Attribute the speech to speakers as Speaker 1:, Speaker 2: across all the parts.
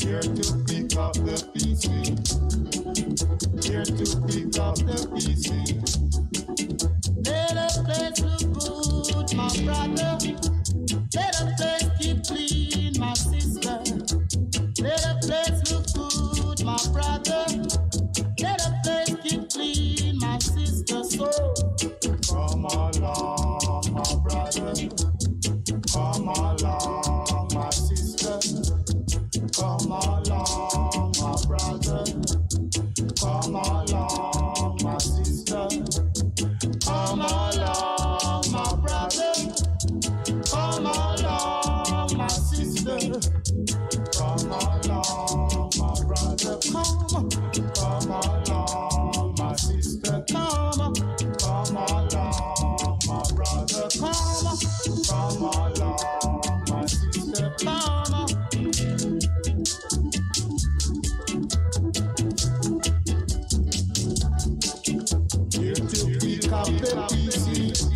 Speaker 1: Here to pick up the pieces. Here to pick up the pieces. Let the place look good, my brother. Let the place keep clean, my sister. Let the place look good, my brother. Let the place keep clean, my sister. So come along, my brother. Come along, my sister. Come along, my brother. Come along, my sister. Come along, my brother. Come along, my sister. Come along, my brother. Come along, my sister. Come along, my brother. Come along, my sister. Here to pick up the pieces.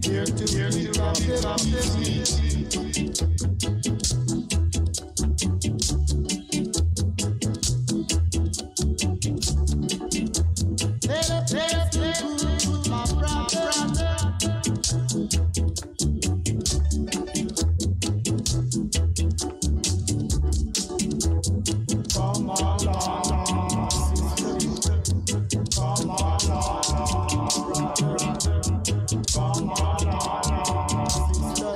Speaker 1: Here to pick up the pieces. Let us do, my brother. Come along, sister. Come along, brother. Come along, sister.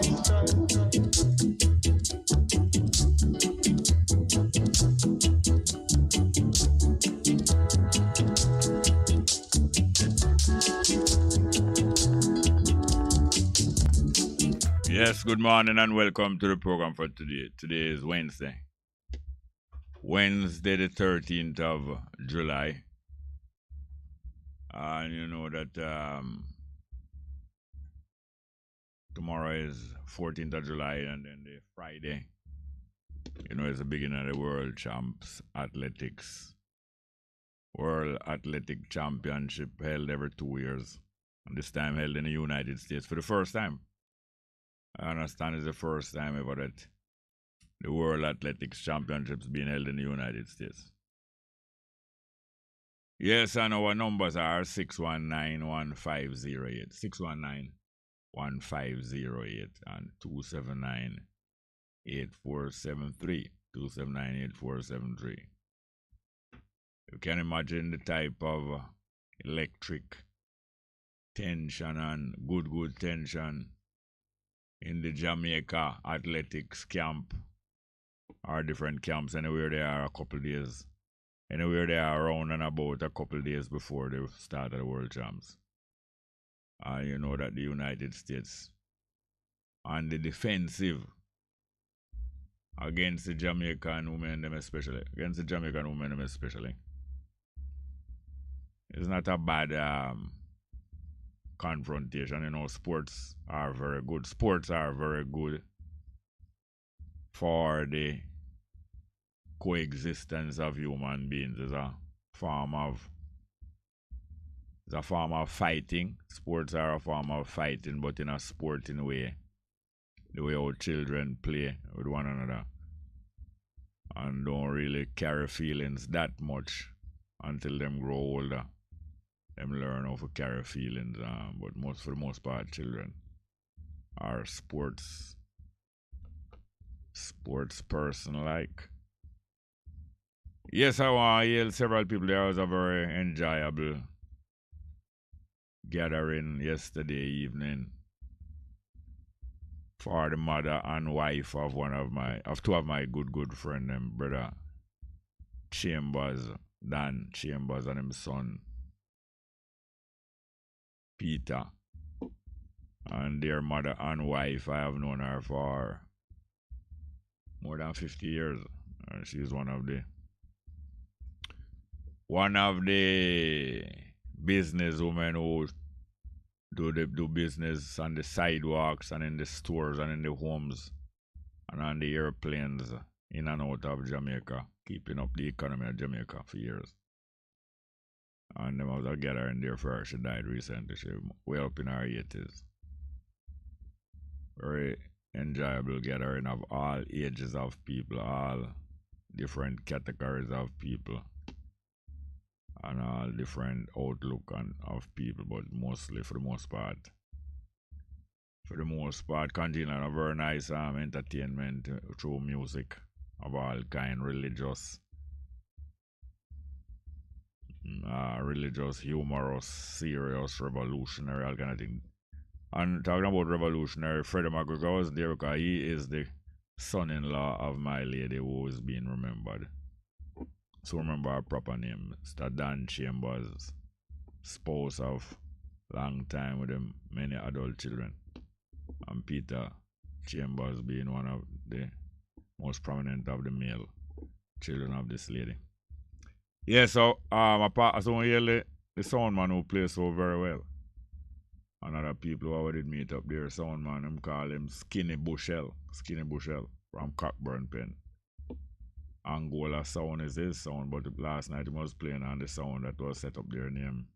Speaker 2: Yes, good morning and welcome to the program for today. Today is Wednesday. Wednesday the 13th of July. And you know that tomorrow is 14th of July and then the Friday. You know, it's the beginning of the World Champs Athletics. World Athletic Championship held every 2 years. And this time held in the United States for the first time. I understand it's the first time ever that the World Athletics Championships being held in the United States. Yes, and our numbers are 619-1508, 619-1508, and 279-8473, 279-8473. You can imagine the type of electric tension and good tension in the Jamaica athletics camp or different camps anywhere they are a couple days. Anywhere they are around and about a couple days before the start of the World Champs. And you know that the United States on the defensive against the Jamaican women them especially. It's not a bad confrontation. You know, sports are very good. Sports are very good for the coexistence of human beings. It's a form of fighting. Sports are a form of fighting, but in a sporting way. The way our children play with one another and don't really carry feelings that much until them grow older. Them learn how to carry feelings, but for the most part, children are sports person like. Yes, I want to hail several people. There was a very enjoyable gathering yesterday evening for the mother and wife of two of my good friend and brother Dan Chambers, and his son Peter. And their mother and wife, I have known her for more than 50 years. And she's one of the businesswomen who do business on the sidewalks and in the stores and in the homes and on the airplanes in and out of Jamaica, keeping up the economy of Jamaica for years. And there was a gathering there for her. She died recently. She way up in her 80s. Very enjoyable gathering of all ages of people, all different categories of people, and all different outlook of people, but mostly for the most part. For the most part, continuing a very nice entertainment through music of all kind, religious, humorous, serious, revolutionary, all kind of thing. And talking about revolutionary, Freddie McGregor was there because he is the son-in-law of my lady who is being remembered. So remember her proper name, Mr. Dan Chambers, spouse of long time with them many adult children, and Peter Chambers being one of the most prominent of the male children of this lady. Yeah, so so we hear the sound man who plays so very well. Another people who I did meet up there, sound man, them call him Skinny Bushell from Cockburn Pen. Angola sound is his sound, but last night he was playing on the sound that was set up there named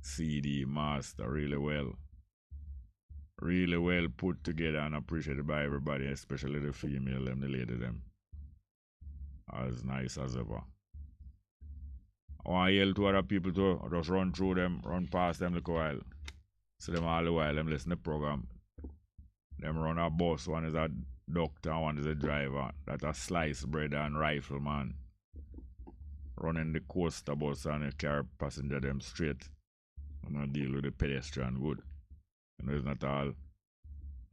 Speaker 2: CD Master really well put together and appreciated by everybody, especially the female them, the lady them. As nice as ever. I want to yell to other people to just run through them, run past them like a while. So them all the while, them listen to the program. Them run a bus, one is a doctor, one is a driver. That a slice bread and rifleman. Running the coaster bus and the car passenger them straight. And I deal with the pedestrian good. You know, it's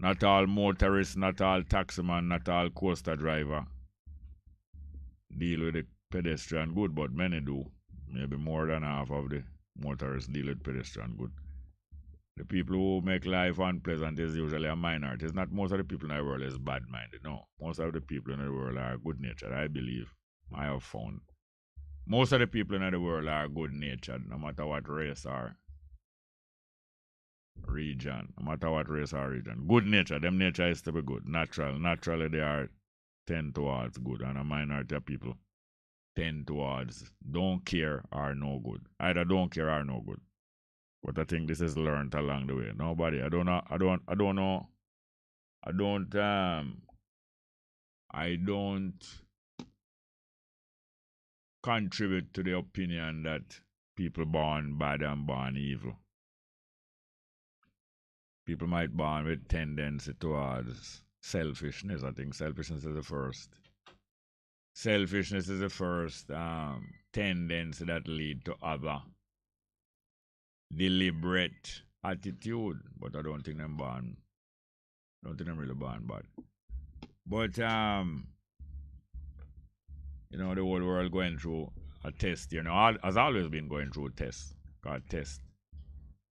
Speaker 2: not all motorists, not all taximan, not all coaster driver deal with the pedestrian good, but many do. Maybe more than half of the motorists deal with pedestrian good. The people who make life unpleasant is usually a minority. It's not most of the people in the world is bad-minded. No, most of the people in the world are good-natured, I believe. I have found. Most of the people in the world are good-natured, no matter what race or region. No matter what race or region. Good nature, them nature is to be good. Naturally they are tend towards good, and a minority of people tend towards don't care or no good. Either don't care or no good. But I think this is learned along the way. Nobody, I don't contribute to the opinion that people born bad and born evil. People might born with tendency towards selfishness. I think selfishness is the first. Selfishness is the first tendency that lead to other deliberate attitude. But I don't think them born. I don't think them really born bad. But you know, the whole world going through a test. You know, has always been going through a test. Because test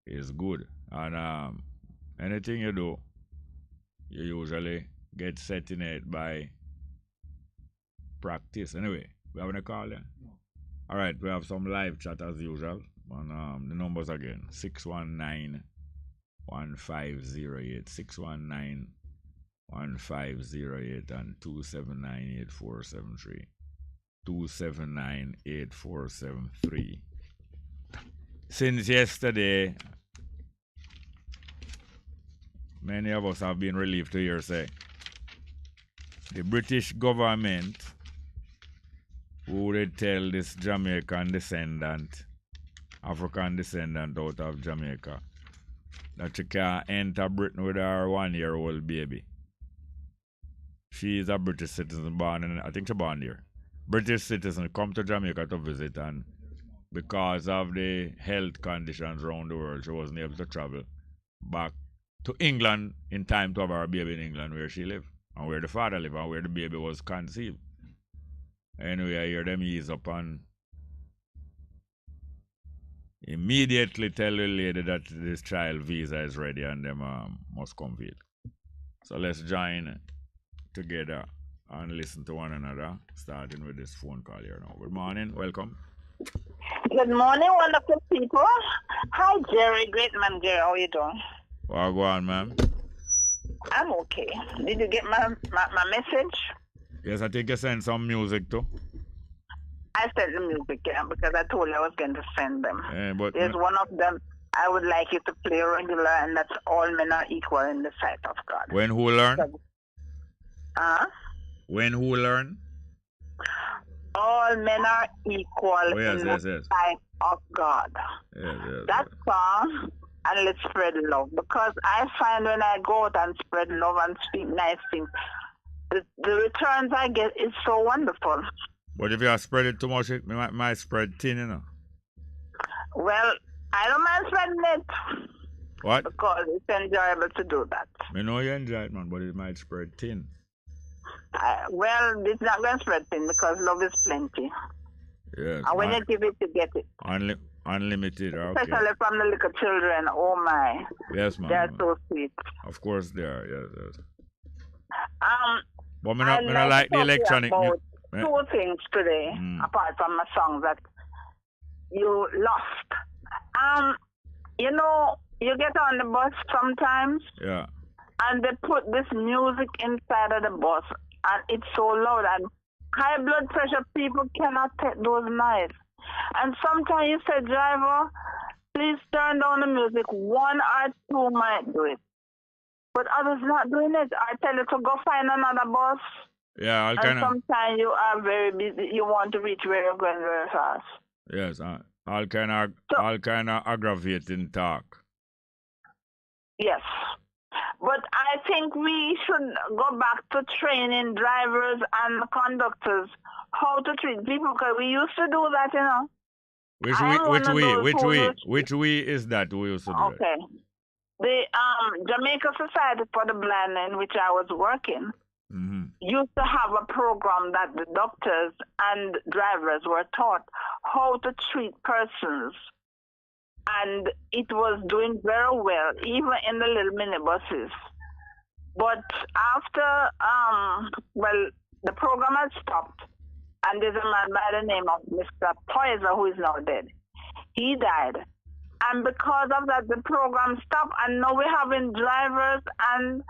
Speaker 2: is good, and anything you do, you usually get set in it by practice. Anyway, we having a call then? No. Alright, we have some live chat as usual. And the numbers again, 619-1508, 619-1508 and 279-8473. 279-8473. Since yesterday, many of us have been relieved to hear say the British government would tell this Jamaican descendant, African descendant out of Jamaica, that she can't enter Britain with her 1-year-old baby. She is a British citizen born in, I think she born here. British citizen come to Jamaica to visit, and because of the health conditions around the world, she wasn't able to travel back to England in time to have her baby in England where she lived, and where the father lived, and where the baby was conceived. Anyway, I hear them ease up and immediately tell the lady that this child visa is ready and them must come for it. So let's join together and listen to one another, starting with this phone call here now. Good morning, welcome.
Speaker 3: Good morning, wonderful people. Hi, Jerry, great man, Jerry. How are you doing?
Speaker 2: Well, go on, ma'am.
Speaker 3: I'm okay. Did you get my message?
Speaker 2: Yes, I think you sent some music too.
Speaker 3: I sent the music, yeah, because I told you I was going to send them.
Speaker 2: But
Speaker 3: there's one of them. I would like you to play regular, and that's all men are equal in the sight of God.
Speaker 2: When who learn?
Speaker 3: Huh?
Speaker 2: When who learn?
Speaker 3: All men are equal
Speaker 2: yes,
Speaker 3: in
Speaker 2: yes,
Speaker 3: the
Speaker 2: yes.
Speaker 3: sight of God.
Speaker 2: Yes, yes,
Speaker 3: That
Speaker 2: yes.
Speaker 3: song, and let's spread love. Because I find when I go out and spread love and speak nice things, the returns I get is so wonderful.
Speaker 2: But if you spread it too much, it might spread thin, you know.
Speaker 3: Well, I don't mind spreading it.
Speaker 2: What?
Speaker 3: Because it's enjoyable to do that.
Speaker 2: I know you enjoy it, man, but it might spread thin.
Speaker 3: Well, it's not going to spread thin because love is plenty.
Speaker 2: Yes.
Speaker 3: And when you give it, you get it.
Speaker 2: Unlimited, okay.
Speaker 3: Especially from the little children. Oh my.
Speaker 2: Yes, man.
Speaker 3: They're so sweet.
Speaker 2: Of course they are, yes, yes. But
Speaker 3: I
Speaker 2: I like the electronic
Speaker 3: music. Two things today, apart from my song that you lost. You know, you get on the bus sometimes.
Speaker 2: Yeah.
Speaker 3: And they put this music inside of the bus, and it's so loud, and high blood pressure people cannot take those nights. And sometimes you say, driver, please turn down the music. One or two might do it, but others not doing it. I tell you to go find another bus.
Speaker 2: Yeah,
Speaker 3: sometimes you are very busy. You want to reach where you're going very fast.
Speaker 2: Yes, all kind of aggravating talk.
Speaker 3: Yes. But I think we should go back to training drivers and conductors how to treat people, because we used to do that, you know.
Speaker 2: Which we is that we used to do that?
Speaker 3: Okay. The Jamaica Society for the Blind, in which I was working, used to have a program that the doctors and drivers were taught how to treat persons. And it was doing very well, even in the little minibuses. But after, the program had stopped, and there's a man by the name of Mr. Poiser who is now dead. He died. And because of that, the program stopped, and now we're having drivers and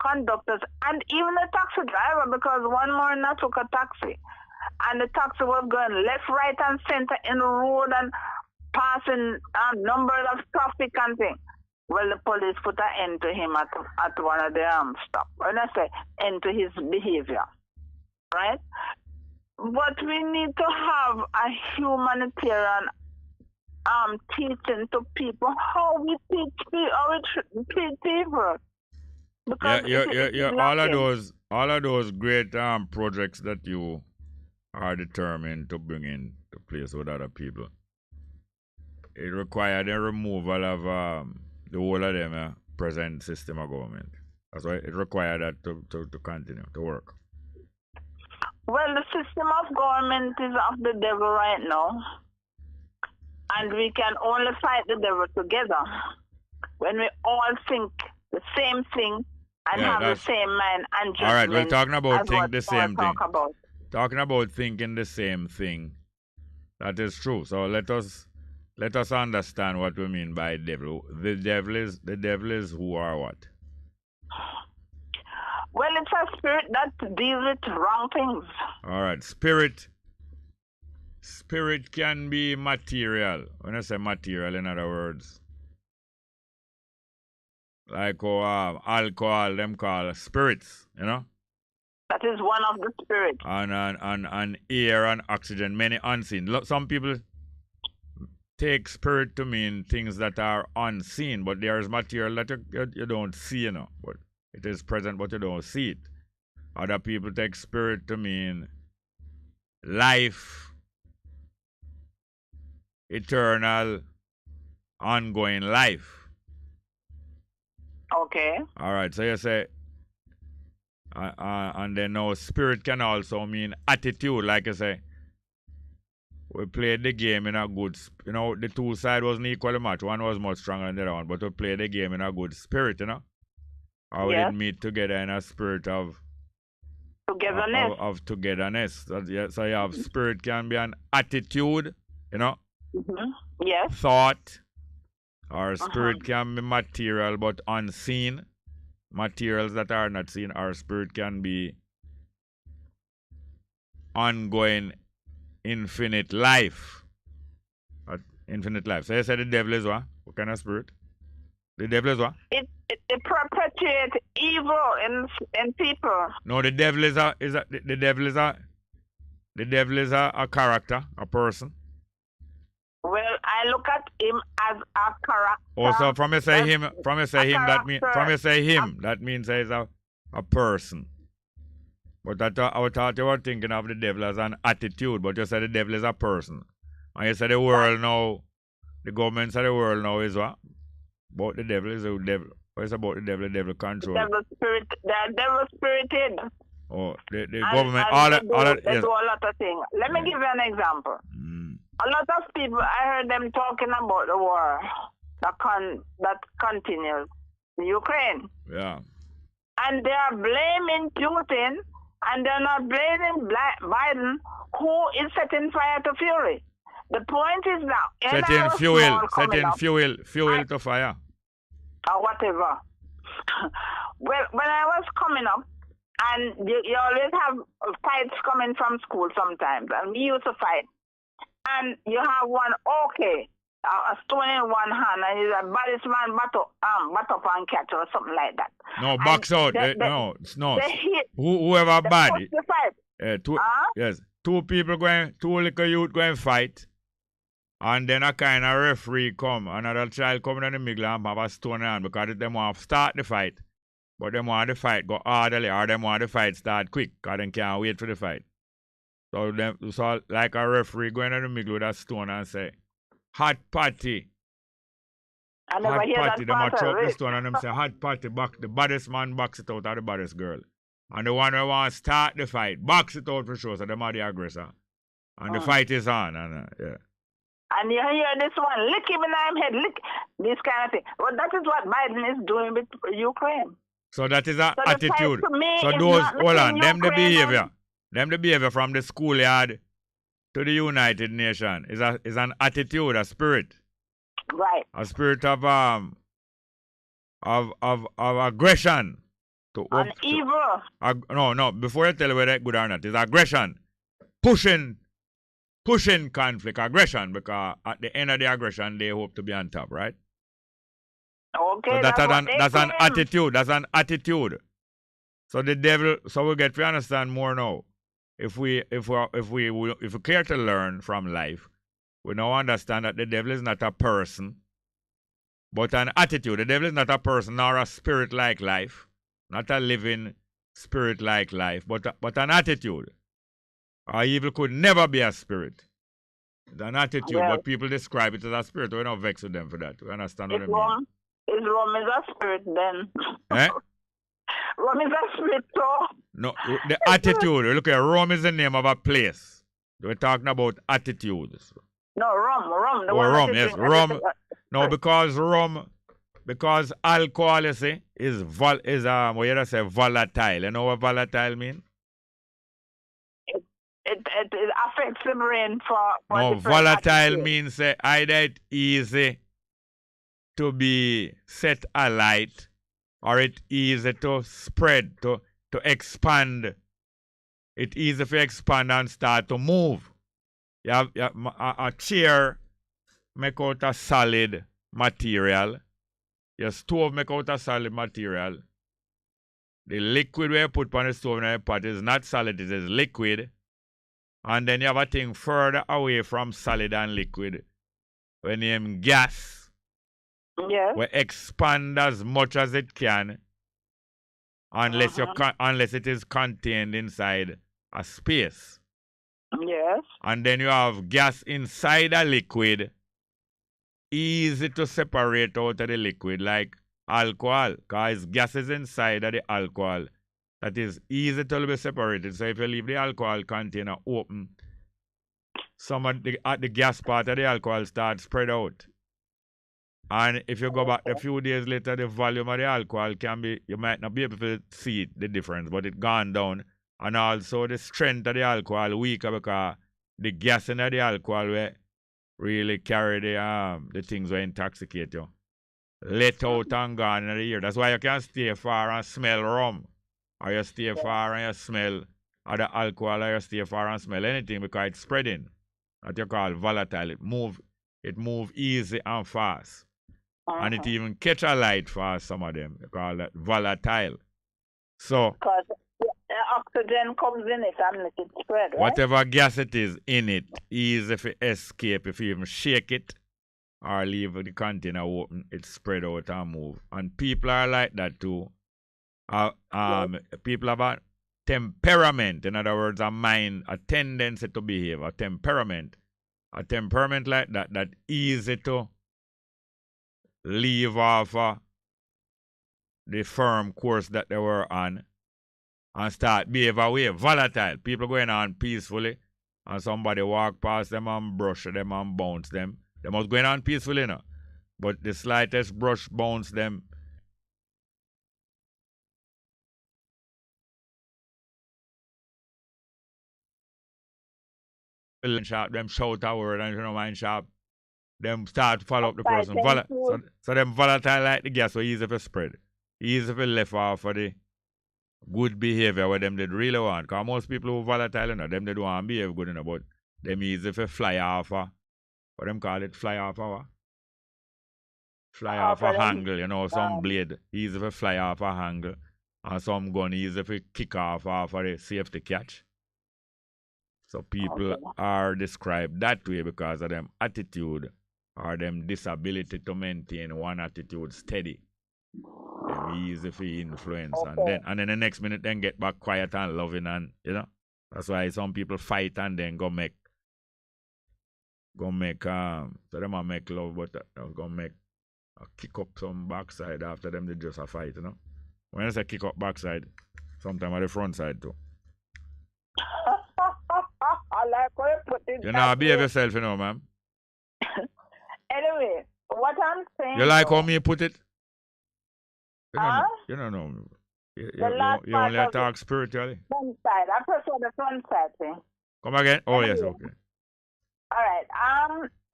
Speaker 3: conductors, and even a taxi driver, because one morning I took a taxi, and the taxi was going left, right, and center in the road, and passing numbers of traffic and things. Well, the police put an end to him at one of the stops. When I say end to his behavior, right? But we need to have a humanitarian teaching to people how we teach people. Because
Speaker 2: all of those great projects that you are determined to bring in to place with other people. It required a removal of the whole of them present system of government. That's why it required that to continue to work.
Speaker 3: Well, the system of government is of the devil right now. And we can only fight the devil together when we all think the same thing and have the same mind and judgment.
Speaker 2: All right, we're talking about think the same thing.
Speaker 3: Talking
Speaker 2: about thinking the same thing. That is true. So let us understand what we mean by devil. The devil is who or what?
Speaker 3: Well, it's a spirit that deals with wrong things.
Speaker 2: All right, spirit can be material. When I say material, in other words, like alcohol, them call spirits, you know.
Speaker 3: That is one of the spirits.
Speaker 2: And air and oxygen, many unseen. Some people take spirit to mean things that are unseen, but there is material that you don't see, you know. But it is present, but you don't see it. Other people take spirit to mean life, eternal, ongoing life.
Speaker 3: Okay.
Speaker 2: All right, so you say, and then now spirit can also mean attitude, like you say. We played the game in a good, you know, the two sides wasn't equally matched. One was much stronger than the other one, but we played the game in a good spirit, you know. Or we didn't meet together in a spirit of
Speaker 3: togetherness.
Speaker 2: Of togetherness. So you have spirit can be an attitude, you know.
Speaker 3: Yes.
Speaker 2: Thought. Or spirit can be material but unseen. Materials that are not seen. Or spirit can be ongoing infinite life. Infinite life. So you said the devil is what? What kind of spirit? The devil is what?
Speaker 3: It perpetuates evil in people.
Speaker 2: No, the devil is a a character, a person.
Speaker 3: Well, I look at him as a character.
Speaker 2: Also, from you say him, that means he's a person. But I thought you were thinking of the devil as an attitude, but you said the devil is a person. And you said the world now, the government of the world now is what? About the devil is the devil. What is about the devil control?
Speaker 3: The devil spirited.
Speaker 2: Oh, the government, all that,
Speaker 3: they do a lot of things. Let me give you an example. A lot of people, I heard them talking about the war that continues in Ukraine.
Speaker 2: Yeah.
Speaker 3: And they are blaming Putin, and they're not blaming Biden, who is setting fire to fury. The point is now,
Speaker 2: setting fuel to fire.
Speaker 3: Or whatever. Well, when I was coming up, and you always have fights coming from school sometimes, and we used to fight. And you have one, a stone in one hand, and he's a baddest man, bat up and catch or something like that.
Speaker 2: No, box out. No. Whoever bad. Yes, two little youth going fight, and then a kind of referee come, another child coming in the middle and have a stone in hand because they want to start the fight. But they want the fight go orderly, or they want the fight start quick, because they can't wait for the fight. So like a referee going in the middle with a stone and say, hot party.
Speaker 3: I never hear that.
Speaker 2: They might chop the stone and them say, hot party, the baddest man box it out of the baddest girl. And the one who wants to start the fight, box it out for sure, so them are the aggressor. And the fight is on. And
Speaker 3: And you hear this one, lick him in the head, lick this kind of thing. Well, that is what Biden is doing with Ukraine.
Speaker 2: So that is an attitude. So those, hold on, them the behavior from the schoolyard to the United Nations is an attitude, a spirit.
Speaker 3: Right.
Speaker 2: A spirit of aggression.
Speaker 3: Evil.
Speaker 2: No, before I tell you whether it's good or not, it's aggression. Pushing conflict, aggression, because at the end of the aggression, they hope to be on top, right?
Speaker 3: Okay,
Speaker 2: so that's an attitude. That's an attitude. So the devil. So we get to understand more now. If we care to learn from life, we now understand that the devil is not a person, but an attitude. The devil is not a person nor a spirit like life, not a living spirit like life, but an attitude. Our evil could never be a spirit. It's an attitude, but people describe it as a spirit. We don't vex with them for that. We understand what I mean.
Speaker 3: Is Rome is a spirit then?
Speaker 2: Eh?
Speaker 3: Rome is a spirit, so.
Speaker 2: No, the attitude. Look at Rome is the name of a place. We're talking about attitudes.
Speaker 3: No, Rome.
Speaker 2: Rome, yes. Rome. No, because alcohol, you see, is volatile. You know what volatile mean?
Speaker 3: It affects the brain for
Speaker 2: no, volatile means either it's easy to be set alight, or it's easy to spread, to expand. It's easy to expand and start to move. You have a chair make out a solid material. Your stove make out a solid material. The liquid where you put on the stove in the pot is not solid, it is liquid. And then you have a thing further away from solid and liquid. When you have gas, we expand as much as it can, unless it is contained inside a space.
Speaker 3: Yes.
Speaker 2: And then you have gas inside a liquid, easy to separate out of the liquid, like alcohol, because gas is inside of the alcohol. That is easy to be separated. So if you leave the alcohol container open, some of the gas part of the alcohol starts spread out. And if you go back a few days later, the volume of the alcohol can be, you might not be able to see the difference, but it's gone down. And also the strength of the alcohol weaker because the gas in the alcohol will really carry the things that intoxicate you. Let out and gone in the air. That's why you can stay far and smell rum. Or you stay far and you smell other alcohol, or you stay far and smell anything because it's spreading. That you call volatile. It move easy and fast. And it even catch a light for some of them. They call that volatile. So
Speaker 3: because the oxygen comes in it and let it spread, right?
Speaker 2: whatever gas it is in it, easy if it escape. If you even shake it or leave the container open, it spread out and move. And people are like that too. People have a temperament, in other words, a mind, a tendency to behave, a temperament like that easy to leave off the firm course that they were on and start behave away, volatile. People going on peacefully and somebody walk past them and brush them and bounce them. They must going on peacefully, you know. But the slightest brush bounce them. Sharp, them shout a word and you know mind sharp. Them start to follow up the person. So them volatile like the gas, so easy for spread. Easy for left off for the good behavior where them did really want. Because most people who volatile, you know, them they don't want to behave good enough, but them easy for fly off what them call it, fly off a angle, you know, some blade easy for fly off a angle and some gun easy for kick off for the safety catch. So people are described that way because of them attitude or them disability to maintain one attitude steady. Them easy for influence. And then the next minute then get back quiet and loving and you know. That's why some people fight and then go make so them a make love but go make kick up some backside after them they just a fight, you know. When I say kick up backside, sometimes at the front side too.
Speaker 3: I like how you put it.
Speaker 2: You know, behave yourself, you know, ma'am.
Speaker 3: Anyway, what I'm saying.
Speaker 2: You like how me put it? You don't know. You only talk spiritually.
Speaker 3: Front side. I prefer the front side thing.
Speaker 2: Come again? Oh, yes, okay.
Speaker 3: All right.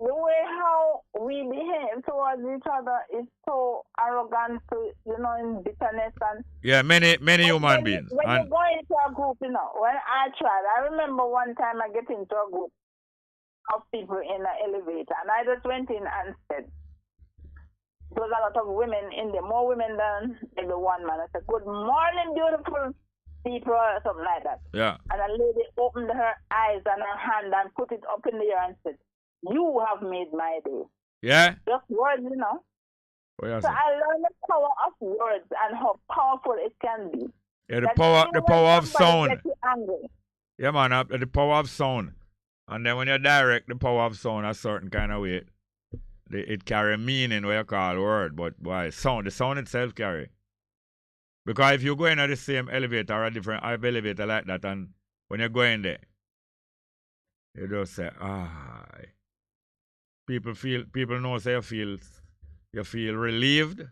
Speaker 3: The way how we behave towards each other is so arrogant, you know, in bitterness and.
Speaker 2: Yeah, many human beings.
Speaker 3: When you go into a group, you know, when I tried, I remember one time I get into a group of people in an elevator, and I just went in and said, there was a lot of women in there, more women than maybe one man. I said, "Good morning, beautiful people," or something like that.
Speaker 2: Yeah.
Speaker 3: And a lady opened her eyes and her hand and put it up in the air and said, "You have made my day."
Speaker 2: Yeah?
Speaker 3: Just words, you know.
Speaker 2: Oh, yeah,
Speaker 3: so I learned the power of words and how powerful it can be.
Speaker 2: Yeah, the power of sound. Yeah, man, the power of sound. And then when you direct the power of sound a certain kind of way, it carry meaning what you call word, but why sound, the sound itself carry. Because if you go in at the same elevator or a different elevator like that, and when you go in there, you just say, people know say you feel relieved,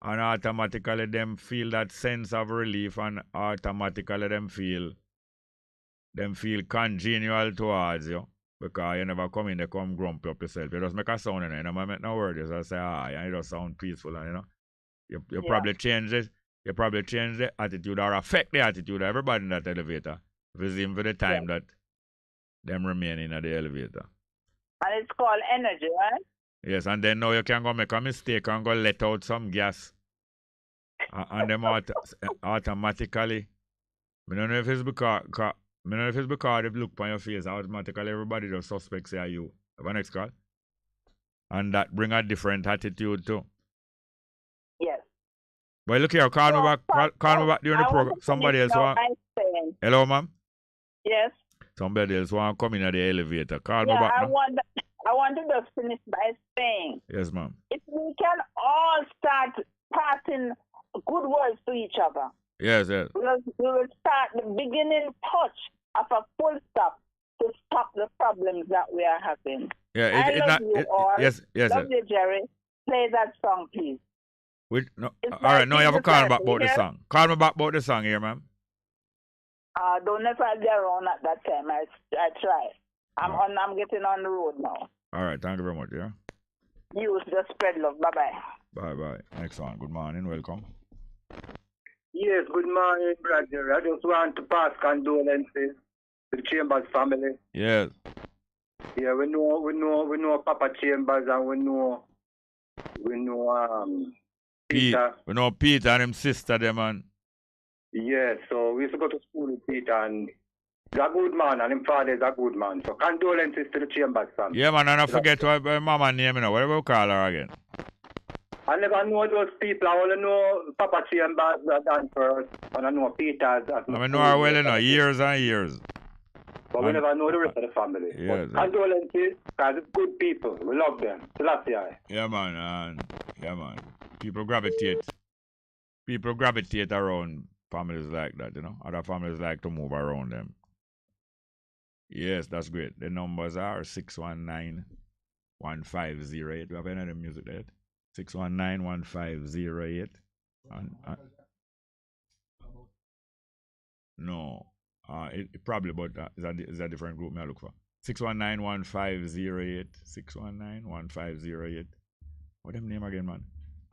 Speaker 2: and automatically them feel that sense of relief, and automatically them feel congenial towards you. Because you never come in, they come grumpy up yourself. You just make a sound, you know, make no word. You just say, and you just sound peaceful, and you know. You probably change it. You probably change the attitude or affect the attitude of everybody in that elevator. If it's even for the time that them remain in the elevator.
Speaker 3: And it's called energy, right?
Speaker 2: Yes, and then now you can go make a mistake and go let out some gas. And them automatically. I don't know if it's because they look on your face, automatically everybody just suspects say you. Have a next call? And that bring a different attitude too.
Speaker 3: Yes.
Speaker 2: But look here, call me back during the program. Somebody else want. Hello, ma'am?
Speaker 3: Yes.
Speaker 2: Somebody else want to come in at the elevator. Call me back.
Speaker 3: I want to just finish by saying.
Speaker 2: Yes, ma'am.
Speaker 3: If we can all start passing good words to each other.
Speaker 2: Yes.
Speaker 3: We will start the beginning touch of a full stop to stop the problems that we are having.
Speaker 2: Yeah,
Speaker 3: I love you all.
Speaker 2: Yes.
Speaker 3: Love you, Jerry. Play that song, please.
Speaker 2: All right, now you have to call me back about the song. Call me back about the song here, ma'am.
Speaker 3: Don't know if I'll be around at that time. I try. I'm getting on the road now.
Speaker 2: All right, thank you very much, yeah.
Speaker 3: You just spread love. Bye-bye.
Speaker 2: Bye-bye. Next one. Good morning. Welcome.
Speaker 4: Yes, good morning, brother. I just want to pass condolences to the Chambers family.
Speaker 2: Yes.
Speaker 4: Yeah, we know Papa Chambers, and we know We know Peter.
Speaker 2: We know Peter and him sister, them, man.
Speaker 4: Yes, so we used to go to school with Peter, and he's a good man, and his father is a good man. So condolences to the Chambers family.
Speaker 2: Yeah, man, and I forget what mama name, you know. Whatever we call her again.
Speaker 4: I never know those people. I only know Papa Chambers and first, and I know Peter's.
Speaker 2: I know her well, you know, years and years.
Speaker 4: But we never know the rest of the family.
Speaker 2: Yes,
Speaker 4: but condolences, because it's good people. We love them.
Speaker 2: Yeah, man. Yeah, man. People gravitate around families like that, you know. Other families like to move around them. Yes, that's great. The numbers are 619-1508. Do you have any other music there? 619-1508. No. It probably, but it's a different group I look for. 619-1508. 619-1508. What them name again, man?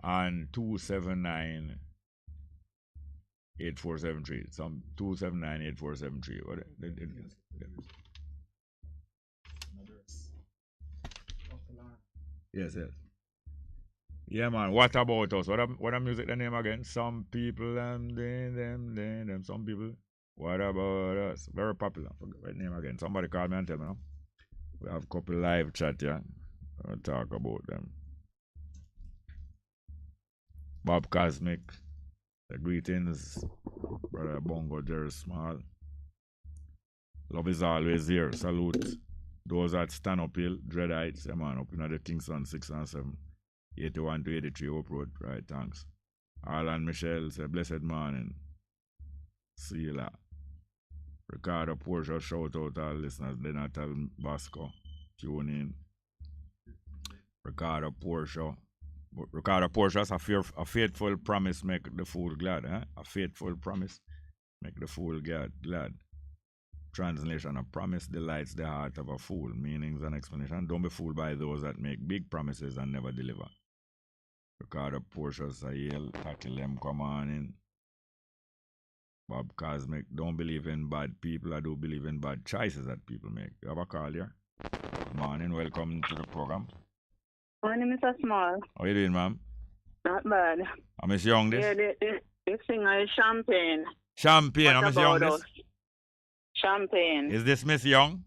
Speaker 2: And 279-8473. Some 279-8473. What? Yes. Yeah, man. What about us? What music the name again? Some people them. Some people. What about us? Very popular. Forget the name again. Somebody call me and tell me now. We have a couple live chat here. We'll talk about them. Bob Cosmic. The greetings. Brother Bongo, Jerry Small. Love is always here. Salute. Those at Stand Up Hill, Dread Heights, yeah, man, up in the Kingston 6 and 7. 81 to 83 Hope Road. Right, thanks. Alan Michelle say blessed morning. See you later. Ricardo Porsche, shout out all listeners. Denatal Vasco, tune in. Ricardo Porsche is a faithful promise make the fool glad. A faithful promise make the fool glad. Translation: a promise delights the heart of a fool. Meanings and explanation: don't be fooled by those that make big promises and never deliver. Ricardo Porsche, Sahil, Tatilem, come on in. Bob Cosmic, don't believe in bad people. I do believe in bad choices that people make. You have a call here? Good morning, welcome to the program.
Speaker 3: Morning, Mr. Small.
Speaker 2: How you doing, ma'am?
Speaker 3: Not bad.
Speaker 2: I Miss Young this?
Speaker 3: Yeah, this singer is Champagne.
Speaker 2: Champagne, I Miss Young this?
Speaker 3: Champagne.
Speaker 2: Is this Miss Young?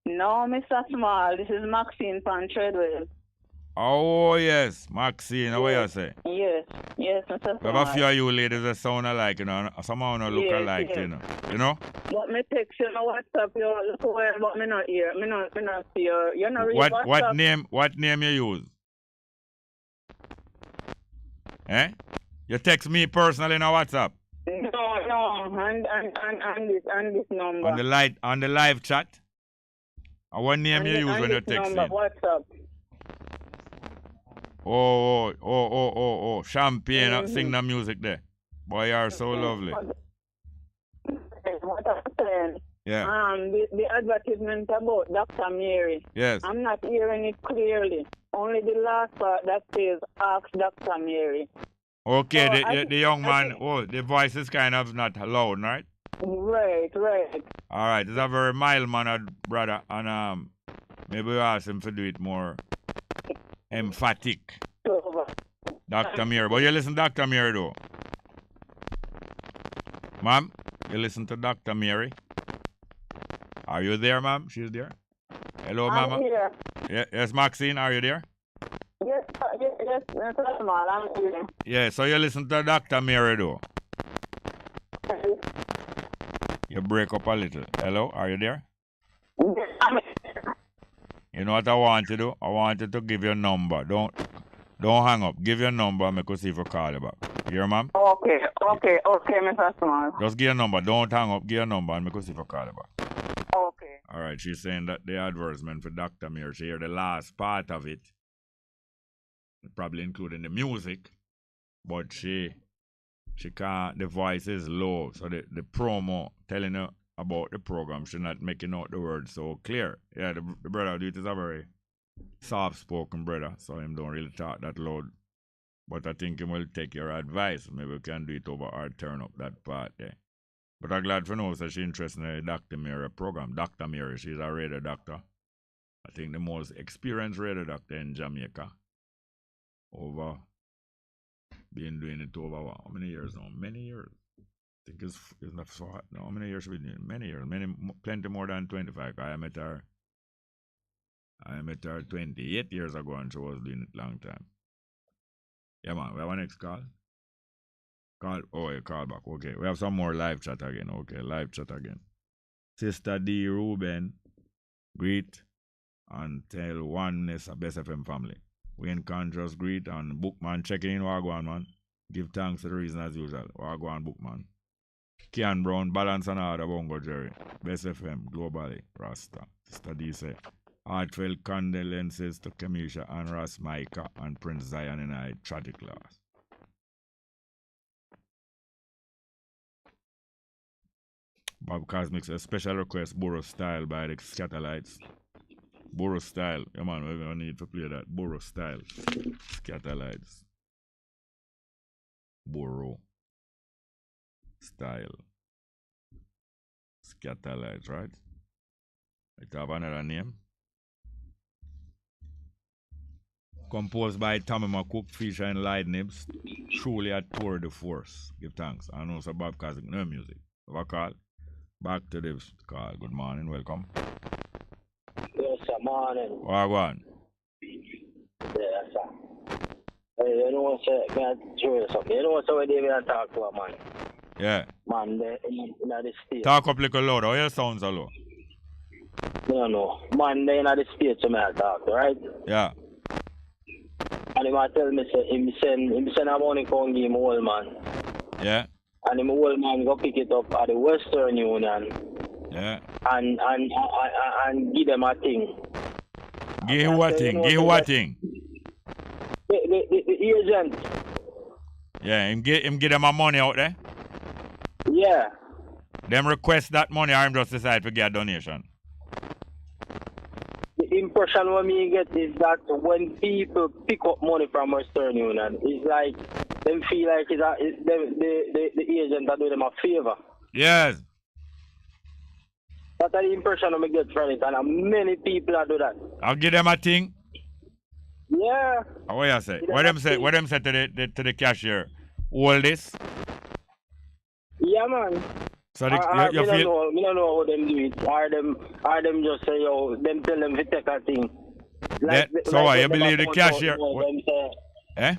Speaker 3: No, Mr. Small. This is Maxine from Treadwell.
Speaker 2: Oh, yes. Maxine, yes. What you say?
Speaker 3: Yes, Mr. Small.
Speaker 2: We have a few of you ladies that sound alike, you know. Somehow no look alike, yes. You know?
Speaker 3: But me text you on WhatsApp, you look away, but me not here. Me not see you. You not read WhatsApp.
Speaker 2: What name you use? You text me personally on WhatsApp?
Speaker 3: No, on this number.
Speaker 2: On the live chat? Or what name you use when you text me?
Speaker 3: WhatsApp.
Speaker 2: Oh, Champagne, sing the music there. Boy, you are so lovely.
Speaker 3: What I'm saying,
Speaker 2: yeah.
Speaker 3: The advertisement about Dr. Mary.
Speaker 2: Yes.
Speaker 3: I'm not hearing it clearly. Only the last part that says, ask Dr. Mary.
Speaker 2: Okay, so the young man, the voice is kind of not loud, right?
Speaker 3: Right.
Speaker 2: All right, he's a very mild-mannered brother, and maybe we ask him to do it more emphatic. Dr. Mary. But you listen to Dr. Mary, though. Ma'am, you listen to Dr. Mary? Are you there, ma'am? She's there. Hello, mama.
Speaker 3: I'm here.
Speaker 2: Yes, Maxine, are you there?
Speaker 3: Yes, Mr. Small, I'm here.
Speaker 2: Yeah, so you listen to Dr. Mary, though. You break up a little. Hello, are you there?
Speaker 3: Yes, I'm here.
Speaker 2: You know what I want to do? I want you to give your number. Don't hang up. Give your number and make us see if we call you back. You hear, ma'am?
Speaker 3: Okay, Mr. Small.
Speaker 2: Just give your number. Don't hang up. Give your number and make us see if we call you back.
Speaker 3: Okay.
Speaker 2: All right, she's saying that the advertisement for Dr. Mary, she heard the last part of it, probably including the music, but she can't, the voice is low, so the promo telling her about the program, she's not making out the words so clear. Yeah, the brother dude is a very soft-spoken brother, so him don't really talk that loud. But I think he will take your advice. Maybe we can do it over or turn up that part there. But I'm glad for know that she's interested in the Dr. Mary program. Dr. Mary, she's a radio doctor. I think the most experienced radio doctor in Jamaica. over, been doing it over what? How many years now? Many years. I think it's not so hot now. How many years we doing? Many years. Plenty more than 25. I met her 28 years ago and she was doing it long time. Yeah, man. We have a next call. Call back. Okay. We have some more live chat again. Okay, live chat again. Sister D. Ruben, greet and tell oneness a Best FM family. Wayne Conscious greet and Bookman checking in. Wagwan, man. Give thanks to the reason as usual. Wagwan, Bookman. Kian Brown, balance and order, Bongo Jerry. Best FM, globally, Rasta. Sister D say, heartfelt condolences to Kamisha and Ras Micah and Prince Zion in a tragic loss. Bob Cosmic's a special request, Borough Style by the Scatterlights. Borough Style. Yeah, man, we need to play that. Borough Style. Scatterlights. Borough Style. Scatterlights, right? It have another name. Composed by Tommy McCook, featuring Light Nibs. Truly a tour de force. Give thanks. I know it's Bob Cosmic, no music. Have a call. Back to the call. Good morning, welcome.
Speaker 5: Yes, sir, morning.
Speaker 2: Wagwan.
Speaker 5: Yes, sir. Hey, you know what, sir? Can I show you something? You know what, sir, when David and talk to a man?
Speaker 2: Yeah.
Speaker 5: Man, in the state.
Speaker 2: Talk up little louder. How your sounds are low?
Speaker 5: No. Man, in the state, so I talk to, right?
Speaker 2: Yeah.
Speaker 5: And he might tell me, say, him send a money come give him old man.
Speaker 2: Yeah.
Speaker 5: And him old man go pick it up at the Western Union.
Speaker 2: Yeah.
Speaker 5: And give them a thing.
Speaker 2: Give what thing? Give what thing?
Speaker 5: The agent.
Speaker 2: Yeah, him give them a money out there?
Speaker 5: Yeah.
Speaker 2: Them request that money or him just decide to get a donation?
Speaker 5: The impression what me get is that when people pick up money from Western Union, it's like them feel like the agent that do them a favor.
Speaker 2: Yes.
Speaker 5: That's the impression I get from it, and many people that do that.
Speaker 2: I'll give them a thing.
Speaker 5: Yeah.
Speaker 2: What you say? What them say? What them say to the cashier? All this?
Speaker 5: Yeah, man.
Speaker 2: So you feel?
Speaker 5: I don't know how them do it. Or them just say, yo, them tell them to take a thing.
Speaker 2: Like, so what? You believe the cashier? Eh?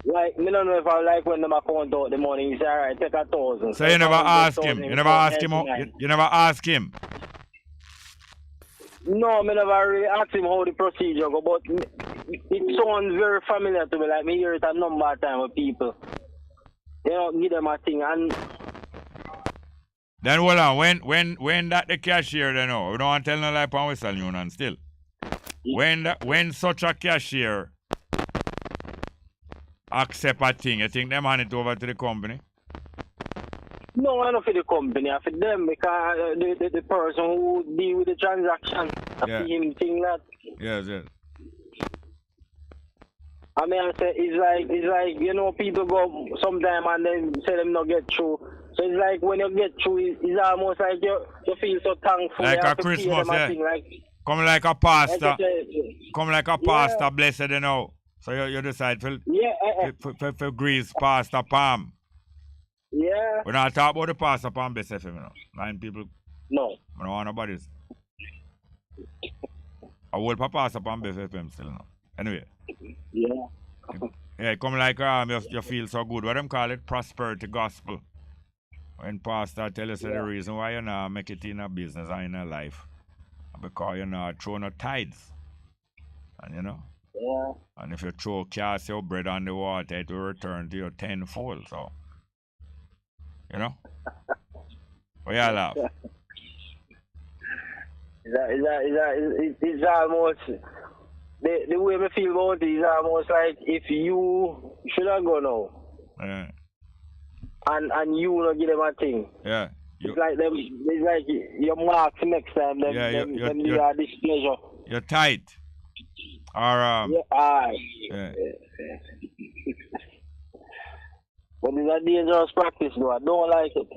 Speaker 5: Like, me don't know if I like when them account out the money. He say, all right, take 1,000.
Speaker 2: So you never ask him? You never ask him? You never ask him?
Speaker 5: No, me never really ask him how the procedure go, but it sounds very familiar to me. Like, me hear it a number of times with people. You know, give them a thing. And
Speaker 2: then hold on, when that the cashier, they know, we don't want to tell no lie on Western Union still. When such a cashier accept a thing, you think them hand it over to the company?
Speaker 5: No, I not for the company, I for them, because the person who deal with the transaction, I
Speaker 2: yeah.
Speaker 5: see him think that.
Speaker 2: Yes.
Speaker 5: I mean, I say it's like you know, people go sometime and then say them not get through. So it's like when you get through, it's almost like you feel so thankful.
Speaker 2: Like a Christmas, yeah. Come like a pastor. Come like a pastor, yeah. Blessed, you know. So you decide for grease Pastor Palm.
Speaker 5: Yeah.
Speaker 2: We're not talking about the Pastor Palm Best FM, you know. 9 people.
Speaker 5: No.
Speaker 2: I don't want nobody's. I will for Pastor Palm Best FM still now. Anyway.
Speaker 5: Yeah.
Speaker 2: Come like you feel so good. What them call it? Prosperity gospel. When pastor tell us the reason why you not make it in a business or in a life. Because you not throw no tithes. And you know?
Speaker 5: Yeah.
Speaker 2: And if you cast your bread on the water, it will return to you tenfold. So you know? Why you laugh? It's
Speaker 5: almost the way I feel about it is almost like if you should have gone now.
Speaker 2: Yeah.
Speaker 5: And you not give them a thing.
Speaker 2: Yeah.
Speaker 5: It's like your marks next time. Them are displeasure.
Speaker 2: You're tight. Or
Speaker 5: yeah. But it's a dangerous practice, though. I don't like it.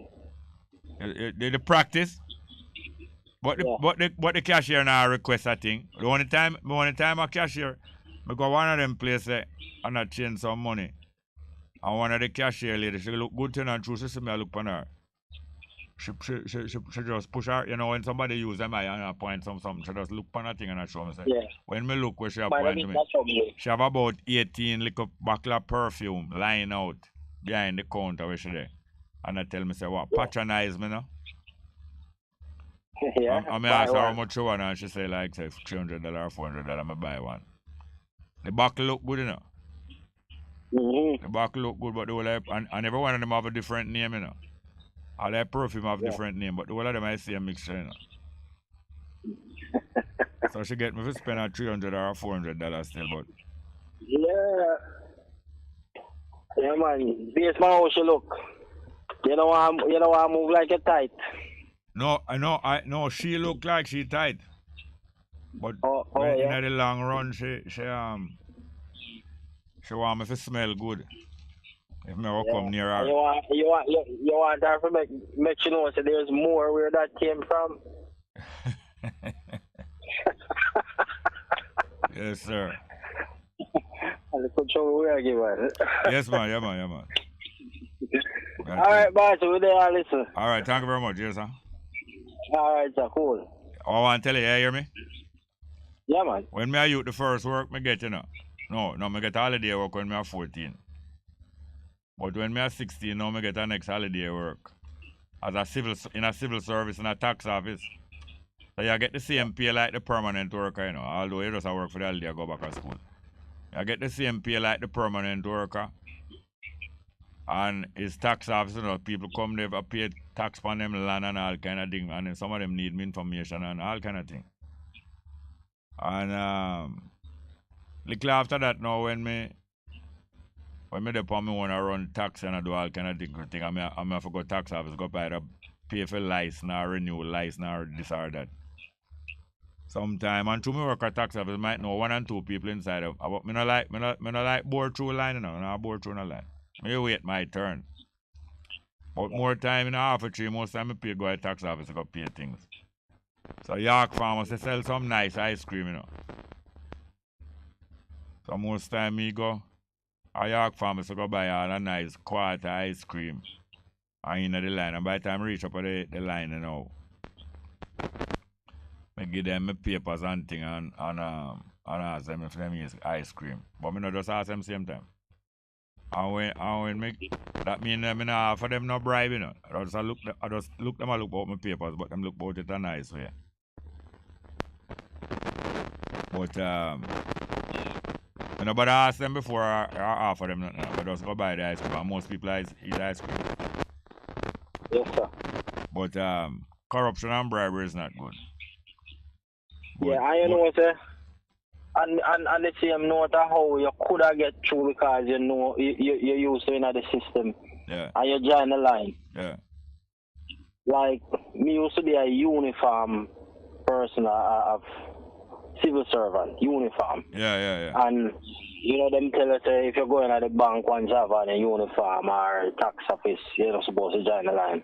Speaker 2: The practice? But the cashier now request a thing. The only time a cashier I go one of them places and I change some money. And one of the cashier lady, she look good to her and true. She see me, I look on her. She just push her, you know, when somebody use them eye and I point something, she just look on that thing and I show me say, when me look where she have point to me, she have about 18 little bottle of perfume lying out behind the counter where she there. And I tell me say, what, patronize me now?
Speaker 5: Yeah.
Speaker 2: I ask her how much you want and she say like say $300 or $400, I buy one. The bottle look good, you know. The bottle look good, but the whole and every one of them have a different name, you know. All their perfume have different name, but the whole of them I see a mixture, you know. So she get me to spend her $300 or $400 still, but
Speaker 5: yeah. Yeah, man. Base man, how she look? You know I move like a tight.
Speaker 2: no, no, she look like she tight. But in the long run she want me to smell good. If me ever come near her.
Speaker 5: You want her to make you know so there's more where that came from.
Speaker 2: Yes, sir.
Speaker 5: Yes,
Speaker 2: man, yeah, man.
Speaker 5: Alright, boss, we're there, listen.
Speaker 2: Alright, thank you very much, yes, sir.
Speaker 5: Alright, sir, cool.
Speaker 2: I want to tell you, you hear me?
Speaker 5: Yeah, man.
Speaker 2: When me I youth the first work, me get, you know. No, me get holiday work when me are 14. But when me are 16, now me get a next holiday work. As a civil service in a tax office. So you get the same pay like the permanent worker, you know. Although you just work for the holiday, go back to school. You get the same pay like the permanent worker. And it's tax office, you know, people come, they've paid tax on them land and all kind of thing. And then some of them need me information and all kind of thing. And little after that now when me depend me wanna run tax and I do all kind of different thing, I have to go tax office, go either pay for license or renew license or this or that. Sometime and to me work at tax office might know 1 and 2 people inside of but me not like bore through line, you know, I bore through no line. Me wait my turn. But more time in half a 3, most time I pay go to tax office to go pay things. So York farmers they sell some nice ice cream, you know. So most time me go a York farmers to go buy all a nice quarter ice cream and in the line. And by the time I reach up the line, you know, I give them my papers and thing and ask them if them use ice cream. But me not just ask them same time. And when me that mean me not offer them no bribe, you know. I just look them and look about my papers, but them look about it a nice way. But you know, but I ask them before I offer them nothing. But just go buy the ice cream. And most people eat ice cream.
Speaker 5: Yes, sir.
Speaker 2: But corruption and bribery is not good. But,
Speaker 5: yeah, I know, sir. And the same note of how you could have get through because you know you used to in the system.
Speaker 2: Yeah.
Speaker 5: And you join the line.
Speaker 2: Yeah.
Speaker 5: Like me used to be a uniform person of civil servant, uniform.
Speaker 2: Yeah.
Speaker 5: And you know them tell us if you're going at the bank once you have a uniform or tax office, you're not supposed to join the line.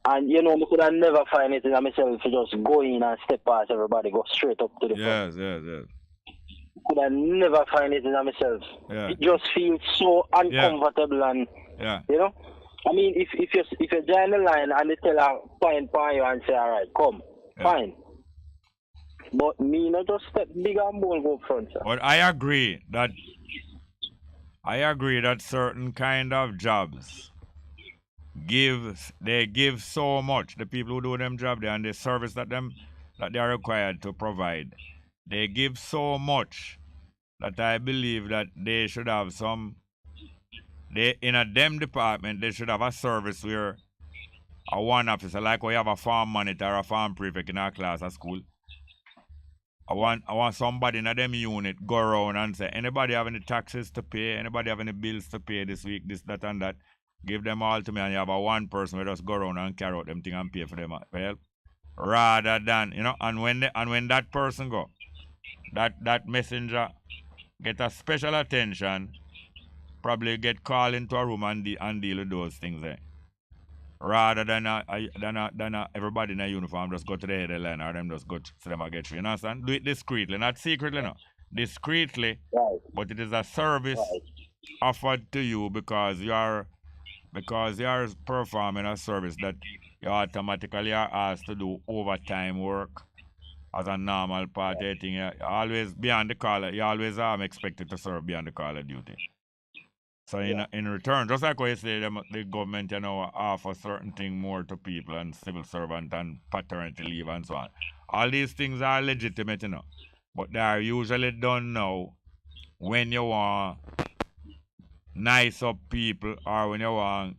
Speaker 5: And you know, I could have never find it in myself to just go in and step past everybody, go straight up to the front.
Speaker 2: Yes.
Speaker 5: Could I never find it in myself.
Speaker 2: Yeah.
Speaker 5: It just feels so uncomfortable and you know. I mean, if you join the line and they tell her point you and say, all right, come, fine. But me not just step big and bold go up front, sir.
Speaker 2: But I agree that certain kind of jobs give so much. The people who do them job there and the service that they are required to provide. They give so much that I believe that they should have in a them department, they should have a service where a one officer, like we have a farm monitor or a farm prefect in our class at school. I want somebody in a them unit go around and say, anybody have any taxes to pay, anybody have any bills to pay this week, this, that, and that. Give them all to me and you have a one person who just go around and carry out them thing and pay for them help. Rather than, you know, and when that person go, that messenger get a special attention, probably get called into a room and deal with those things there. Rather than everybody in a uniform just go to the head of the line or them just go to them and get through. You understand? Do it discreetly, not secretly, no. discreetly,
Speaker 5: Right.
Speaker 2: but it is a service
Speaker 5: Right.
Speaker 2: offered to you because you are performing a service that you automatically are asked to do overtime work as a normal part of thing. You always beyond the call. You always expected to serve beyond the call of duty. So in return, just like what you say, the government offer certain thing more to people and civil servant and paternity leave and so on. All these things are legitimate, but they are usually done now when you want nice up people or when you want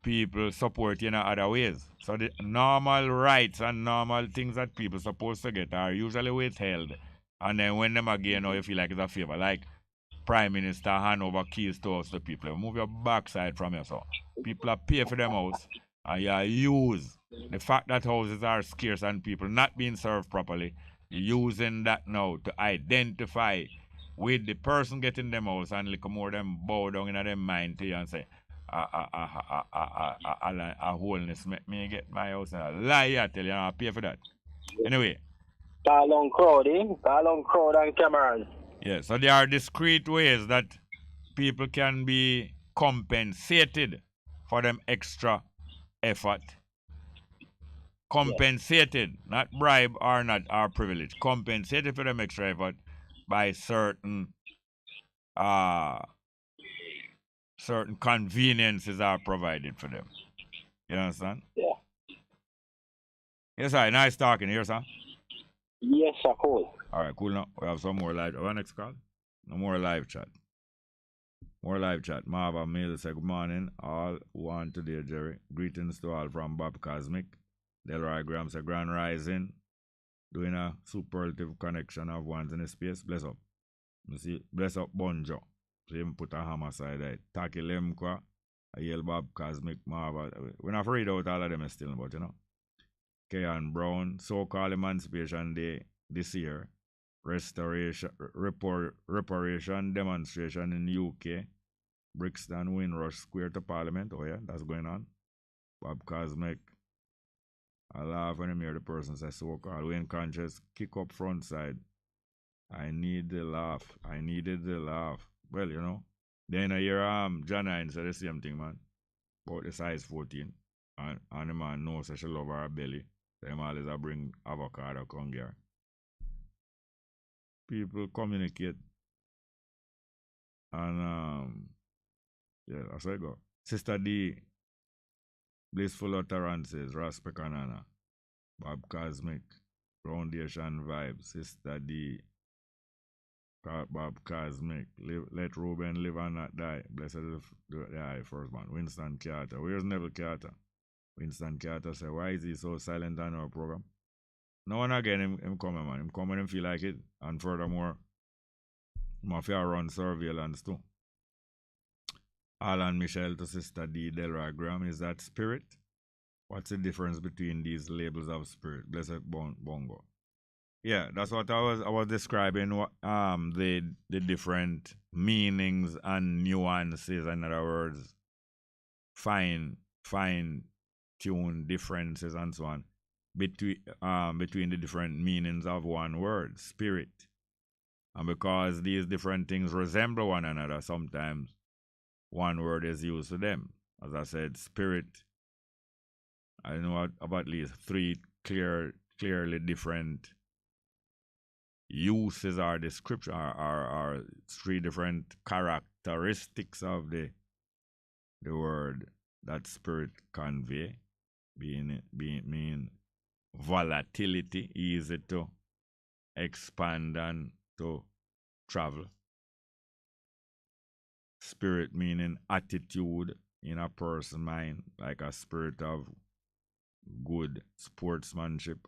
Speaker 2: people support you in other ways. So the normal rights and normal things that people supposed to get are usually withheld. And then when them again, you feel like it's a favor. Like Prime Minister hand over keys to us to people. Move your backside from yourself. People are pay for them house and you use the fact that houses are scarce and people not being served properly, using that now to identify with the person getting them house and little more them bow down in their mind to you and say, a wholeness make me get my house and a lie I tell you I pay for that. Anyway.
Speaker 5: Call on crowd, Call on crowd and cameras.
Speaker 2: Yeah, so there are discrete ways that people can be compensated for them extra effort. Compensated, not bribe or not our privilege. Compensated for them extra effort by certain conveniences are provided for them. You understand?
Speaker 5: Yeah.
Speaker 2: Yes, sir. Nice talking here, sir.
Speaker 5: Yes, sir. Cool.
Speaker 2: All right, cool. Now we have some more live. Our next call. No more live chat. More live chat. Marva Mills say, good morning. All who on today, Jerry. Greetings to all from Bob Cosmic. Delroy Graham say, Grand Rising. Doing a superlative connection of ones in the space. Bless up. You see, bless up Bongo. So him put a hammer side there. Taki Lemkwa. I yell Bob Cosmic. Marva. We're not read out all of them still, but Kean Brown. So-called Emancipation Day this year. Reparation demonstration in UK. Brixton Windrush Square to Parliament. Oh yeah, that's going on. Bob Cosmic. I laugh when I hear the person say so-called Wayne Conscious kick up front side. I need the laugh. I needed the laugh. Well, then I hear John Hines say the same thing, man. About the size 14. And the man knows she love her belly. So him always bring avocado come here. People communicate. And yeah, that's how it go. Sister D, Blissful Utterances, Raspekanana, Bob Cosmic, Foundation Vibes, Sister D, Bob Cosmic, Let Ruben Live and Not Die, Blessed the first man, Winston Carter. Where's Neville Carter? Winston Carter said, why is he so silent on our program? No one again, him coming, man. Him coming, him feel like it. And furthermore, Mafia run surveillance too. Alan Michelle to Sister D. Delroy Graham, is that spirit? What's the difference between these labels of spirit? Blessed Bongo. Yeah, that's what I was describing. The different meanings and nuances. In other words, fine tune differences and so on between the different meanings of one word, spirit. And because these different things resemble one another, sometimes one word is used for them. As I said, spirit. I know of at least three clearly different uses or description or three different characteristics of the word that spirit convey, mean volatility, easy to expand and to travel. Spirit meaning attitude in a person's mind, like a spirit of good sportsmanship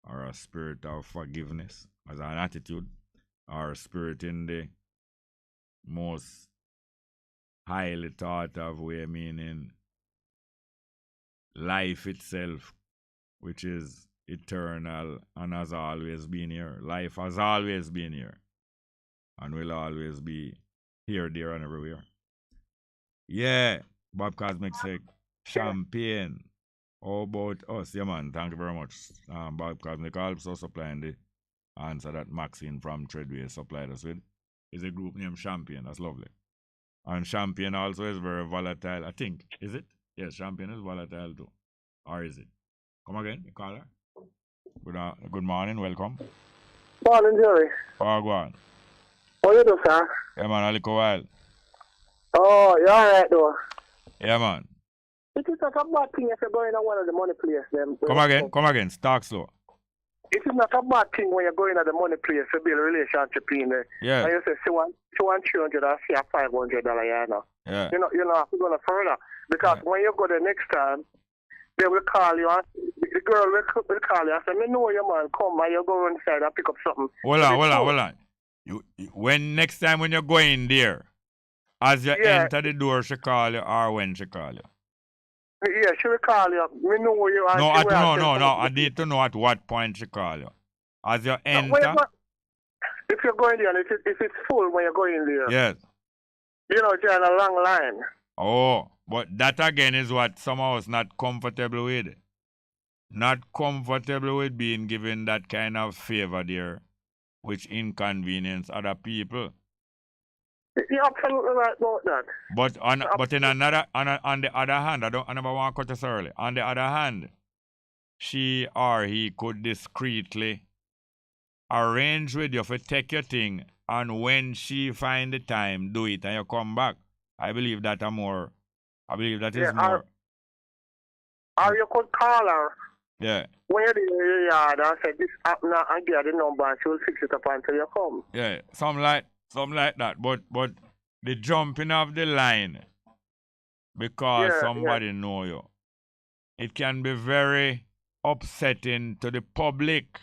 Speaker 2: or a spirit of forgiveness as an attitude, or a spirit in the most highly thought of way, meaning life itself, which is eternal and has always been here. Life has always been here and will always be here, there, and everywhere. Yeah, Bob Cosmic said, champagne. How about us? Yeah, man, thank you very much. Bob Cosmic also supplying the answer that Maxine from Treadway supplied us with is a group named Champion. That's lovely. And Champion also is very volatile. I think. Is it? Yes, Champion is volatile too. Or is it? Come again, the caller. Good morning, welcome.
Speaker 6: Morning, Jerry.
Speaker 2: Oh, go on.
Speaker 6: How you doing, sir?
Speaker 2: Yeah, man, a little while.
Speaker 6: Oh, you alright, though?
Speaker 2: Yeah, man.
Speaker 6: It is not a bad thing if you're going to one of the money place.
Speaker 2: Come again, talk slow.
Speaker 6: It is not a bad thing when you're going to the money place to build a relationship in there.
Speaker 2: Yeah.
Speaker 6: And you say, she want $300 or she $500, you know.
Speaker 2: Yeah.
Speaker 6: You know, have to go further. Because when you go the next time, they will call you, and the girl will call you and say, me know you, man, come, and you go inside and pick up something.
Speaker 2: Hold on. When next time when you're going there, as you enter the door, she call you, or when she call you?
Speaker 6: Yeah, she will call you. Me know you. And
Speaker 2: no. I need to know at what point she call you. As you enter.
Speaker 6: If you're going there, if it's full when you're going there.
Speaker 2: Yes.
Speaker 6: You know, you're in a long line.
Speaker 2: Oh, but that again is what some of us not comfortable with. Not comfortable with being given that kind of favor there, which inconvenience other people.
Speaker 6: You're absolutely right about that.
Speaker 2: But on the other hand, I never want to cut this early. On the other hand, she or he could discreetly arrange with you to take your thing, and when she find the time, do it, and you come back. I believe that is more. Or you could call her. Yeah.
Speaker 6: When you're in your yard and say, this happened and get the number and she will fix it up until you come.
Speaker 2: Yeah, something like that. But the jumping of the line because somebody know you, it can be very upsetting to the public.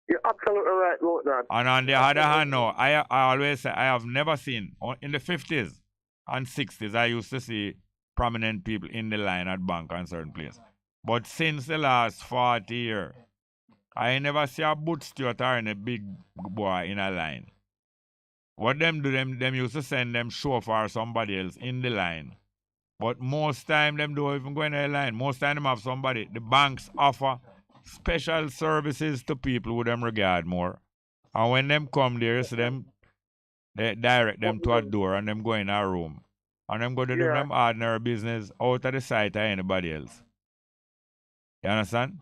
Speaker 6: You're absolutely right about that.
Speaker 2: And on the other hand, no, I always say I have never seen, in the 50s and 60s, I used to see prominent people in the line at bank and certain places. But since the last 40 years, I never see a boot steward or a big boy in a line. What them do, them used to send them chauffeur or somebody else in the line. But most time them don't even go in the line. Most time them have somebody. The banks offer special services to people who them regard more. And when them come there, you see them, they direct them to a door and them go in a room. And them go to do them ordinary business out of the sight of anybody else. You understand?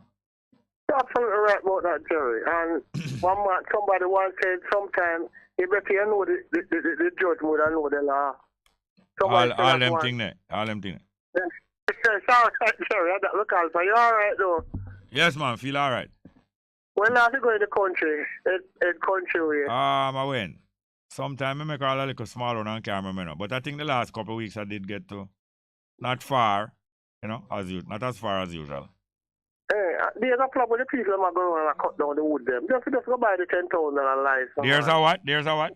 Speaker 6: You're absolutely right about that, Jerry. And somebody once said sometime, you better you know the judge more than know the law.
Speaker 2: All them things there.
Speaker 6: Sorry, Jerry, I got look out for you. All right, though?
Speaker 2: Yes, man. Feel all right.
Speaker 6: When last you go in the country? In country way?
Speaker 2: I went. Sometime I make all a little small one and can't remember. But I think the last couple of weeks I did get to. Not far, not as far as usual.
Speaker 6: There's a problem with the people that are going to cut down the wood them. Just go buy the 10,000 and lights.
Speaker 2: There's a what? There's a what?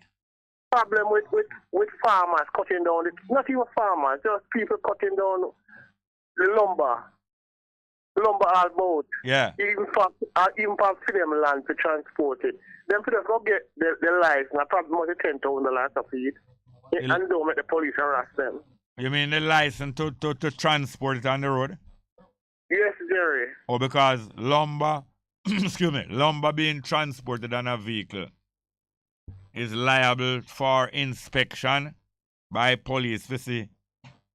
Speaker 6: Problem with farmers cutting down, not even farmers, just people cutting down the lumber all about.
Speaker 2: Yeah.
Speaker 6: Even for them land to transport it. Then for just go get the lights, and probably more than 10,000 for it. And don't make the police harass them.
Speaker 2: You mean the license to transport it on the road?
Speaker 6: Yes, Jerry.
Speaker 2: Or because lumber, lumber being transported on a vehicle is liable for inspection by police to see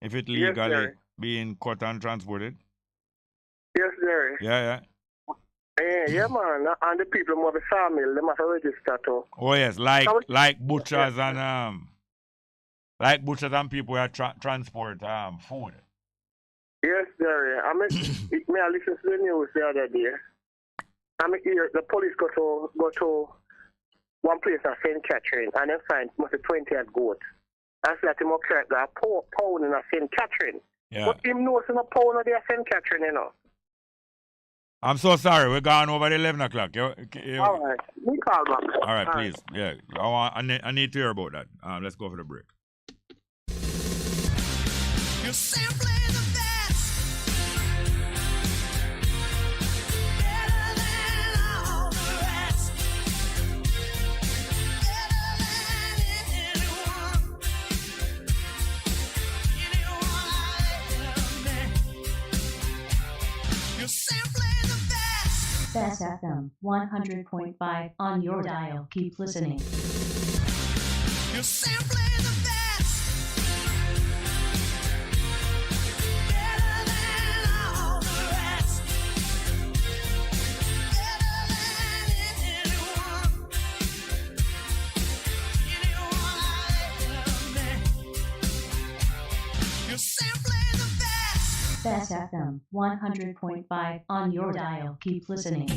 Speaker 2: if it legally being cut and transported.
Speaker 6: Yes, Jerry.
Speaker 2: Yeah.
Speaker 6: Yeah, man. And the people who have a sawmill, they must register too.
Speaker 2: Oh yes, like butchers and people who transport food.
Speaker 6: Yes, Jerry. I listen to the news the other day. I hear the police go to one place at St. Catherine and they find must be 20 goats. And so that he must carry a pound in a St. Catherine.
Speaker 2: Yeah.
Speaker 6: But him knows in a pound of the St. Catherine, you know.
Speaker 2: I'm so sorry. We're gone over the 11 o'clock.
Speaker 6: All right. We call back.
Speaker 2: All right, please. Yeah. I need to hear about that. Let's go for the break.
Speaker 1: You're simply the best. Better than all the rest. Better than anyone. Anyone I ever met. You're simply the best.
Speaker 7: Bess FM 100.5 on your dial. Keep listening.
Speaker 1: You're simply the best. Better than all the rest. Better than anyone. Anyone I've ever met. You're simply the best.
Speaker 7: Bess FM 100.5 on your dial. Keep listening.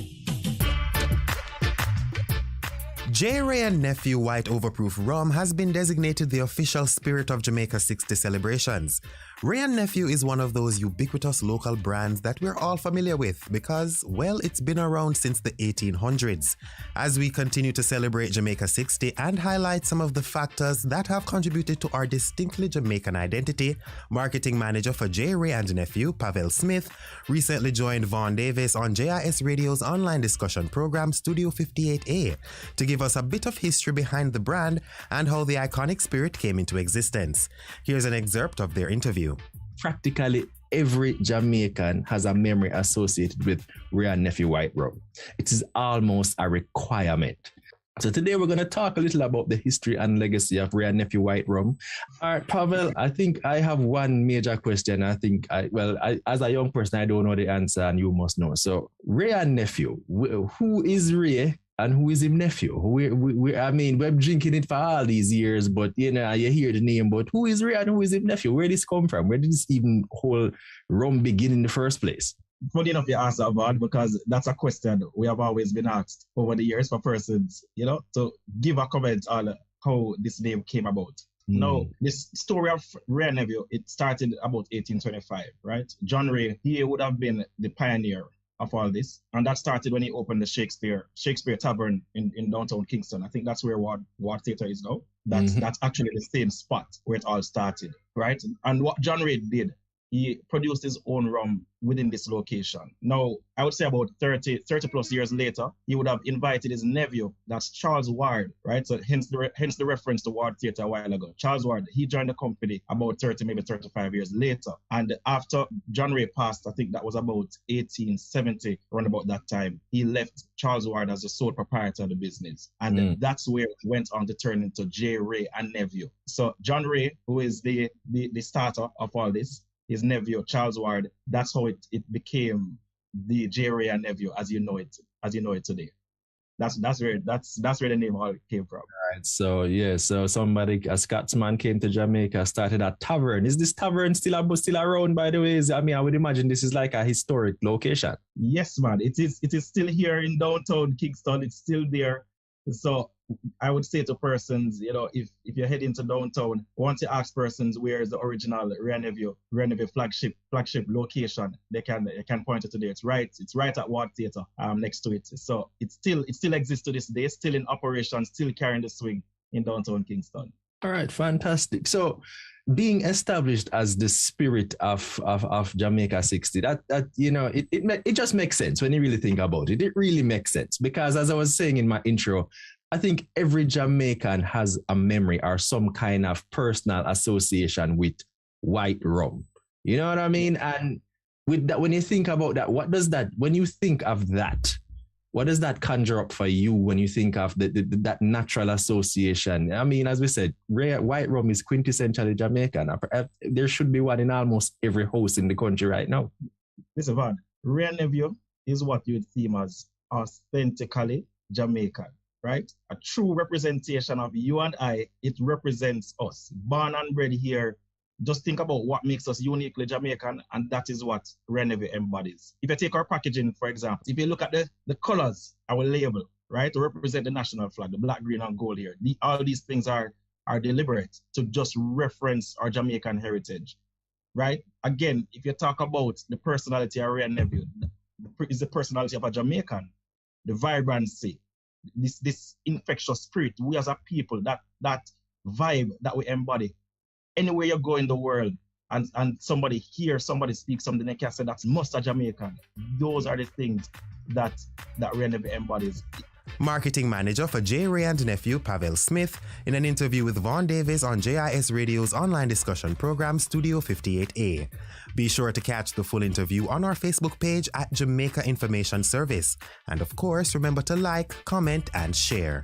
Speaker 8: J. Ray and Nephew White Overproof Rum has been designated the official spirit of Jamaica 60 celebrations. Ray and Nephew is one of those ubiquitous local brands that we're all familiar with because, well, it's been around since the 1800s. As we continue to celebrate Jamaica 60 and highlight some of the factors that have contributed to our distinctly Jamaican identity, marketing manager for J. Ray and Nephew, Pavel Smith, recently joined Vaughn Davis on JIS Radio's online discussion program Studio 58A to give us a bit of history behind the brand and how the iconic spirit came into existence. Here's an excerpt of their interview.
Speaker 9: Practically every Jamaican has a memory associated with Ray and Nephew White Rum. It is almost a requirement. So today we're going to talk a little about the history and legacy of Ray and Nephew White Rum. All right, Pavel, I think I have one major question. I think, as a young person, I don't know the answer and you must know. So Ray and Nephew, who is Ray? And who is his nephew? I mean, we're drinking it for all these years, but you know, you hear the name, but who is Ray and who is his nephew? Where did this come from? Where did this even whole rum begin in the first place?
Speaker 10: Funny enough, you asked that, Vaughn, because that's a question we have always been asked over the years for persons, you know, to give a comment on how this name came about. Now, this story of Ray and Nephew, it started about 1825, right? John Ray, he would have been the pioneer of all this, and that started when he opened the Shakespeare Tavern in downtown Kingston. I think that's where Ward Theatre is now. That's actually the same spot where it all started, right? And what John Ray did, he produced his own rum within this location. Now, I would say about 30 plus years later, he would have invited his nephew, that's Charles Ward, right? So hence the reference to Ward Theatre a while ago. Charles Ward, he joined the company about 30, maybe 35 years later. And after John Ray passed, I think that was about 1870, around about that time, he left Charles Ward as the sole proprietor of the business. And that's where it went on to turn into J. Ray and Nephew. So John Ray, who is the starter of all this, his nephew, Charles Ward, that's how it became the J. Ray and Nephew as you know it today. That's where the name all came from.
Speaker 9: All right. So so somebody, a Scotsman, came to Jamaica, started a tavern. Is this tavern still around, by the way? I would imagine this is like a historic location.
Speaker 10: Yes, man. It is still here in downtown Kingston. It's still there. So I would say to persons, you know, if you're heading to downtown, once you ask persons where is the original Ray and Nephew flagship location, they can point it to there. It's right at Ward Theatre, next to it. So it still exists to this day, still in operation, still carrying the swing in downtown Kingston.
Speaker 9: All right, fantastic. So being established as the spirit of Jamaica 60, that you know, it just makes sense when you really think about it. It really makes sense because, as I was saying in my intro, I think every Jamaican has a memory or some kind of personal association with white rum. You know what I mean? And with that, when you think about that, when you think of that, what does that conjure up for you when you think of that natural association? I mean, as we said, white rum is quintessentially Jamaican. There should be one in almost every house in the country right now.
Speaker 10: Listen, Van, Ray and Nephew is what you would deem as authentically Jamaican, right? A true representation of you and I. It represents us. Born and bred here. Just think about what makes us uniquely Jamaican, and that is what Ray and Nephew embodies. If you take our packaging, for example, if you look at the colors, our label, right, to represent the national flag, the black, green, and gold here, all these things are deliberate to just reference our Jamaican heritage, right? Again, if you talk about the personality of Ray and Nephew, is the personality of a Jamaican, the vibrancy, this infectious spirit. We as a people, that vibe that we embody. Anywhere you go in the world and somebody hears somebody speak something, they can say that's most a Jamaican. Those are the things that Ray and Nephew embodies.
Speaker 8: Marketing manager for J. Ray and Nephew, Pavel Smith, in an interview with Vaughn Davis on JIS Radio's online discussion program Studio 58A. Be sure to catch the full interview on our Facebook page at Jamaica Information Service. And of course, remember to like, comment, and share.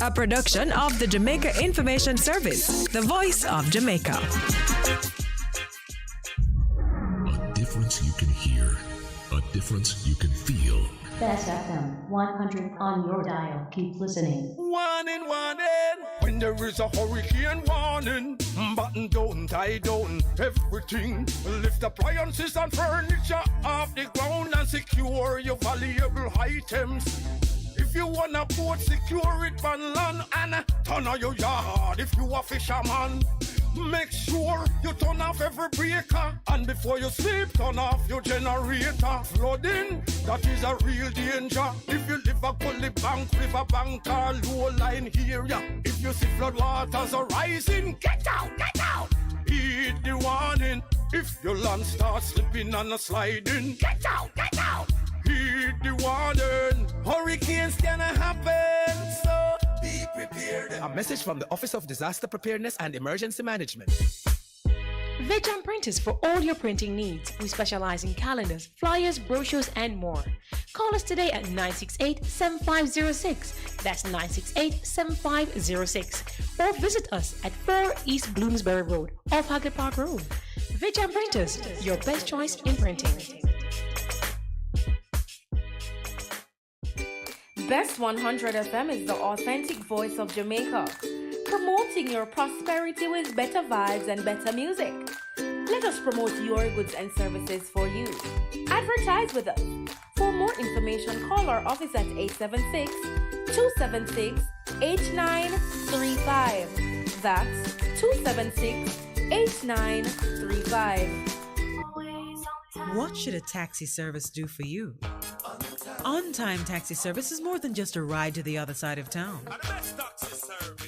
Speaker 11: A production of the Jamaica Information Service, the voice of Jamaica.
Speaker 12: A difference you can hear, a difference you can feel.
Speaker 7: Bess FM 100 on your dial. Keep listening.
Speaker 1: Warning, when there is a hurricane warning, button down, tie down, everything. Lift appliances and furniture off the ground and secure your valuable items. If you wanna port, secure it on land and turn on your yard. If you a fisherman, make sure you turn off every breaker, and before you sleep, turn off your generator. Flooding, that is a real danger. If you live a gully bank, river bank, or low line area, if you see flood waters are rising, get out, get out. Heed the warning. If your land starts slipping and sliding, get out, get out. Heed the warning. Hurricanes gonna happen, so be prepared.
Speaker 13: A message from the Office of Disaster Preparedness and Emergency Management.
Speaker 14: Vijam Printers for all your printing needs. We specialize in calendars, flyers, brochures, and more. Call us today at 968-7506. That's 968-7506. Or visit us at 4 East Bloomsbury Road, off Hagley Park Road. Vijam Printers, your best choice in printing.
Speaker 15: Best 100 FM is the authentic voice of Jamaica, promoting your prosperity with better vibes and better music. Let us promote your goods and services for you. Advertise with us. For more information, call our office at 876-276-8935. That's 276-8935.
Speaker 11: What should a taxi service do for you? On-Time Taxi Service is more than just a ride to the other side of town.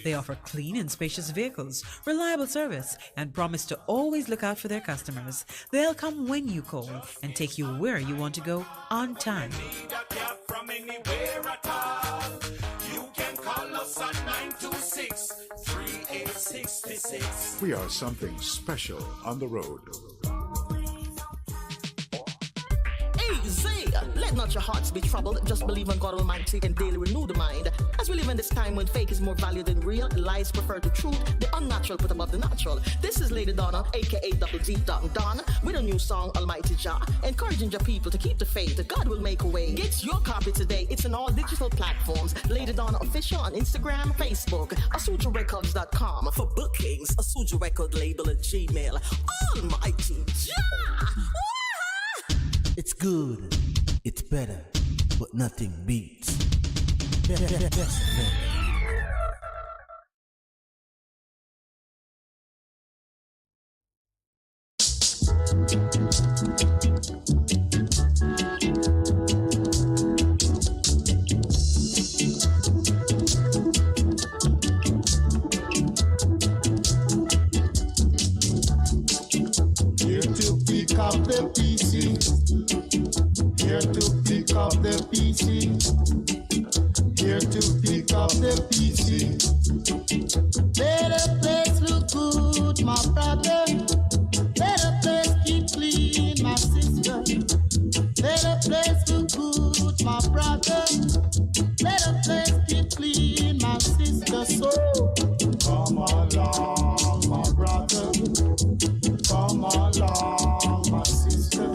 Speaker 11: They offer clean and spacious vehicles, reliable service, and promise to always look out for their customers. They'll come when you call and take you where you want to go on time.
Speaker 16: We are something special on the road.
Speaker 17: Let not your hearts be troubled. Just believe in God Almighty and daily renew the mind. As we live in this time when fake is more valued than real, lies prefer to truth, the unnatural put above the natural. This is Lady Donna, aka Double D Don, with a new song, Almighty Jah, encouraging your people to keep the faith. God will make a way. Get your copy today. It's in all digital platforms. Lady Donna Official on Instagram, Facebook, AsujaRecords.com. For bookings, Asuja Record label at Gmail. Almighty Jah!
Speaker 18: It's good, it's better, but nothing beats.
Speaker 19: Here to pick up the PC. Here to pick up the PC. Here to pick up the PC. Let the place look good, my brother. Let the place keep clean, my sister. Let the place look good, my brother. Let the place keep clean, my sister. So come along, my brother. Come along, my sister.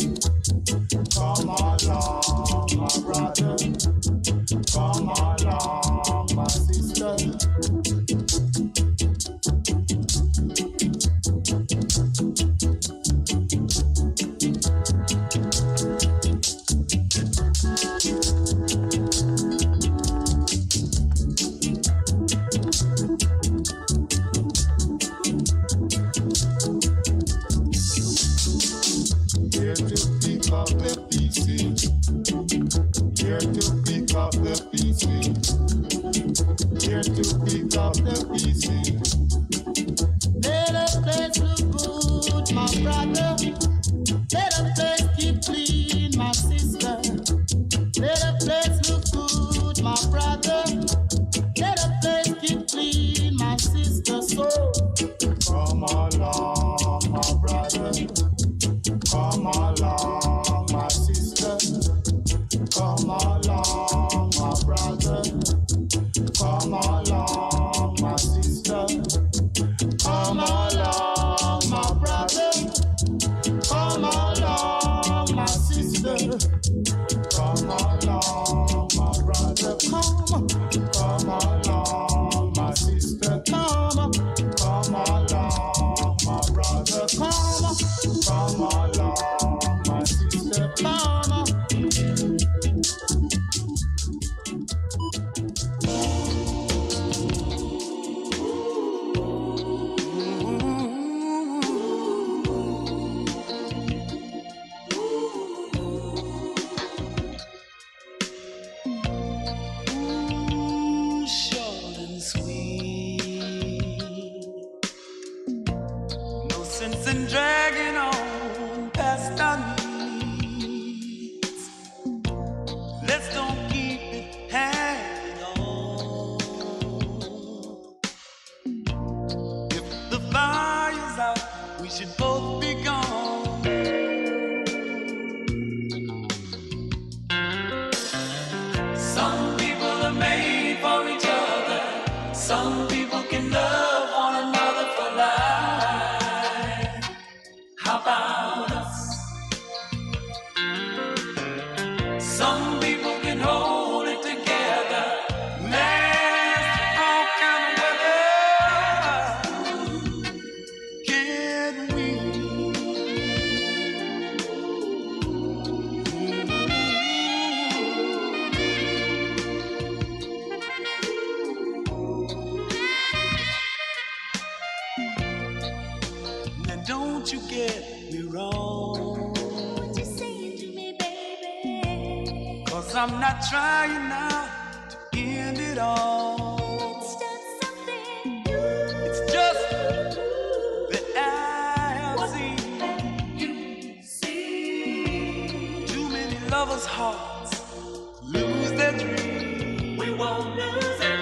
Speaker 19: Come along, my brother. Come along, my sister. Here to pick up the PC. Here to pick up the PC. Here to pick up the PC. Let the place look good, my brother. sister. So come along, my brother. Come along, my sister. Come along, my brother. Come along, my sister. Come along, my brother. Come along, my sister. Come along, my brother. Come along, my sister. Come along, my brother. Come along, my sister.
Speaker 20: Short and sweet. No sense in dragging on past our needs. Let's don't keep it hanging on. If the fire's out, we should both be gone. Some people are made for each other. Some people can love one another for life. How about us? Some people can hold it together. Last all kind of weather. Can we? Now don't you get me wrong. What you saying to me, baby? 'Cause I'm not trying now to end it all. It's just something new. It's just that I have seen too many lovers' hearts lose their dreams. We won't lose it.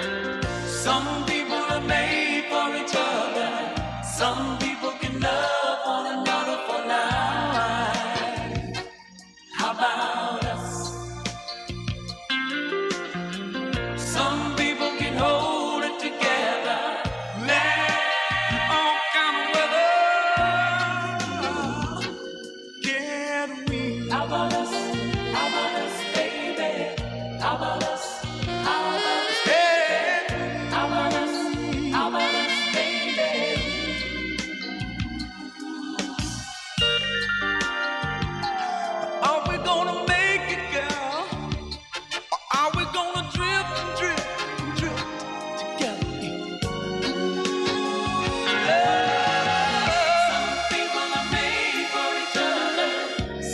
Speaker 20: Some people are made for each other. Some people can love one another for life. How about us? Some people can hold it together. Land all kind of weather. Can we? How about us? How about us, baby? How about us? How about us, baby? How about us? How about us, baby? Are we gonna make it, girl? Or are we gonna drift and drift and drift together? Some people are made for each other.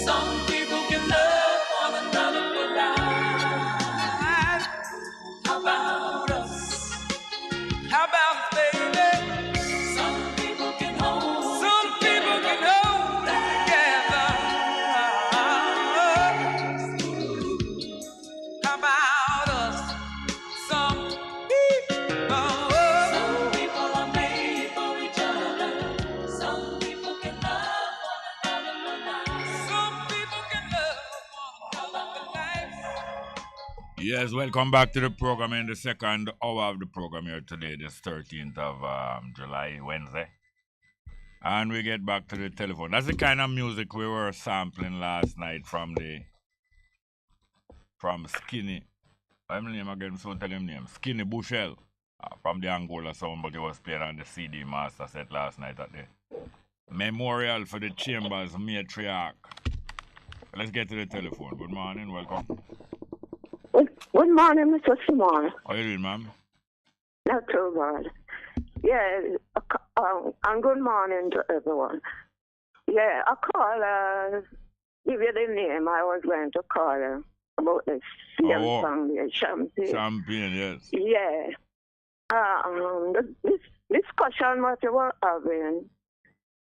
Speaker 20: Some people can love one another for life. How about us? How about us, baby? Some people can hold. Some people can hold it together. How about us? Some people are made for each other. Some people can love one another for life. Some people can love one another for life.
Speaker 2: Yes, welcome back to the program in the second hour of the program here today, this 13th of July, Wednesday. And we get back to the telephone. That's the kind of music we were sampling last night from Skinny. What's his name again? So tell him name. Skinny Bushell. From the Angola sound, but he was playing on the CD master set last night at the Memorial for the Chambers Matriarch. Let's get to the telephone. Good morning, welcome.
Speaker 21: Good morning, Mr. Simon.
Speaker 2: How you doing, ma'am?
Speaker 21: Not too bad. Yeah, and good morning to everyone. Yeah, I call, give you the name I was going to call about the CM song, the Champion.
Speaker 2: Champion, yes.
Speaker 21: Yeah. This discussion what you were having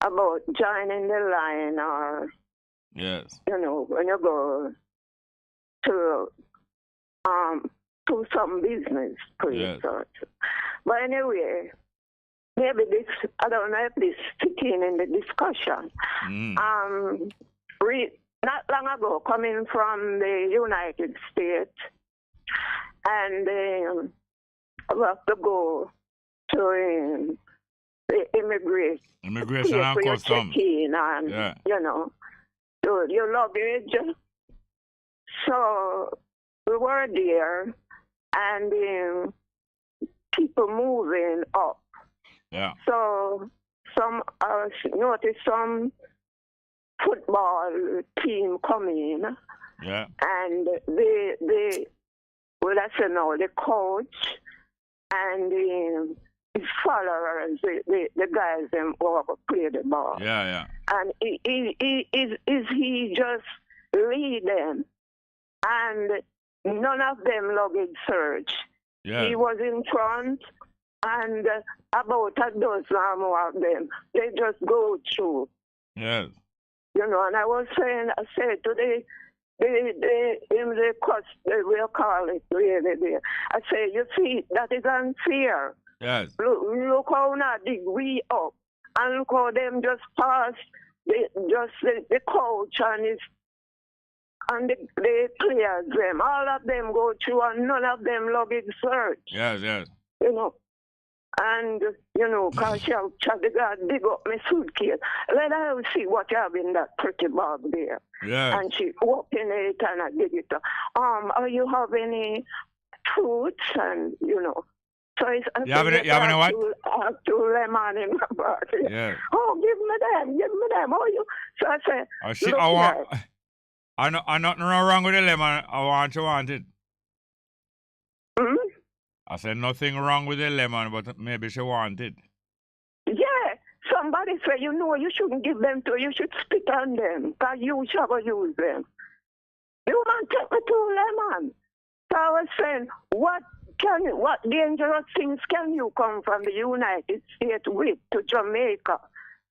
Speaker 21: about joining the line or,
Speaker 2: yes,
Speaker 21: you know, when you go to some business, please.
Speaker 2: Yes.
Speaker 21: But anyway, maybe this, I don't know if this fit in the discussion. Not long ago, coming from the United States, and I have to go to the
Speaker 2: immigration and customs.
Speaker 21: And, you know, to your luggage. So we were there, and people moving up.
Speaker 2: Yeah.
Speaker 21: So I noticed some football team coming.
Speaker 2: Yeah.
Speaker 21: And they well, I say now, the coach and his followers, the guys them over play the ball.
Speaker 2: Yeah.
Speaker 21: And he just lead them, and none of them luggage search.
Speaker 2: Yeah.
Speaker 21: He was in front, and about a dozen or more of them, they just go through.
Speaker 2: Yes.
Speaker 21: You know, and I said to the cost, we'll call it really there. I say, you see, that is unfair.
Speaker 2: Yes.
Speaker 21: Look how now dig we up, and look how them just pass the coach and the players them. All of them go through, and none of them luggage search.
Speaker 2: Yes.
Speaker 21: You know. And, you know, because the guy dig up my suitcase. Let her see what you have in that pretty bag there.
Speaker 2: Yeah.
Speaker 21: And she opened it and I dig it up. You have any fruits? And, you know. So it's,
Speaker 2: you have any what?
Speaker 21: I have 2 lemon in my bag.
Speaker 2: Yeah.
Speaker 21: Oh, give me them. Oh, you. So I said,
Speaker 2: I nothing wrong with the lemon. I want it.
Speaker 21: Hmm?
Speaker 2: I said nothing wrong with the lemon, but maybe she wanted.
Speaker 21: Yeah, somebody say, you know, you shouldn't give them to her. You should spit on them, because you shall use them. You want to take me to lemon. So I was saying, what dangerous things can you come from the United States with to Jamaica?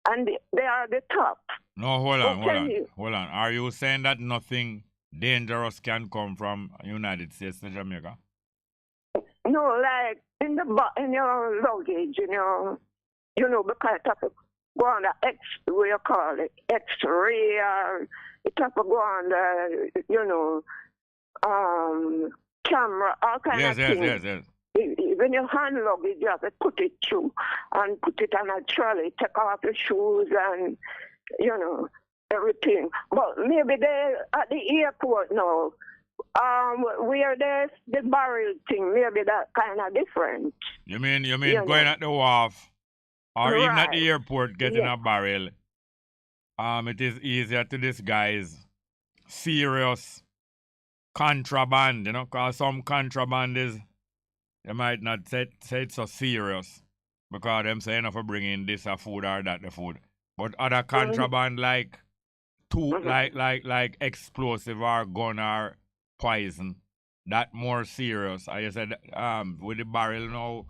Speaker 21: And they are the top.
Speaker 2: No, hold on. Are you saying that nothing dangerous can come from United States to Jamaica?
Speaker 21: No, like in your luggage, you know, because you have to go on the what you call it, X-ray, or you have to go on the, camera, all kind of things.
Speaker 2: Yes.
Speaker 21: Even your hand luggage, you have to put it through and put it on a trolley, take off your shoes and, you know, everything. But maybe they're at the airport now. Where there's the barrel thing, maybe that kind of different.
Speaker 2: You mean going at the wharf or even at the airport getting a barrel? It is easier to disguise serious contraband, you know, because some contraband is, they might not say it's so serious because them saying for bringing this a food or that the food. But other contraband like explosive or gun or poison, that more serious. I said, with the barrel now,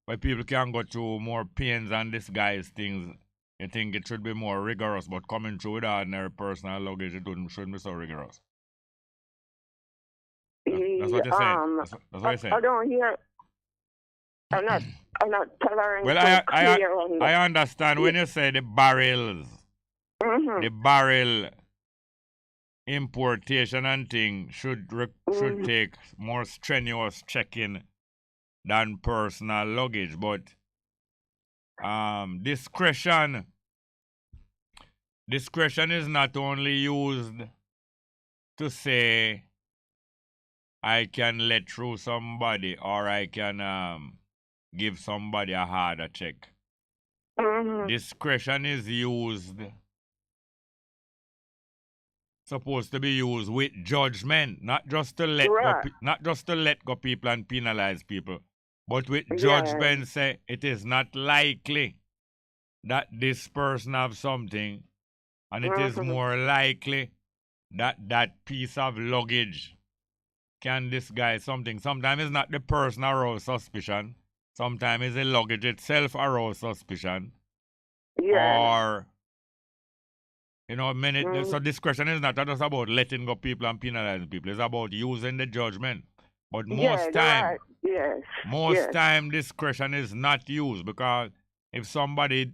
Speaker 2: where people can go through more pains and disguise things, you think it should be more rigorous, but coming through with ordinary personal luggage, it shouldn't be so rigorous. That's what you're saying. That's what you're saying.
Speaker 21: I don't hear. I'm not tolerant.
Speaker 2: Well, I understand when you say the barrels, the barrel importation and thing should take more strenuous checking than personal luggage, but discretion is not only used to say I can let through somebody or I can give somebody a harder check. Discretion is supposed to be used with judgment, not just to let go people and penalize people, but with judgment. Say it is not likely that this person have something, and it is more likely that that piece of luggage can disguise something. Sometimes it's not the person arouse suspicion. Sometimes it's the luggage itself arouse suspicion. Or, you know, so discretion is not just about letting go people and penalizing people. It's about using the judgment. But most time discretion is not used because if somebody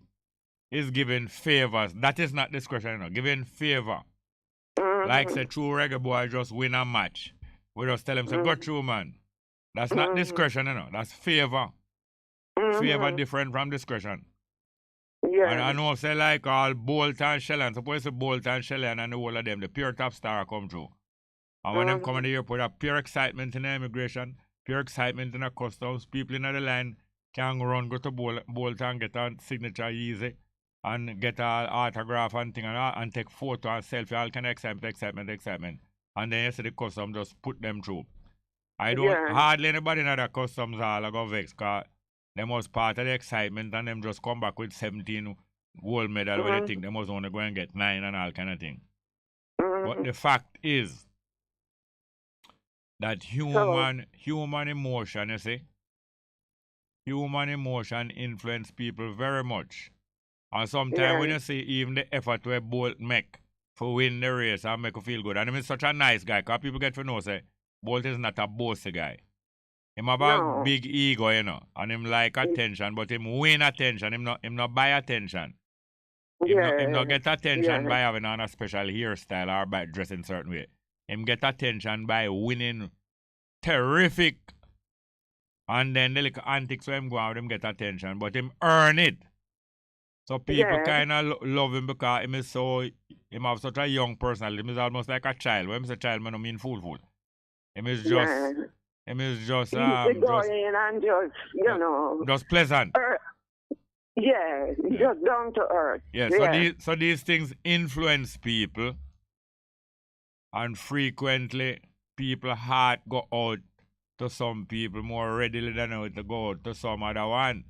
Speaker 2: is giving favors, that is not discretion, you know, giving favor. Like say true reggae boy just win a match. We just tell him, say, go through, man. That's not discretion, you know. That's favor. Favor different from discretion.
Speaker 21: Yeah.
Speaker 2: And I know say like all Bolt and Shellan. Suppose say Bolt and Shellan and the whole of them, the pure top star come through. And when them come in the airport, have pure excitement in the immigration, pure excitement in the customs. People in the line can run, go to Bolt and get a signature easy and get an autograph and thing and take photo and selfie, all kind of excitement. And then you see the custom just put them through. I don't hardly anybody in the customs all go vex because them was part of the excitement and them just come back with 17 gold medal when they think they must only go and get 9 and all kind of thing. But the fact is that human emotion, you see, human emotion influence people very much. And sometimes when you see even the effort where Bolt make for win the race and make you feel good. And him is such a nice guy, because people get to know, say, Bolt is not a bossy guy. Him have a big ego, you know, and him like attention, but him win attention. Him not buy attention. Him not get attention by having on a special hairstyle or by dressing certain way. Him get attention by winning terrific. And then the little antics where him go out, him get attention, but him earn it. So people kind of love him because him have such a young personality. Him is almost like a child. When I say child, I don't mean fool. Him is just,
Speaker 21: he's going and just, you know.
Speaker 2: Just pleasant.
Speaker 21: Just down to earth.
Speaker 2: So these things influence people. And frequently, people's heart go out to some people more readily than it to go out to some other one.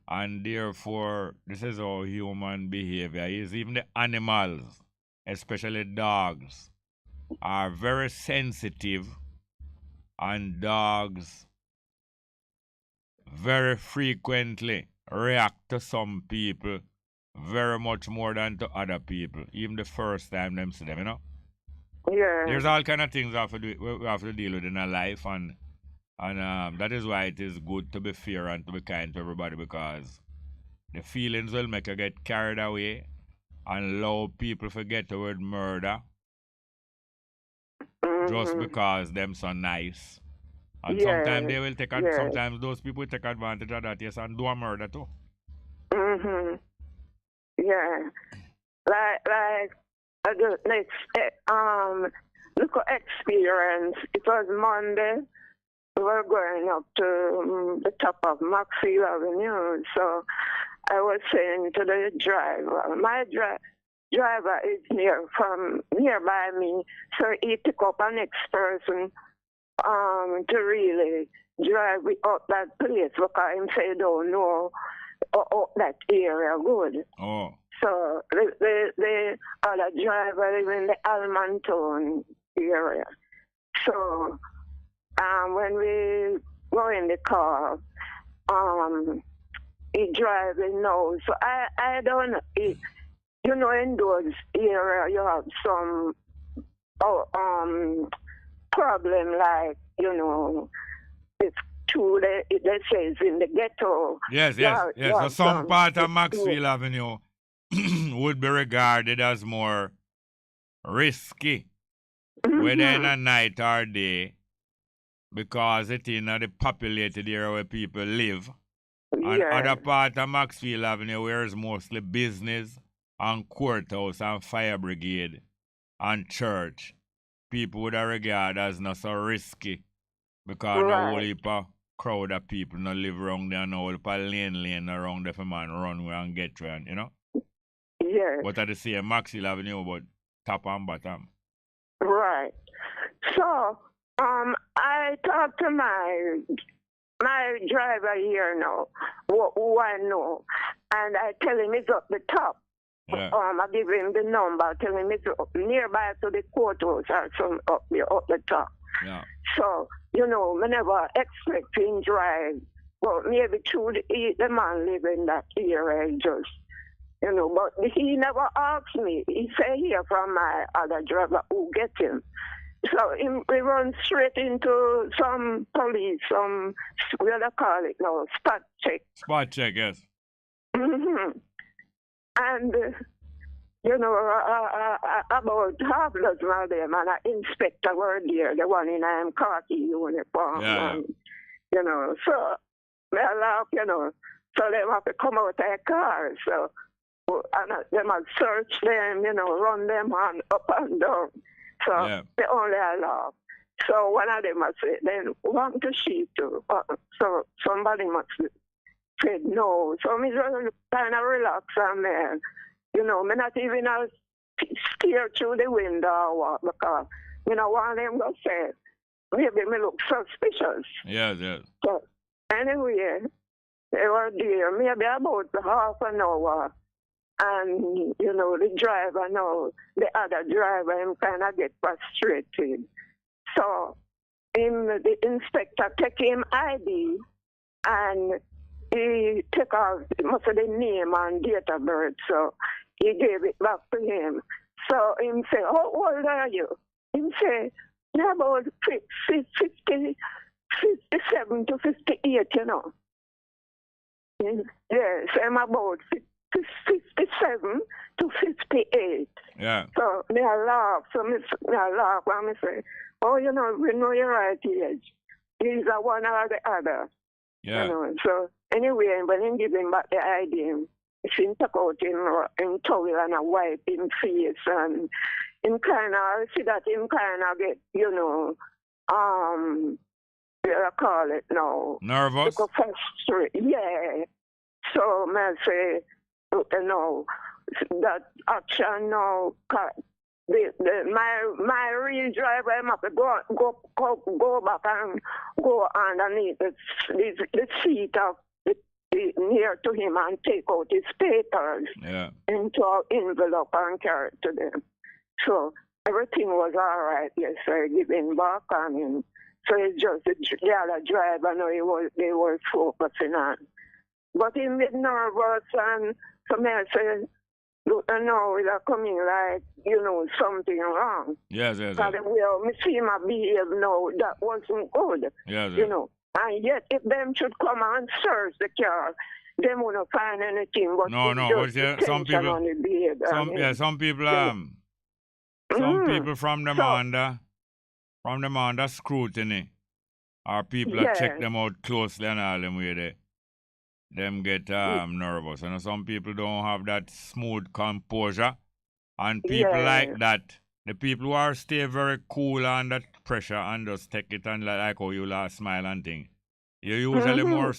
Speaker 2: And therefore, this is how human behavior is. Even the animals, especially dogs, are very sensitive, and dogs very frequently react to some people very much more than to other people, even the first time them see them, you know? There's all kind of things we have to deal with in our life, and that is why it is good to be fair and to be kind to everybody, because the feelings will make you get carried away and allow people forget the word murder just because them so nice. And sometimes they will sometimes those people will take advantage of that, and do a murder too.
Speaker 21: Like look at experience. It was Monday. We were going up to the top of Maxfield Avenue. So I was saying to the driver, my driver is nearby me, so he took up a next person to really drive me up that place, because him say don't know up that area good. So the other driver live in the Almontown area. So when we go in the car, he driving now. So I don't know. You know, in those areas you have some problem, like, you know, it's true that they say it's in the ghetto.
Speaker 2: Yes. So some part of Maxfield Avenue would be regarded as more risky, whether in a night or day, because it's in the populated area where people live. And other part of Maxfield Avenue where it's mostly business and courthouse and fire brigade and church, people would regard as not so risky, because no whole heap of crowd of people not live around there, no whole heap of lane around there for man run where and get through, you know? But at the same Maxfield Avenue, but top and bottom.
Speaker 21: Right. So, I talked to my driver here now, who I know, and I tell him it's up the top. I give him the number, tell him it's up nearby to the courthouse or some up there, up the top. So, you know, I never expect him drive, but maybe through the man live in that area, just, you know, but he never asked me. He say here from my other driver who get him. we run straight into some police, what do they call it now, spot check.
Speaker 2: Spot check, yes.
Speaker 21: Mm-hmm. And, about half dozen of them, and an inspector were there, the one in khaki uniform.
Speaker 2: Yeah.
Speaker 21: And, so they laugh, so they have to come out of their car. So, and they must search them, run them on up and down. So they only laugh. So one of them must say, then want to shoot too. So somebody must say no. So me just kind of relax and then, me not even steer through the window or what, because, one of them go say, maybe me look suspicious.
Speaker 2: Yes.
Speaker 21: So anyway, they were there maybe about half an hour. And, the driver now, the other driver, him kind of get frustrated. So the inspector take him ID and he took off most of the name and date of birth. So he gave it back to him. So him say, how old are you? Him say, about 57 to 58, Yes, I'm about 57 to 58.
Speaker 2: Yeah.
Speaker 21: So me I laugh. Me laugh and me say, oh, we know your right age. He's a one or the other.
Speaker 2: Yeah.
Speaker 21: So anyway, when he give him back the ID, he took out in towel and a wipe him face and him kind of see that him kind of get, what I call it now.
Speaker 2: Nervous?
Speaker 21: Yeah. So me say, that action now, my real driver, I have to go back and go underneath the seat of near to him and take out his papers into an envelope and carry it to them. So everything was all right. Yes, I give him back and him. So it's just the other driver, they were focusing on. But he made nervous and so I say, look, now it's coming like, something wrong.
Speaker 2: Yes.
Speaker 21: Because the way I see him behave now, that wasn't good.
Speaker 2: Yes.
Speaker 21: And yet, if them should come and search the car, them wouldn't find anything. But
Speaker 2: some people from them under scrutiny, or people that check them out closely and all them way them get nervous. And some people don't have that smooth composure. And people like that, the people who stay very cool under pressure and just take it and like how you last smile and thing. You're usually more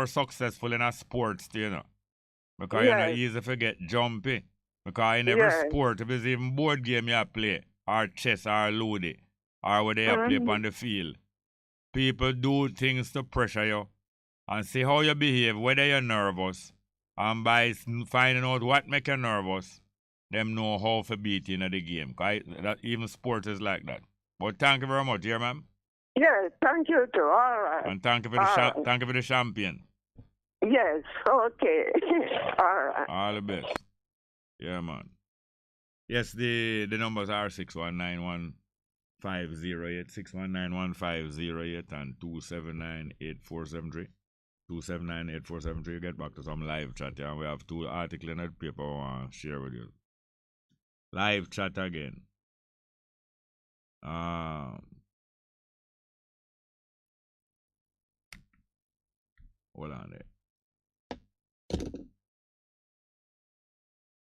Speaker 2: successful in a sports, Because you're not easy to get jumpy. Because in every sport, if it's even board game you play, or chess or ludo, or where they play on the field, people do things to pressure you. And see how you behave, whether you're nervous. And by finding out what makes you nervous, them know how to beat you in the game. That even sports is like that. But thank you very much, dear ma'am.
Speaker 21: Yes, thank you too. All right.
Speaker 2: And thank you for the champion.
Speaker 21: Yes, okay. All right.
Speaker 2: All the best. Yeah, man. Yes, the numbers are 619-1508, 619-1508, and 279-8473. 279-8473. Get back to some live chat here. And we have two articles in that paper I want to share with you. Live chat again. Hold on there.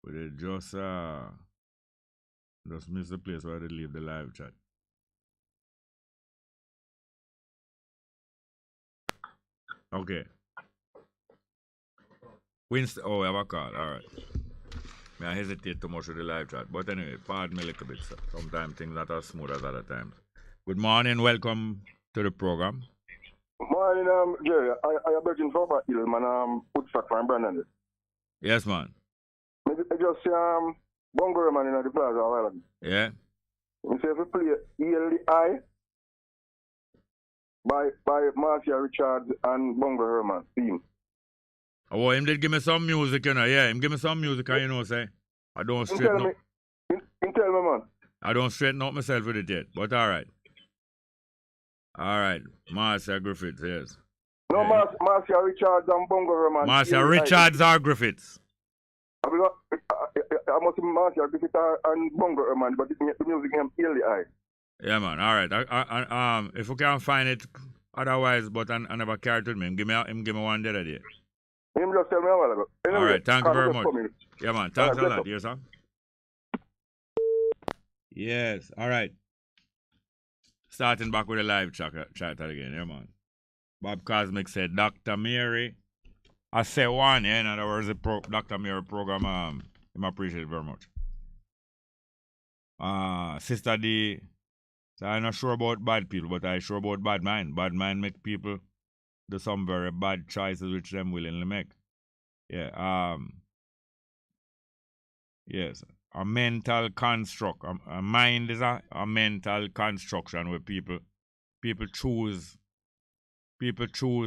Speaker 2: We did just miss the place where they leave the live chat. Okay. Winston, oh, we have a call. All right. I hesitate too much with the live chat. But anyway, pardon me a little bit, sir. Sometimes things not as smooth as other times. Good morning. Welcome to the program.
Speaker 4: Morning, Jerry. I am Virgin from Hill, man. Put stock from Brandon.
Speaker 2: Yes, man.
Speaker 4: I just see Bongo man in the plaza a while ago.
Speaker 2: Yeah.
Speaker 4: I say if we play ELI by Marcia Richards and Bongo Herman team.
Speaker 2: Oh, him did give me some music, Yeah, him give me some music, say. I don't straight no.
Speaker 4: Tell me, man.
Speaker 2: I don't straighten out myself with it yet, but all right. All right, Marcia Griffiths, yes.
Speaker 4: No, Marcia Richards and Bongo Roman.
Speaker 2: Marcia Richards or Griffiths?
Speaker 4: I must be Marcia Griffiths and Bongo Roman, but the music name Illy Eye.
Speaker 2: Yeah, man. All right. If we can't find it, otherwise, but I never carried with me. Give me one the other day.
Speaker 4: Him just tell me a while ago. Anyway,
Speaker 2: all right. Thank you very much.
Speaker 4: Coming.
Speaker 2: Yeah, man. Thanks
Speaker 4: right,
Speaker 2: a lot. Yes, sir. Yes. All right. Starting back with the live chat again. Yeah, man. Bob Cosmic said, Dr. Mary. I say one, yeah. In other words, the Dr. Mary program, I appreciate it very much. Sister D. So I'm not sure about bad people, but I'm sure about bad mind. Bad mind make people do some very bad choices which them willingly make. Yeah. Yes. A mental construct. A mind is a mental construction where people choose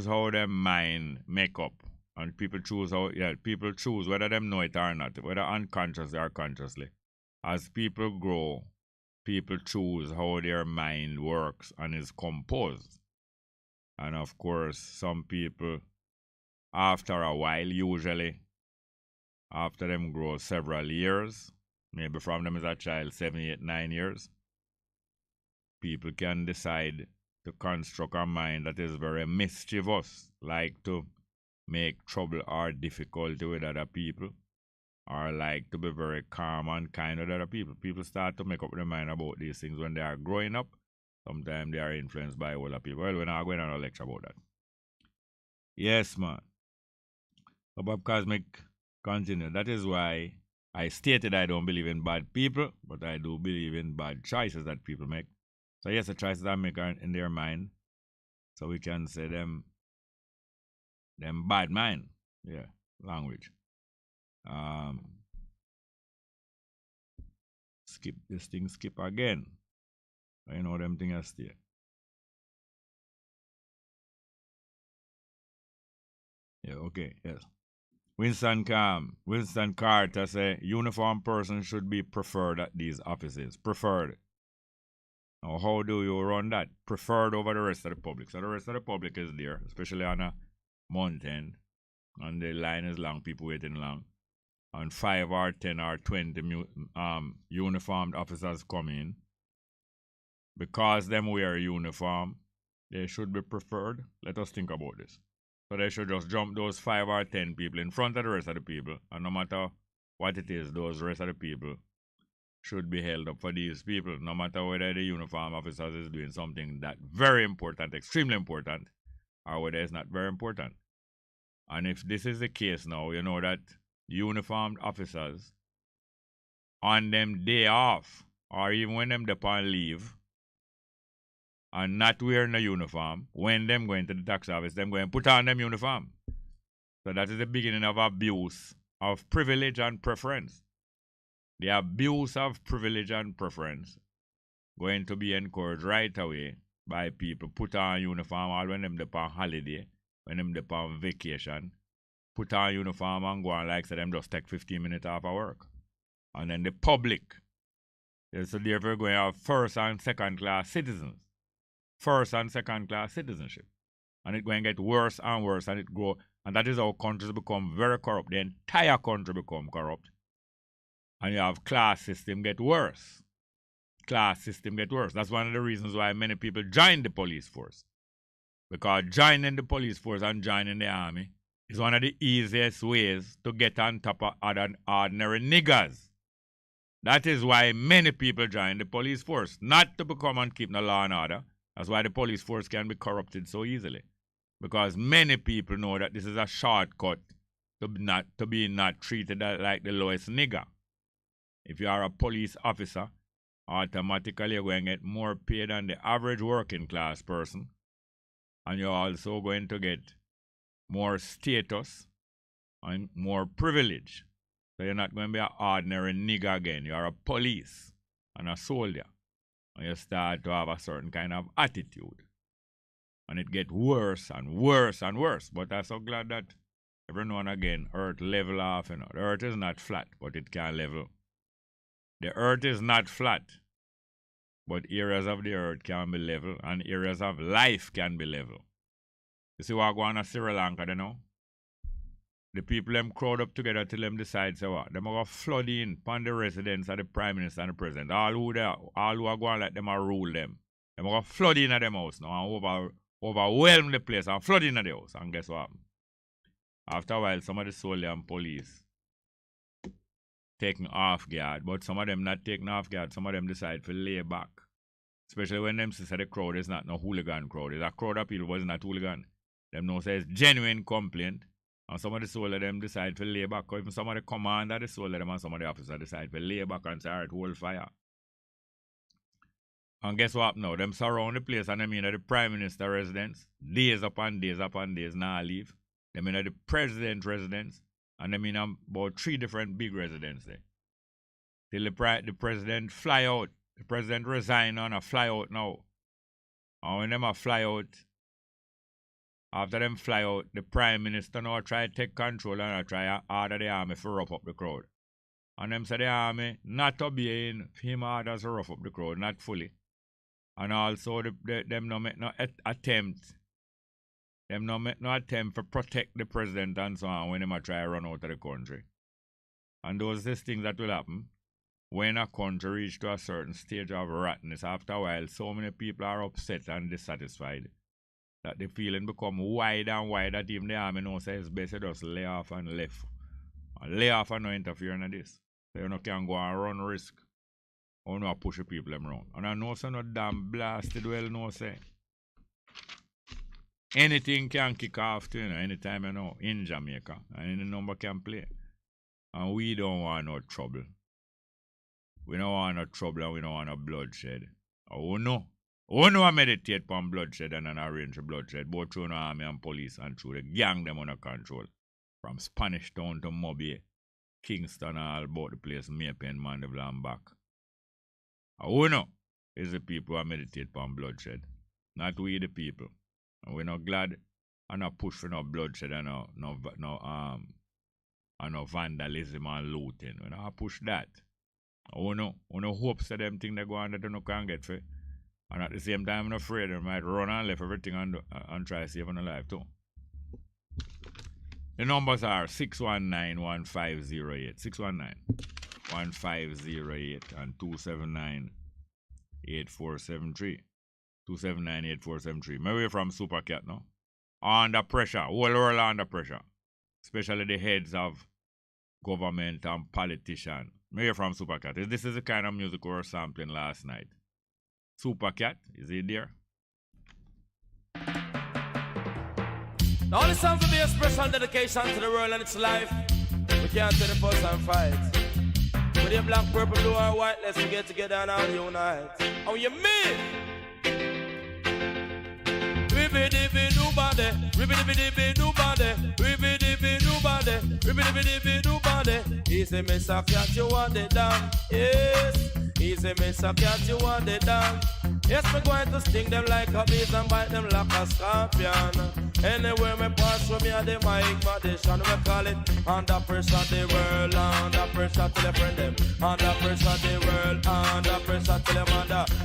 Speaker 2: how their mind make up. And people choose whether them know it or not, whether unconsciously or consciously. As people grow, people choose how their mind works and is composed. And of course, some people, after a while, usually, after them grow several years, maybe from them as a child, 7, 8, 9 years, people can decide to construct a mind that is very mischievous, like to make trouble or difficulty with other people, or like to be very calm and kind with other people. People start to make up their mind about these things when they are growing up. Sometimes they are influenced by older people. Well, we're not going on a lecture about that. Yes, man. So Bob Cosmic continued. That is why I stated I don't believe in bad people, but I do believe in bad choices that people make. So yes, the choices that make are in their mind. So we can say them bad mind. Yeah, language. Skip this thing, skip again. I know them things stay. Yeah, okay, yes. Winston Carter say uniformed person should be preferred at these offices. Preferred. Now, how do you run that? Preferred over the rest of the public. So the rest of the public is there, especially on a mountain, and the line is long, people waiting long. And 5 or 10 or 20 uniformed officers come in. Because them wear a uniform, they should be preferred. Let us think about this. So they should just jump those 5 or 10 people in front of the rest of the people. And no matter what it is, those rest of the people should be held up for these people. No matter whether the uniform officers is doing something that very important, extremely important, or whether it's not very important. And if this is the case now, you know that uniformed officers on them day off, or even when them upon leave, and not wearing a uniform, when them going to the tax office, them going to put on them uniform. So that is the beginning of abuse of privilege and preference. The abuse of privilege and preference going to be encouraged right away by people put on uniform all when them upon holiday, when them upon vacation, put on uniform and go on like so them just take 15 minutes off of work. And then the public, so therefore going to have first and second class citizens. First and second class citizenship. And it's going to get worse and worse, and it grow. And that is how countries become very corrupt. The entire country become corrupt. And you have class system get worse. Class system get worse. That's one of the reasons why many people join the police force. Because joining the police force and joining the army is one of the easiest ways to get on top of other ordinary niggers. That is why many people join the police force. Not to become and keep the law and order. That's why the police force can be corrupted so easily. Because many people know that this is a shortcut to be not treated like the lowest nigger. If you are a police officer, automatically you're going to get more pay than the average working class person. And you're also going to get more status and more privilege. So you're not going to be an ordinary nigger again. You're a police and a soldier. And you start to have a certain kind of attitude. And it gets worse and worse and worse. But I'm so glad that every now and again, Earth level off. You know. The Earth is not flat, but it can level. The Earth is not flat, but areas of the earth can be level and areas of life can be level. You see what going on in Sri Lanka, you know? The people them crowd up together till them decide, say what? Them are flood in upon the residents of the Prime Minister and the President. All who are going let them rule them. Them are flood in at them house now and overwhelm the place and flood in at the house. And guess what? After a while, some of the soldiers and police taking off guard, but some of them not taking off guard. Some of them decide to lay back. Especially when them say the crowd is not no hooligan crowd. It's a crowd of people, but it's not hooligan. Them know say it's genuine complaint. And some of the soldiers them decide to lay back. Or even some of the commander of the soldiers them and some of the officers decide to lay back and say, alright, hold fire. And guess what now? Them surround the place and I mean the Prime Minister residence, days upon days now leave. They mean the President residence, and they mean about 3 different big residences there. Till the President fly out. The President resign and a fly out now. And when them a fly out, after them fly out, the Prime Minister now try to take control and try order the army to rough up the crowd. And them say the army not obeying him orders to rough up the crowd, not fully. And also them no make no attempt. Them no make no attempt to protect the president and so on when them a try to run out of the country. And those are things that will happen when a country reach to a certain stage of rottenness. After a while, so many people are upset and dissatisfied that the feeling become wide and wide that even the army knows it's best to just lay off and left. And lay off and no interfere in this. So you no can go and run risk. Or no push the people them around. And I know so no damn blasted well no say. Anything can kick off to, you know, anytime you know, in Jamaica. And any number can play. And we don't want no trouble. We don't want no trouble and we don't want no bloodshed. Oh no. Oh no, I meditate upon bloodshed and an arrange bloodshed, both through the army and police and through the gang them under control. From Spanish Town to Mobile, Kingston, all about the place, Maypen, Mandeville and back. Oh no, is the people who meditate upon bloodshed. Not we the people. And we're not glad and not push for no bloodshed and no vandalism and looting. We not push that. Oh no, we no hope that them thing they go on that they no can get for. And at the same time, I'm afraid they might run and left everything and try to save on life too. The numbers are 619-1508, 619-1508 and 279-8473. 279-8473. Maybe from Super Cat now. Under pressure, whole world under pressure. Especially the heads of government and politicians. Maybe from Super Cat. This is the kind of music we were sampling last night. Super Cat, is he there?
Speaker 3: All the songs will be a special dedication to the world and its life. We can't take the fuss and fight. With your black, purple, blue, or white, let's get together and all unite. How you mean? Ribby-dibby nobody, ribby-dibby nobody, ribby-dibby nobody, ribby-dibby nobody. Easy, Mr. Cat, you want it down, yes. Easy, Mr. Cat, you want it down. Yes, me going to sting them like a bees and bite them like a scorpion. Anywhere me pass through me and the mic condition, we call it under pressure the world, under pressure till they friend them, under pressure the world, under pressure till them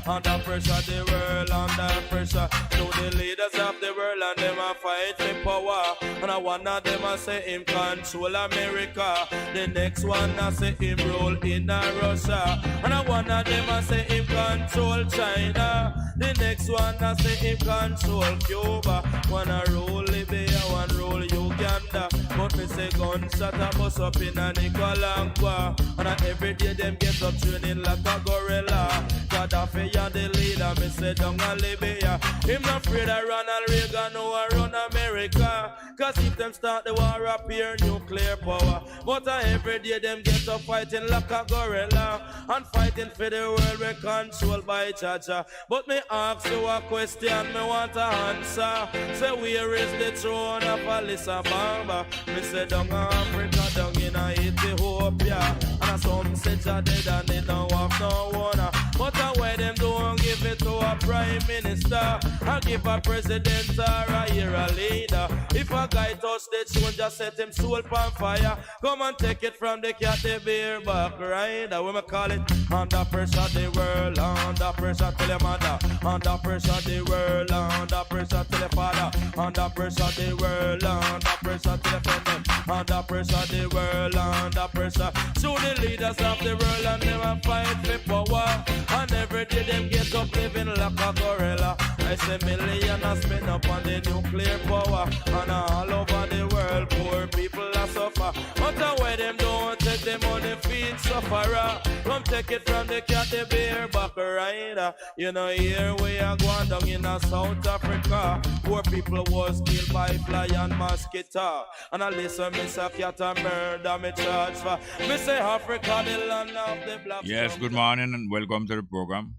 Speaker 3: under pressure the world, under pressure to the leaders of the world and them a fight for power. And I one of them a say him control America, the next one a say him rule in Russia, and I one of them a say him control China, the next one a say him control Cuba, one a rule Libya, one rule Uganda, but me say gunshot a bust up in a Nicaragua, and every day them get up training like a gorilla. Gaddafi and the leader, me say down a Libya, him not afraid of Ronald Reagan or run America, cause if them start the war up here, nuclear power, but every day them get up fighting like a gorilla, and fighting for the world we controlled by Chacha. But me ask you a question, me want to answer, say where is the throne of Alyssa Bamba? Me say down Africa, down in Ethiopia, and I some say Jah dead and they don't have no owner. But where them don't give it to a prime minister, I give a president or a year a leader. If a guy touch the tune, just set him soul on fire. Come and take it from the cat, the beer back rider. We call it under pressure the world, under pressure tell your mother, under pressure the world, under pressure tell your father, under pressure the world, under pressure tell your friend, under pressure the world, under pressure. So the leaders of the world and them fight for power, and every day them get up living like a gorilla. I say million are spent up on the nuclear power, and all over the world poor people are suffer. But where them don't take the money feed sufferer. Come take it from the cat, the beer back rider. You know here we are going down in South Africa. Poor people was killed by fly and mosquito. And I listen, Miss a cat and murder me charge for. Me say Africa, the land of the black.
Speaker 2: Yes, good morning and welcome to the program.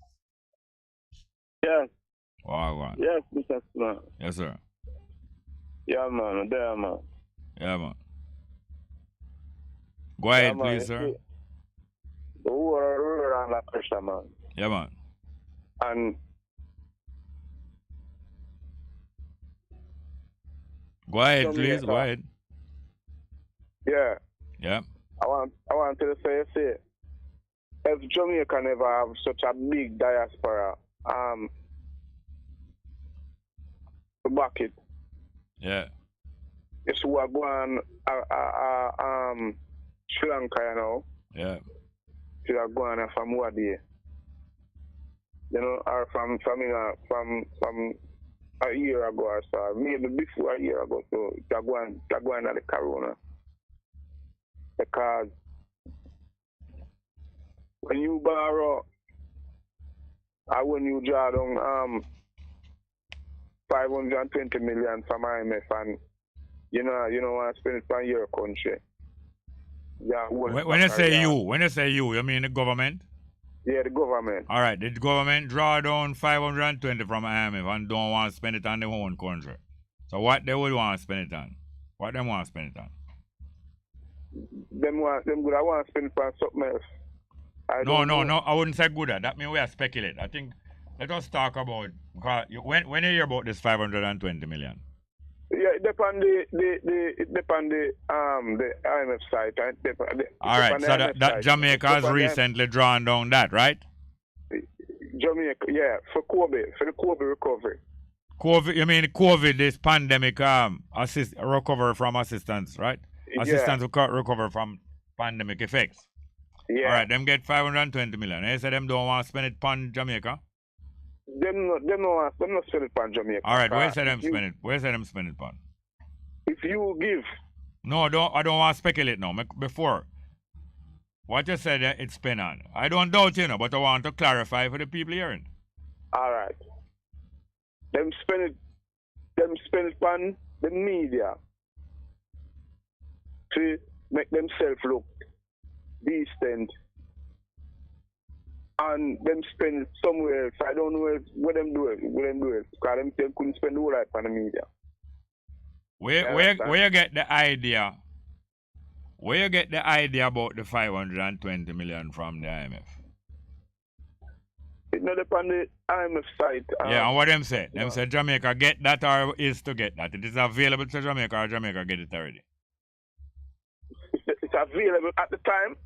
Speaker 4: Yes.
Speaker 2: Wow.
Speaker 4: Yes, Mr. Man.
Speaker 2: Yes, sir.
Speaker 4: Yeah, man. There, man.
Speaker 2: Yeah, man. Go ahead,
Speaker 4: man.
Speaker 2: please, sir.
Speaker 4: The world under pressure, man.
Speaker 2: Yeah, man.
Speaker 4: And
Speaker 2: go ahead,
Speaker 4: Jamaica.
Speaker 2: please. Go ahead.
Speaker 4: Yeah.
Speaker 2: Yeah.
Speaker 4: I want to say, if Jamaica never have such a big diaspora, to back it.
Speaker 2: Yeah.
Speaker 4: It's who are going Sri Lanka, you know.
Speaker 2: Yeah.
Speaker 4: They are going from what day? You know, or from a year ago or so, maybe before a year ago. So they're going at the corona. Because when you borrow or when you draw down 520 million from IMF and you know want to spend it on your country. Yeah,
Speaker 2: when you say you mean the government?
Speaker 4: Yeah, the government.
Speaker 2: All right, the government draw down 520 from IMF and don't want to spend it on their own country. So what they would want to spend it on? What them want to spend it on?
Speaker 4: Them good. I want to spend it on something else.
Speaker 2: No. I wouldn't say good. That means we are speculating. I think let us talk about when you hear about this 520 million.
Speaker 4: Yeah, it depends the IMF site.
Speaker 2: All right, so that Jamaica has recently drawn down that, right?
Speaker 4: Jamaica, yeah, for the COVID recovery.
Speaker 2: COVID, you mean COVID, this pandemic recover from assistance, right? Assistance recover from pandemic effects.
Speaker 4: Yeah.
Speaker 2: All right, them get 520 million. They say them don't want to spend it on Jamaica.
Speaker 4: Them not spend it on Jamaica.
Speaker 2: All right, where say them spend it? Where say them spend it on?
Speaker 4: If you give.
Speaker 2: No, I don't want to speculate now. Before, what you said it's spent on. I don't doubt but I want to clarify for the people hearing.
Speaker 4: All right. Them spend it on the media to make themselves look decent. And them spend it somewhere else. I don't know where them do it. Because them couldn't spend the whole life on the media.
Speaker 2: Where you get the idea? Where you get the idea about the 520 million from the IMF?
Speaker 4: It's not upon the IMF site.
Speaker 2: Yeah, and what them say? Them say Jamaica get that or is to get that. It is available to Jamaica or Jamaica get it already?
Speaker 4: It's available at the time.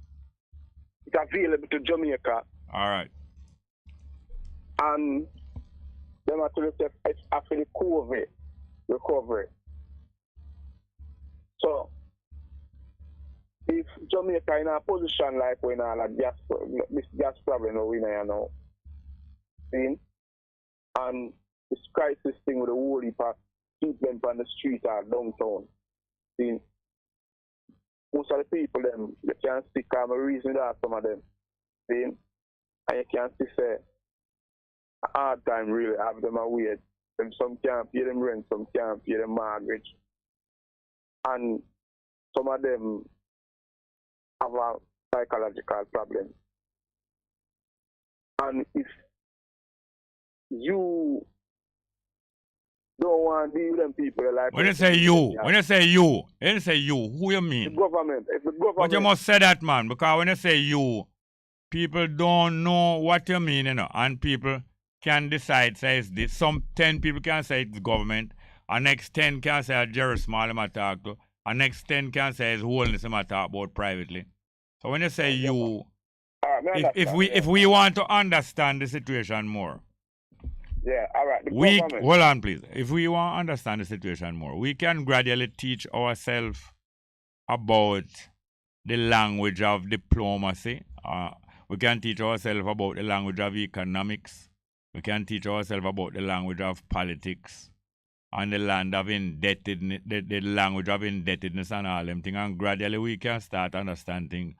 Speaker 4: It's available to Jamaica.
Speaker 2: All right.
Speaker 4: And them actually say it's after the COVID recovery. So, if Jamaica in a position like when all this gas problem we now, see, and this crisis thing with the whole heap of people on the street or downtown, see, most of the people them they can't speak. I'm a reason that some of them, see, and you can't say a hard time really have them away. Some can't pay them rent, some can't pay them mortgage. And some of them have a psychological problem. And if you don't want to deal with them people like.
Speaker 2: When you say you, who you mean?
Speaker 4: The government. If the government.
Speaker 2: But you must say that, man, because when you say you, people don't know what you mean, and people can decide, say it's this. Some 10 people can say it's government, and next 10 can say Jerry Small I talk to, and next 10 can say it's Holiness I talk about privately. So when you say you, if we want to understand the situation more,
Speaker 4: yeah, all right. Government.
Speaker 2: Hold on, please. If we want to understand the situation more, we can gradually teach ourselves about the language of diplomacy. We can teach ourselves about the language of economics. We can teach ourselves about the language of politics and the land of indebtedness, the language of indebtedness and all them things. And gradually we can start understanding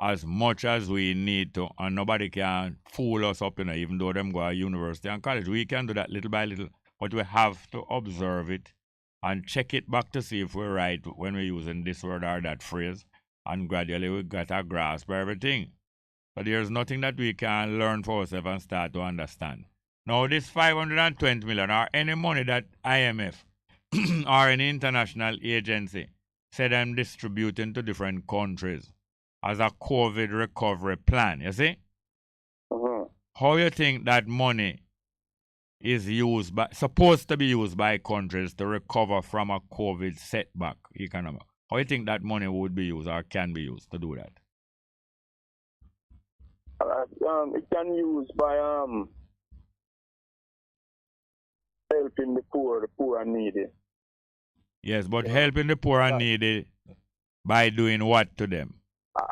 Speaker 2: as much as we need to, and nobody can fool us up, even though them go to university and college. We can do that little by little, but we have to observe it and check it back to see if we're right when we're using this word or that phrase, and gradually we got a grasp of everything. But there's nothing that we can learn for ourselves and start to understand. Now, this 520 million or any money that IMF or any international agency said I'm distributing to different countries as a COVID recovery plan, you see? How you think that money is supposed to be used by countries to recover from a COVID setback economic? How you think that money would be used or can be used to do that?
Speaker 4: It can be used by helping the poor and needy.
Speaker 2: Yes, but helping the poor and needy by doing what to them?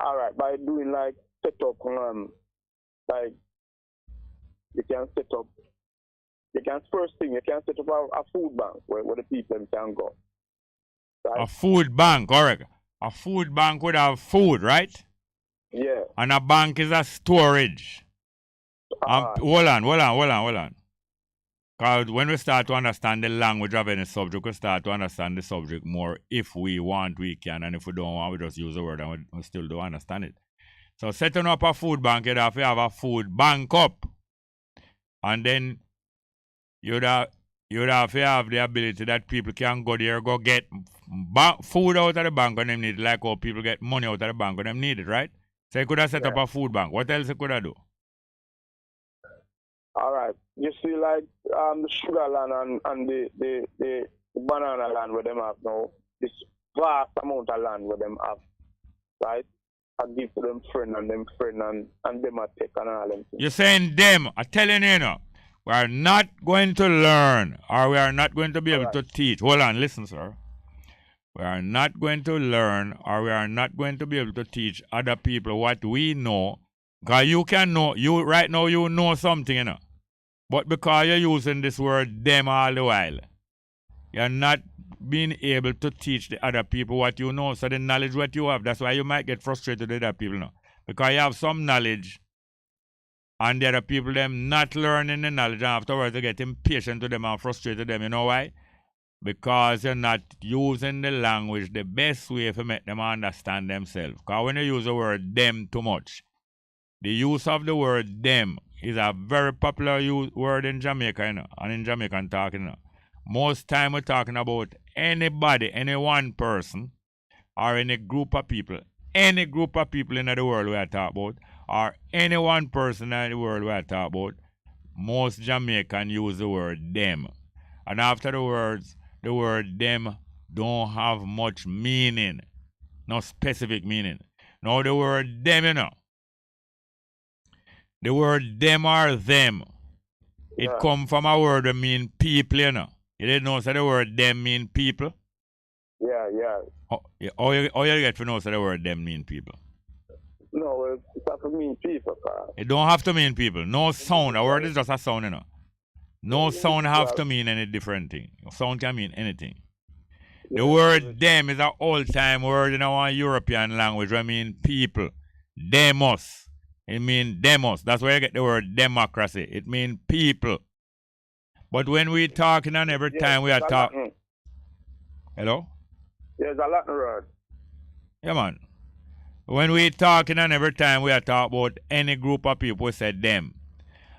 Speaker 4: All right, by doing like set up, like you can set up. First thing you can set up a food bank where the people can go. Right?
Speaker 2: A food bank, correct? A food bank would have food, right?
Speaker 4: Yeah.
Speaker 2: And a bank is a storage. Hold on. Because when we start to understand the language of any subject, we start to understand the subject more. If we want, we can. And if we don't want, we just use the word and we still don't understand it. So setting up a food bank, you'd have to have a food bank up. And then you'd have to have the ability that people can go there, go get food out of the bank when they need it, like how people get money out of the bank when they need it, right? So you could have set up a food bank. What else you could have do?
Speaker 4: All right. You see, like the sugar land and the banana land where them have now, this vast amount of land where them have, right? I give to them friend and them a take and all them things.
Speaker 2: You're saying them. I'm telling you, we are not going to learn or we are not going to be able to teach. Hold on, listen, sir. We are not going to learn or we are not going to be able to teach other people what we know. Because you can know, right now you know something, But because you're using this word them all the while, you're not being able to teach the other people what you know. So the knowledge what you have, that's why you might get frustrated with other people now. Because you have some knowledge and the other people them not learning the knowledge and afterwards they get impatient to them and frustrated them. You know why? Because you're not using the language the best way to make them understand themselves. Because when you use the word them too much, the use of the word them is a very popular word in Jamaica, and in Jamaican talking. Most time we're talking about anybody, any one person, or any group of people. Any group of people in the world we are talking about, or any one person in the world we are talking about, most Jamaican use the word them. And after the word them don't have much meaning, no specific meaning. Now the word them, the word them or them, it come from a word that mean people, You didn't know so the word them mean people?
Speaker 4: Yeah.
Speaker 2: How you get to know so the word them mean people?
Speaker 4: No, it has to mean people, sir.
Speaker 2: It don't have to mean people. No sound. A word is just a sound, No sound have to mean any different thing. Sound can mean anything. The word them is an old-time word in our European language. I mean people. Demos. It means demos. That's where you get the word democracy. It means people. But when we talking and every time we are talking... Hello?
Speaker 4: There's a Latin word.
Speaker 2: Yeah, man. When we talking and every time we are talking about any group of people, we say them.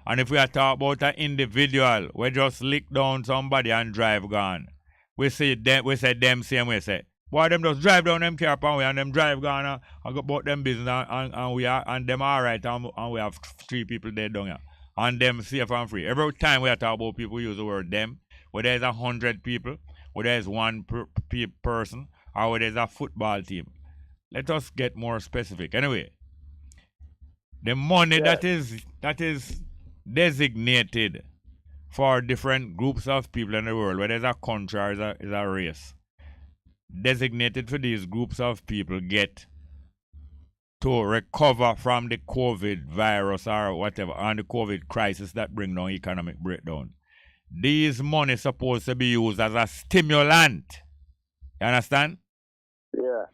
Speaker 2: And if we are talking about an individual, we just lick down somebody and drive gone. We say them same way, say, boy, them just drive down them car pan way and them drive gone and go about them business and them alright and we have 3 people dead down here. And them safe and free. Every time we are talking about people use the word them, whether it's 100 people, whether it's one person, or whether it's a football team. Let us get more specific. Anyway, the money that is designated for different groups of people in the world, whether it's a country or is a race, designated for these groups of people get to recover from the COVID virus or whatever, and the COVID crisis that bring down economic breakdown. These money supposed to be used as a stimulant. You understand?
Speaker 4: Yeah.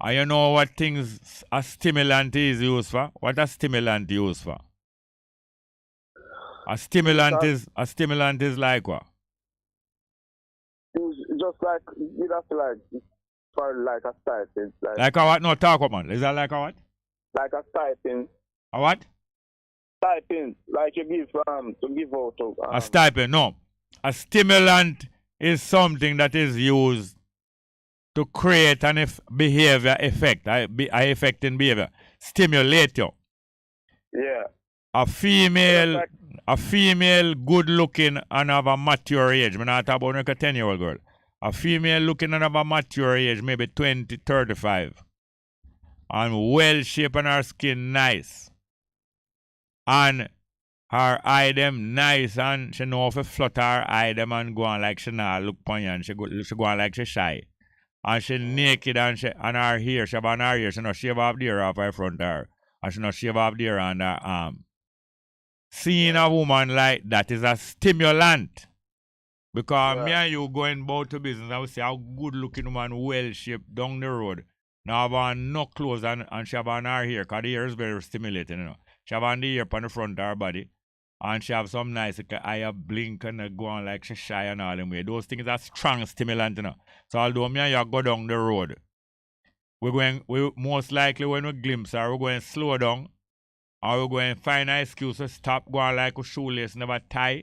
Speaker 2: And you know what things a stimulant is used for? What a stimulant used for? A stimulant is like what?
Speaker 4: It's just like you have to like for like a stipend.
Speaker 2: Like a what? No, talk about man. Is that like a what?
Speaker 4: Like a stipend.
Speaker 2: A what?
Speaker 4: Stipend. Like you give to give out to
Speaker 2: a stipend, no. A stimulant is something that is used to create an behavior effect. I effect in behavior. Stimulate you.
Speaker 4: Yeah.
Speaker 2: A female good looking and have a mature age. I'm not talking about a 10-year-old girl. A female looking and have a mature age, maybe 20, 35. And well shaped and her skin nice. And her eye them nice and she know if to flutter her eye them and go on like she not look upon you and she go on like she shy. And she naked and her hair, she have on her hair, she no shave off the hair off her front her. And she no shave off the hair on her arm. Seeing a woman like that is a stimulant. Because me and you going about to business and we see how good looking woman well shaped down the road. Now have on no clothes and she have on her hair, because the hair is very stimulating, you know. She have on the hair on the front of her body. And she have some nice eye blink and go on like she shy and all them way. Those things are strong stimulant, you know. So although me and you go down the road, we most likely when we glimpse her, we're going to slow down. Or we're going to find an excuse to stop going like a shoelace never tie.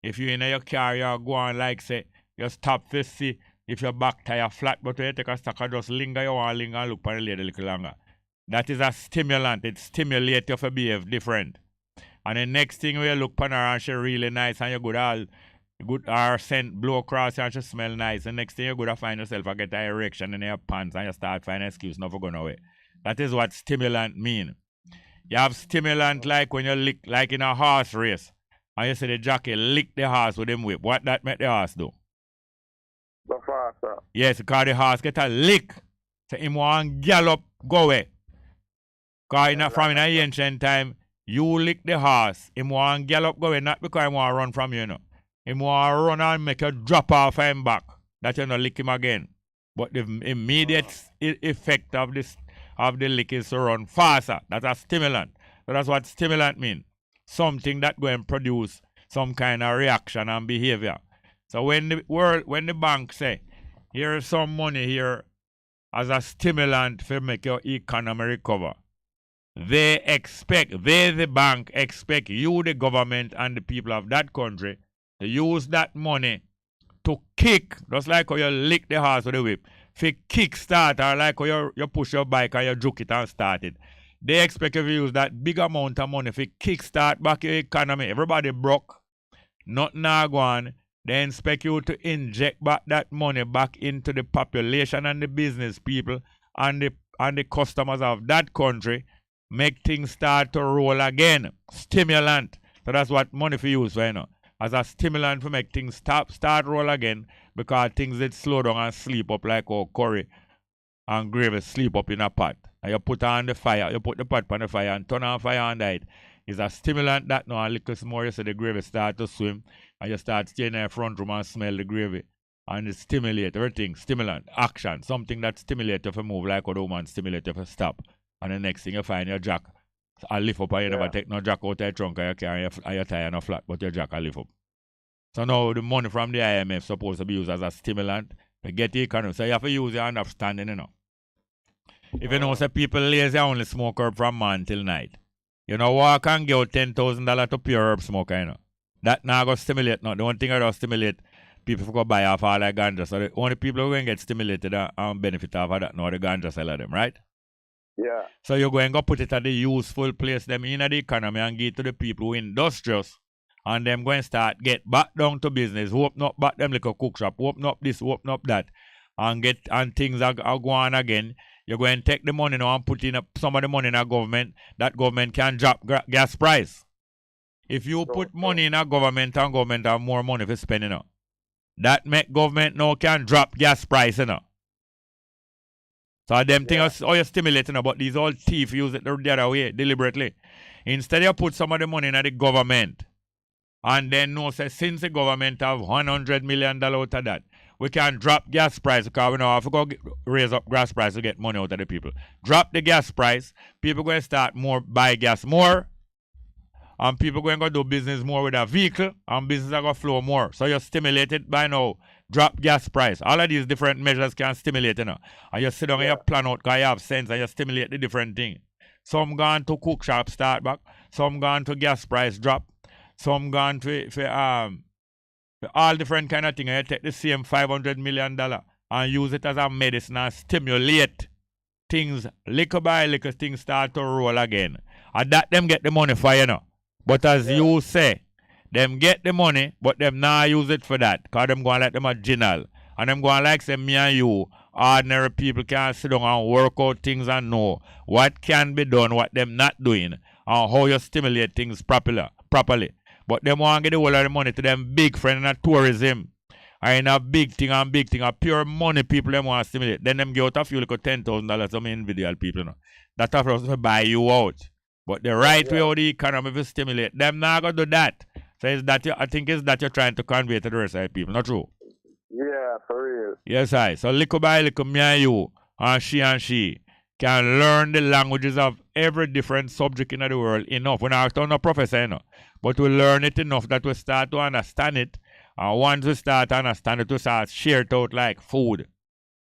Speaker 2: If you're in your car, you're going like say, you stop to see if your back tire flat, but when you take a stock and just linger, you want to linger and look for the lady a little longer. That is a stimulant. It stimulates you to behave different. And the next thing when you look upon her and she really nice and you good her scent blow across you and she smell nice. The next thing you go to find yourself and get an erection in your pants and you start finding an excuse not for going away. That is what stimulant mean. You have stimulant like when you lick, like in a horse race. And you see the jockey lick the horse with him whip. What that make the horse do?
Speaker 4: The faster.
Speaker 2: Yes, because the horse get a lick. So him want gallop go away. Because from in the ancient time, you lick the horse, him want gallop go away, not because he want to run from you, know. Him want to run and make you drop off him back. That you not lick him again. But the immediate effect of the lick is to run faster. That's a stimulant. So that's what stimulant mean. Something that going to produce some kind of reaction and behavior. So when the bank say, here's some money here as a stimulant to make your economy recover, the bank expect you, the government, and the people of that country to use that money to kick, just like how you lick the horse with the whip, for kick start, or like how you push your bike and you juke it and start it. They expect you to use that big amount of money for kick start back your economy. Everybody broke, nothing go on. They expect you to inject back that money back into the population and the business people and the customers of that country. Make things start to roll again. Stimulant. So that's what money for use for, you know. As a stimulant for make things start roll again, because things did slow down and sleep up like curry and gravy sleep up in a pot. And you put on the fire, you put the pot on the fire and turn on fire and that. It's a stimulant that now a little more you see the gravy start to swim and you start staying in the front room and smell the gravy. And it stimulate everything. Stimulant, action, something that stimulates you to move like a woman stimulates you to stop. And the next thing you find your jack. I lift up and you never take no jack out of your trunk and you carry your tire no flat, but your jack I lift up. So now the money from the IMF supposed to be used as a stimulant to get the economy. So you have to use your understanding, you know. If you know say people lazy only smoke herb from morning till night. You know, walk and give $10,000 to pure herb smoker, you know. That now go stimulate. No, the one thing I don't stimulate people for go buy off all that ganja. So the only people who going to get stimulated and benefit off of that now the ganja seller them, right?
Speaker 4: Yeah.
Speaker 2: So you're going to put it at the useful place them in the economy and give to the people who industrious. And them going to start get back down to business. Open up back them like a cook shop. Open up this, open up that. And things are going again. You're going to take the money now and put in some of the money in a government. That government can drop gas price. If you put money in a government and government have more money for spending, that make government now can drop gas price, So them things how you stimulating, but these all thief use it the other way deliberately. Instead you put some of the money in the government, and then no say since the government have $100 million out of that, we can drop gas price because we know have to go raise up gas price to get money out of the people. Drop the gas price, people going to start buy gas more, and people going to do business more with a vehicle, and business are going to flow more. So you're stimulated by now. Drop gas price. All of these different measures can stimulate, And you sit down and you plan out because you have sense and you stimulate the different thing. Some gone to cook shop start back. Some gone to gas price drop. Some gone for all different kind of things. You take the same $500 million and use it as a medicine and stimulate things. Little by little things start to roll again. And that them get the money for But as you say, them get the money, but them not use it for that. Because them going like them a general. And them going like say me and you, ordinary people can sit down and work out things and know what can be done, what them not doing, and how you stimulate things properly. But them want to get the whole of the money to them big friend in tourism. And in a big thing, a pure money people them want to stimulate. Then them give out a few like $10,000 some individual people. That have to buy you out. But the right way of the economy to stimulate, them not going to do that. So I think it's that you're trying to convey to the rest of the people. Not true?
Speaker 4: Yeah, for real.
Speaker 2: Yes, I. So little by little, me and you, and she can learn the languages of every different subject in the world enough. We're not a professor, but we learn it enough that we start to understand it. And once we start to understand it, we start to share it out like food.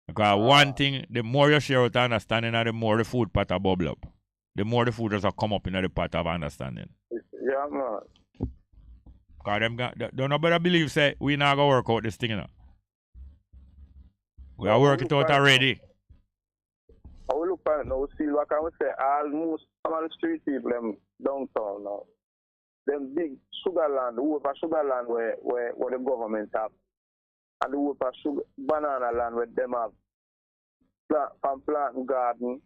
Speaker 2: Because one thing, the more you share out understanding, the more the food pot will bubble up. The more the food just come up in the pot of understanding.
Speaker 4: Yeah, man.
Speaker 2: Because don't nobody believe say we not going to work out this thing, We are working it out already.
Speaker 4: I will look at it now, see what can we say, almost some of the street people them downtown now. Them big sugar land, the whole sugar land where the government have. And the whole sugar banana land where them have. Plant garden.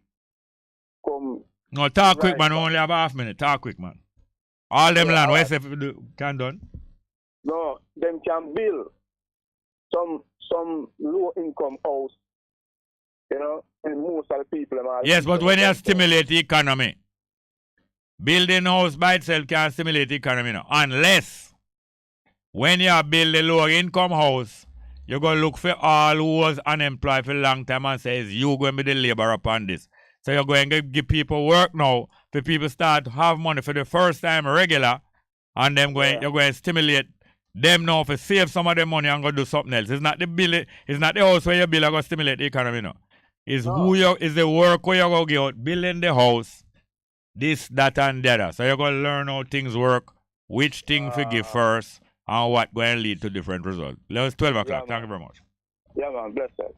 Speaker 4: Come.
Speaker 2: No, talk quick, man. We only have half minute. Talk quick, man. All them land, where say can done?
Speaker 4: No, them can build some low income house. And most of the people.
Speaker 2: Yes, but when you stimulate the economy, building house by itself can stimulate the economy now. Unless when you build a low income house, you're going to look for all who was unemployed for a long time and says you're going to be the labor upon this. So you're going to give people work now for people start to have money for the first time regular, and you're going to stimulate them now for save some of the money and go do something else. It's not the house where you build are going to stimulate the economy now. It's the work where you're going to get out, building the house, this, that, and the other. So you're going to learn how things work, which thing to give first, and what going to lead to different results. It's 12 o'clock.
Speaker 4: Yeah,
Speaker 2: Thank you very much.
Speaker 4: Yeah, man. Bless you.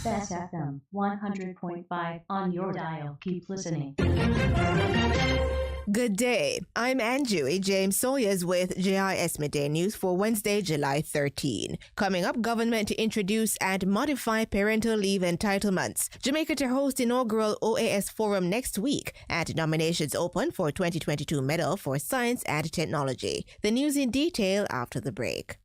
Speaker 7: Bess FM 100.5 on your dial. Keep listening.
Speaker 5: Good day. I'm Anjui James Sawyers with JIS Midday News for Wednesday, July 13. Coming up, government to introduce and modify parental leave entitlements. Jamaica to host inaugural OAS forum next week, and nominations open for 2022 medal for science and technology. The news in detail after the break.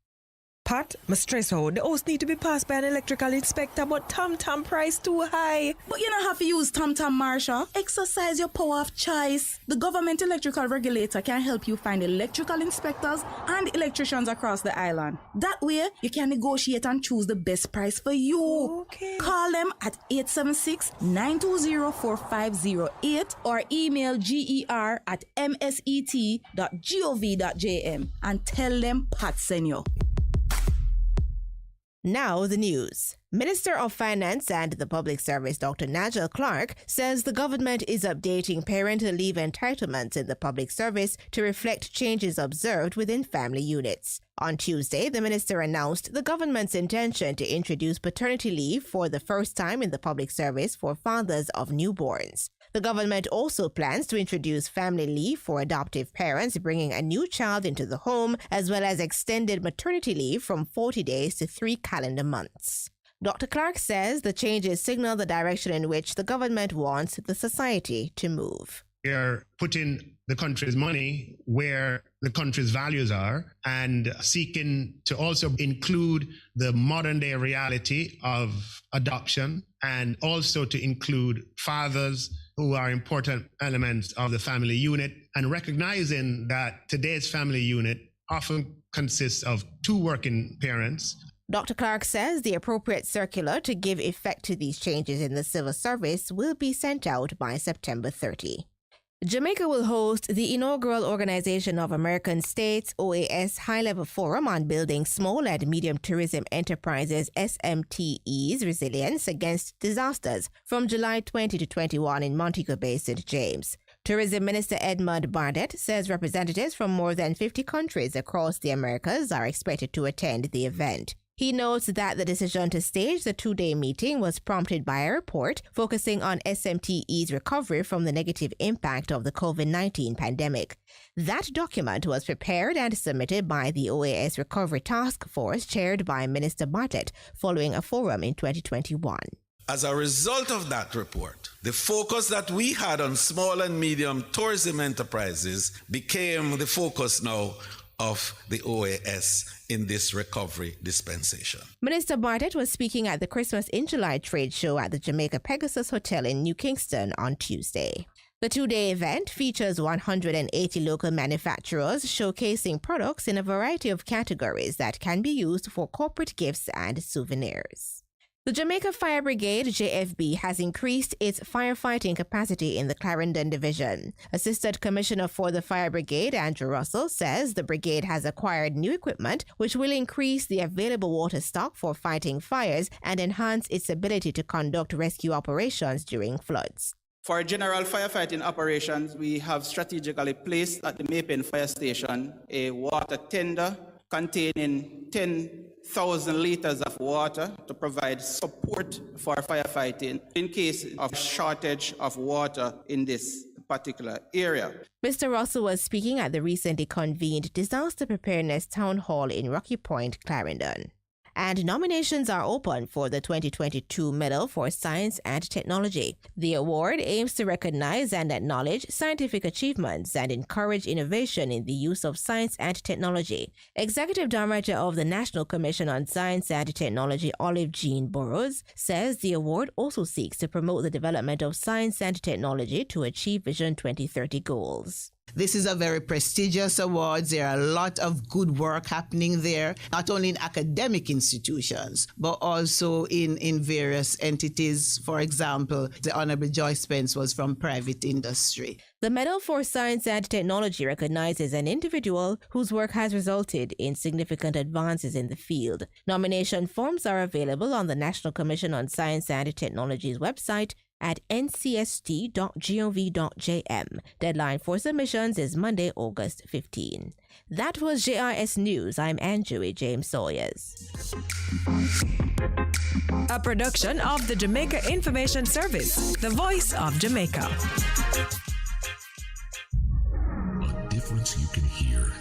Speaker 6: Pat, my stress out. The house need to be passed by an electrical inspector, but Tom price too high.
Speaker 22: But you don't have to use Tom, Marsha. Exercise your power of choice. The government electrical regulator can help you find electrical inspectors and electricians across the island. That way, you can negotiate and choose the best price for you.
Speaker 6: Okay.
Speaker 22: Call them at 876-920-4508 or email ger@mset.gov.jm and tell them Pat sent you.
Speaker 5: Now the news. Minister of Finance and the Public Service Dr. Nigel Clark says the government is updating parental leave entitlements in the public service to reflect changes observed within family units. On Tuesday, the minister announced the government's intention to introduce paternity leave for the first time in the public service for fathers of newborns. The government also plans to introduce family leave for adoptive parents bringing a new child into the home, as well as extended maternity leave from 40 days to 3 calendar months. Dr. Clark says the changes signal the direction in which the government wants the society to move.
Speaker 23: They're putting the country's money where the country's values are and seeking to also include the modern day reality of adoption and also to include fathers who are important elements of the family unit, and recognizing that today's family unit often consists of 2 working parents.
Speaker 5: Dr. Clark says the appropriate circular to give effect to these changes in the civil service will be sent out by September 30. Jamaica will host the inaugural Organization of American States OAS High-Level Forum on Building Small and Medium Tourism Enterprises SMTE's Resilience Against Disasters from July 20 to 21 in Montego Bay, St. James. Tourism Minister Edmund Barnett says representatives from more than 50 countries across the Americas are expected to attend the event. He notes that the decision to stage the 2-day meeting was prompted by a report focusing on SMTE's recovery from the negative impact of the COVID-19 pandemic. That document was prepared and submitted by the OAS Recovery Task Force chaired by Minister Bartlett following a forum in 2021.
Speaker 24: As a result of that report, the focus that we had on small and medium tourism enterprises became the focus now of the OAS in this recovery dispensation.
Speaker 5: Minister Bartlett was speaking at the Christmas in July trade show at the Jamaica Pegasus Hotel in New Kingston on Tuesday. The 2-day event features 180 local manufacturers showcasing products in a variety of categories that can be used for corporate gifts and souvenirs. The Jamaica Fire Brigade, JFB, has increased its firefighting capacity in the Clarendon Division. Assistant Commissioner for the Fire Brigade, Andrew Russell, says the brigade has acquired new equipment which will increase the available water stock for fighting fires and enhance its ability to conduct rescue operations during floods.
Speaker 25: For general firefighting operations, we have strategically placed at the Maypen Fire Station a water tender containing 10,000 liters of water to provide support for firefighting in case of shortage of water in this particular area.
Speaker 5: Mr. Russell was speaking at the recently convened Disaster Preparedness Town Hall in Rocky Point, Clarendon. And nominations are open for the 2022 Medal for Science and Technology. The award aims to recognize and acknowledge scientific achievements and encourage innovation in the use of science and technology. Executive Director of the National Commission on Science and Technology, Olive Jean Burrows, says the award also seeks to promote the development of science and technology to achieve Vision 2030 goals.
Speaker 26: This is a very prestigious award. There are a lot of good work happening there, not only in academic institutions, but also in various entities. For example, the Honorable Joyce Spence was from private industry.
Speaker 5: The Medal for Science and Technology recognizes an individual whose work has resulted in significant advances in the field. Nomination forms are available on the National Commission on Science and Technology's website at ncst.gov.jm. Deadline for submissions is Monday, August 15. That was JIS News. I'm Andrew James Sawyers.
Speaker 11: A production of the Jamaica Information Service, the voice of Jamaica.
Speaker 12: A difference you can hear,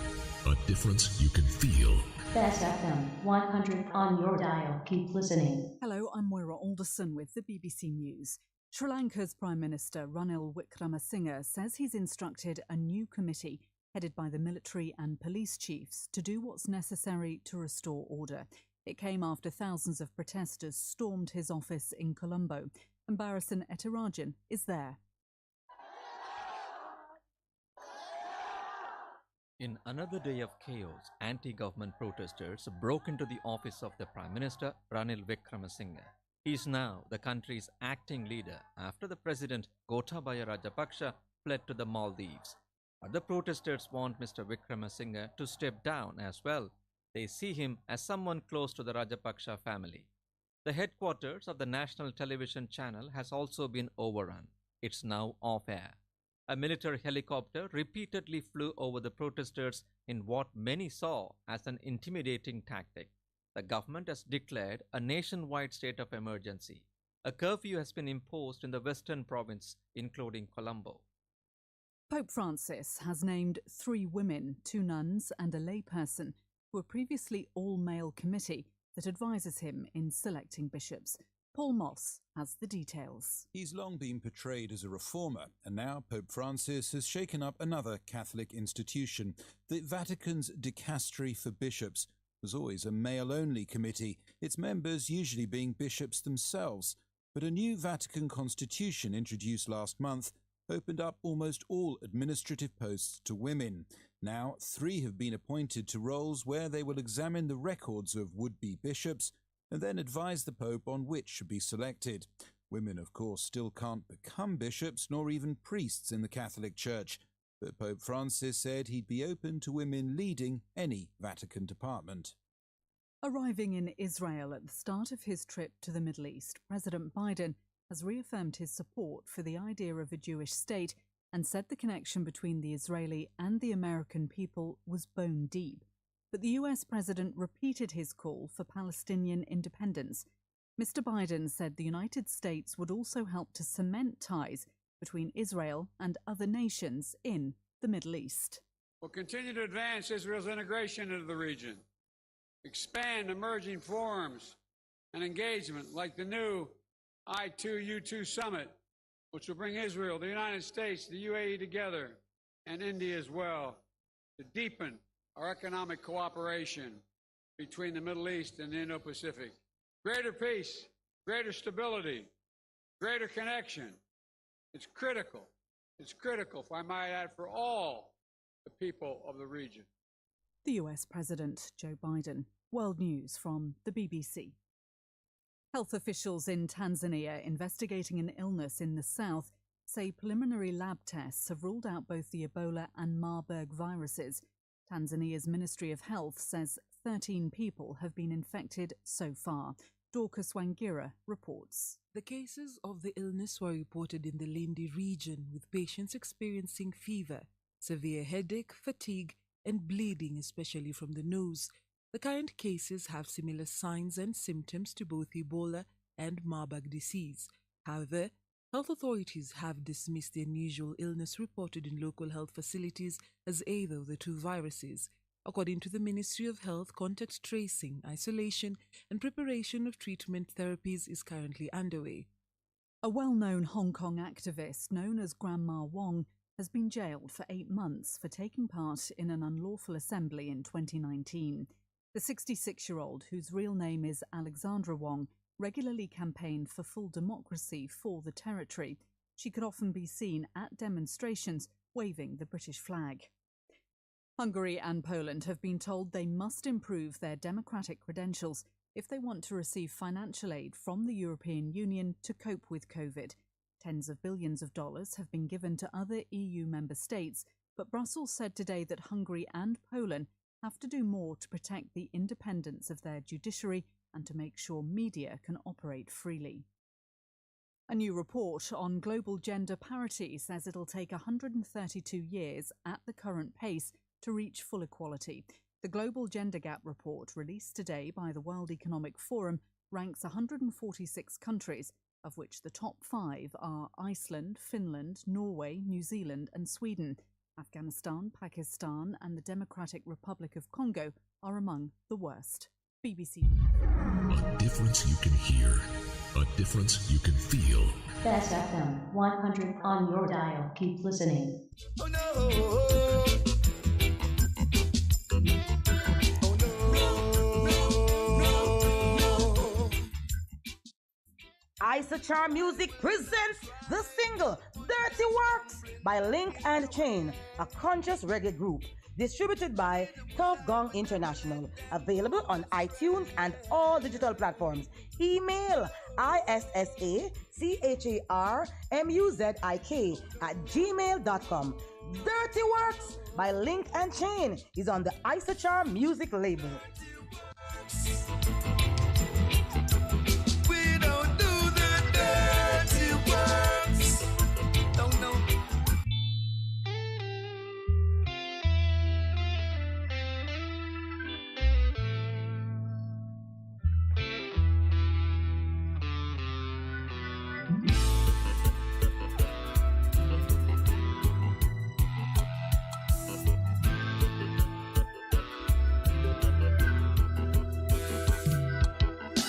Speaker 12: a difference you can feel.
Speaker 7: Bess FM 100 on your dial. Keep listening.
Speaker 27: Hello, I'm Moira Alderson with the BBC News. Sri Lanka's Prime Minister Ranil Wickremesinghe says he's instructed a new committee headed by the military and police chiefs, to do what's necessary to restore order. It came after thousands of protesters stormed his office in Colombo. And Barasan Etirajan is there.
Speaker 1: In another day of chaos, anti-government protesters broke into the office of the Prime Minister, Ranil Wickremesinghe. He is now the country's acting leader after the President, Gotabaya Rajapaksa, fled to the Maldives. But the protesters want Mr. Wickremesinghe to step down as well. They see him as someone close to the Rajapaksa family. The headquarters of the national television channel has also been overrun. It's now off-air. A military helicopter repeatedly flew over the protesters in what many saw as an intimidating tactic. The government has declared a nationwide state of emergency. A curfew has been imposed in the western province, including Colombo.
Speaker 27: Pope Francis has named 3 women, 2 nuns and a layperson, to a previously all-male committee that advises him in selecting bishops. Paul Moss has the details.
Speaker 8: He's long been portrayed as a reformer, and now Pope Francis has shaken up another Catholic institution. The Vatican's Dicastery for Bishops was always a male-only committee, its members usually being bishops themselves. But a new Vatican constitution introduced last month opened up almost all administrative posts to women. Now, 3 have been appointed to roles where they will examine the records of would-be bishops and then advise the Pope on which should be selected. Women, of course, still can't become bishops nor even priests in the Catholic Church, but Pope Francis said he'd be open to women leading any Vatican department.
Speaker 27: Arriving in Israel at the start of his trip to the Middle East, President Biden has reaffirmed his support for the idea of a Jewish state and said the connection between the Israeli and the American people was bone deep. But the US president repeated his call for Palestinian independence. Mr. Biden said the United States would also help to cement ties between Israel and other nations in the Middle East.
Speaker 9: We'll continue to advance Israel's integration into the region, expand emerging forums and engagement like the new I2U2 summit, which will bring Israel, the United States, the UAE together, and India as well, to deepen our economic cooperation between the Middle East and the Indo-Pacific. Greater peace, greater stability, greater connection. It's critical, if I might add, for all the people of the region.
Speaker 27: The US President Joe Biden. World News from the BBC. Health officials in Tanzania investigating an illness in the south say preliminary lab tests have ruled out both the Ebola and Marburg viruses. Tanzania's Ministry of Health says 13 people have been infected so far. Dorcas Wangira reports.
Speaker 10: The cases of the illness were reported in the Lindi region, with patients experiencing fever, severe headache, fatigue, and bleeding, especially from the nose. The current cases have similar signs and symptoms to both Ebola and Marburg disease. However, health authorities have dismissed the unusual illness reported in local health facilities as either of the 2 viruses. According to the Ministry of Health, contact tracing, isolation, and preparation of treatment therapies is currently underway.
Speaker 27: A well-known Hong Kong activist known as Grandma Wong has been jailed for 8 months for taking part in an unlawful assembly in 2019. The 66-year-old, whose real name is Alexandra Wong, regularly campaigned for full democracy for the territory. She could often be seen at demonstrations waving the British flag. Hungary and Poland have been told they must improve their democratic credentials if they want to receive financial aid from the European Union to cope with COVID. Tens of billions of dollars have been given to other EU member states, but Brussels said today that Hungary and Poland have to do more to protect the independence of their judiciary and to make sure media can operate freely. A new report on global gender parity says it'll take 132 years at the current pace to reach full equality. The Global Gender Gap report, released today by the World Economic Forum, ranks 146 countries, of which the top 5 are Iceland, Finland, Norway, New Zealand and Sweden. Afghanistan, Pakistan and the Democratic Republic of Congo are among the worst. BBC.
Speaker 12: A difference you can hear. A difference you can feel.
Speaker 7: Bess FM 100 on your dial. Keep listening.
Speaker 3: Oh no!
Speaker 13: Isachar Music presents the single Dirty Works by Link and Chain, a conscious reggae group. Distributed by Tough Gong International. Available on iTunes and all digital platforms. Email isacharmuzik@gmail.com. Dirty Works by Link and Chain is on the Isachar Music label.
Speaker 20: We don't do the dirty works. No, no.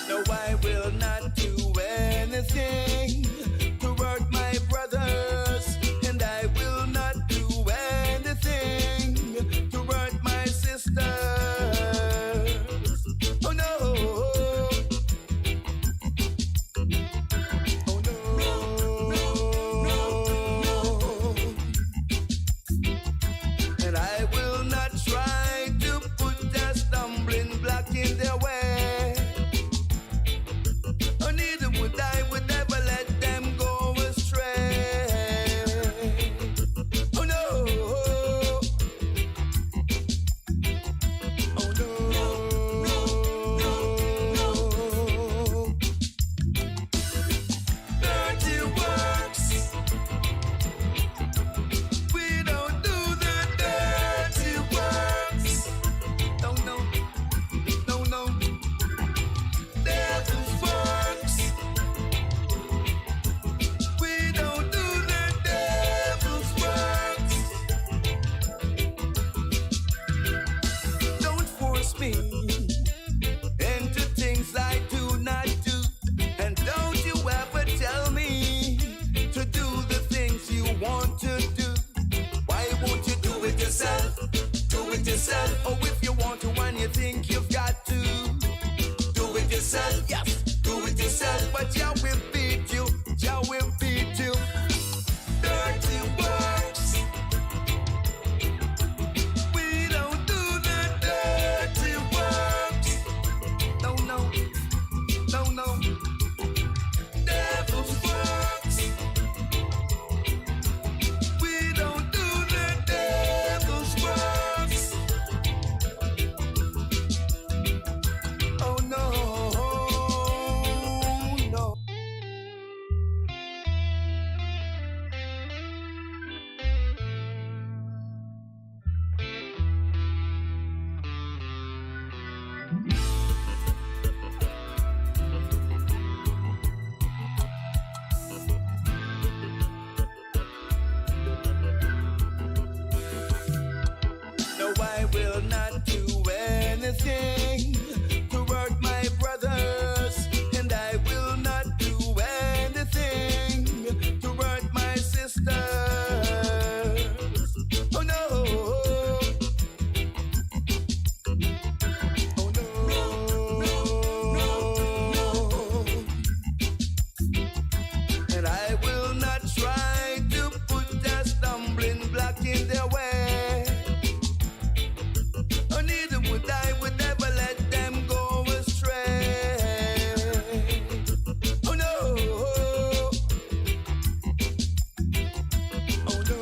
Speaker 20: No, I will not do anything to hurt my brothers, and I will not do anything to hurt my sisters. Oh no. Oh no. And I will not try to put a stumbling block in their way. Oh, neither would I would ever let them go astray. Oh no. Oh no. Dirty works. We don't do the dirty works. No, no. No, no. Devil's works. We don't do the devil's works. Don't force me into things I do not do. And don't you ever tell me to do the things you want to do. Why won't you do it yourself? Do it yourself. Or if you want to and you think you've got to, do it yourself. Yes, do it yourself. But Jah will beat you. Jah will beat you. Dirty works. We don't do the dirty works. No, no. No, no. Devil's works. We don't do the devil's works. Oh no, no. No, I will not do anything to hurt my brothers, and I will not do anything to hurt my sisters. Oh no. Oh no. And I will not try to put a stumbling block in their way. Oh, neither would I would ever let them go astray. Oh no. Oh no.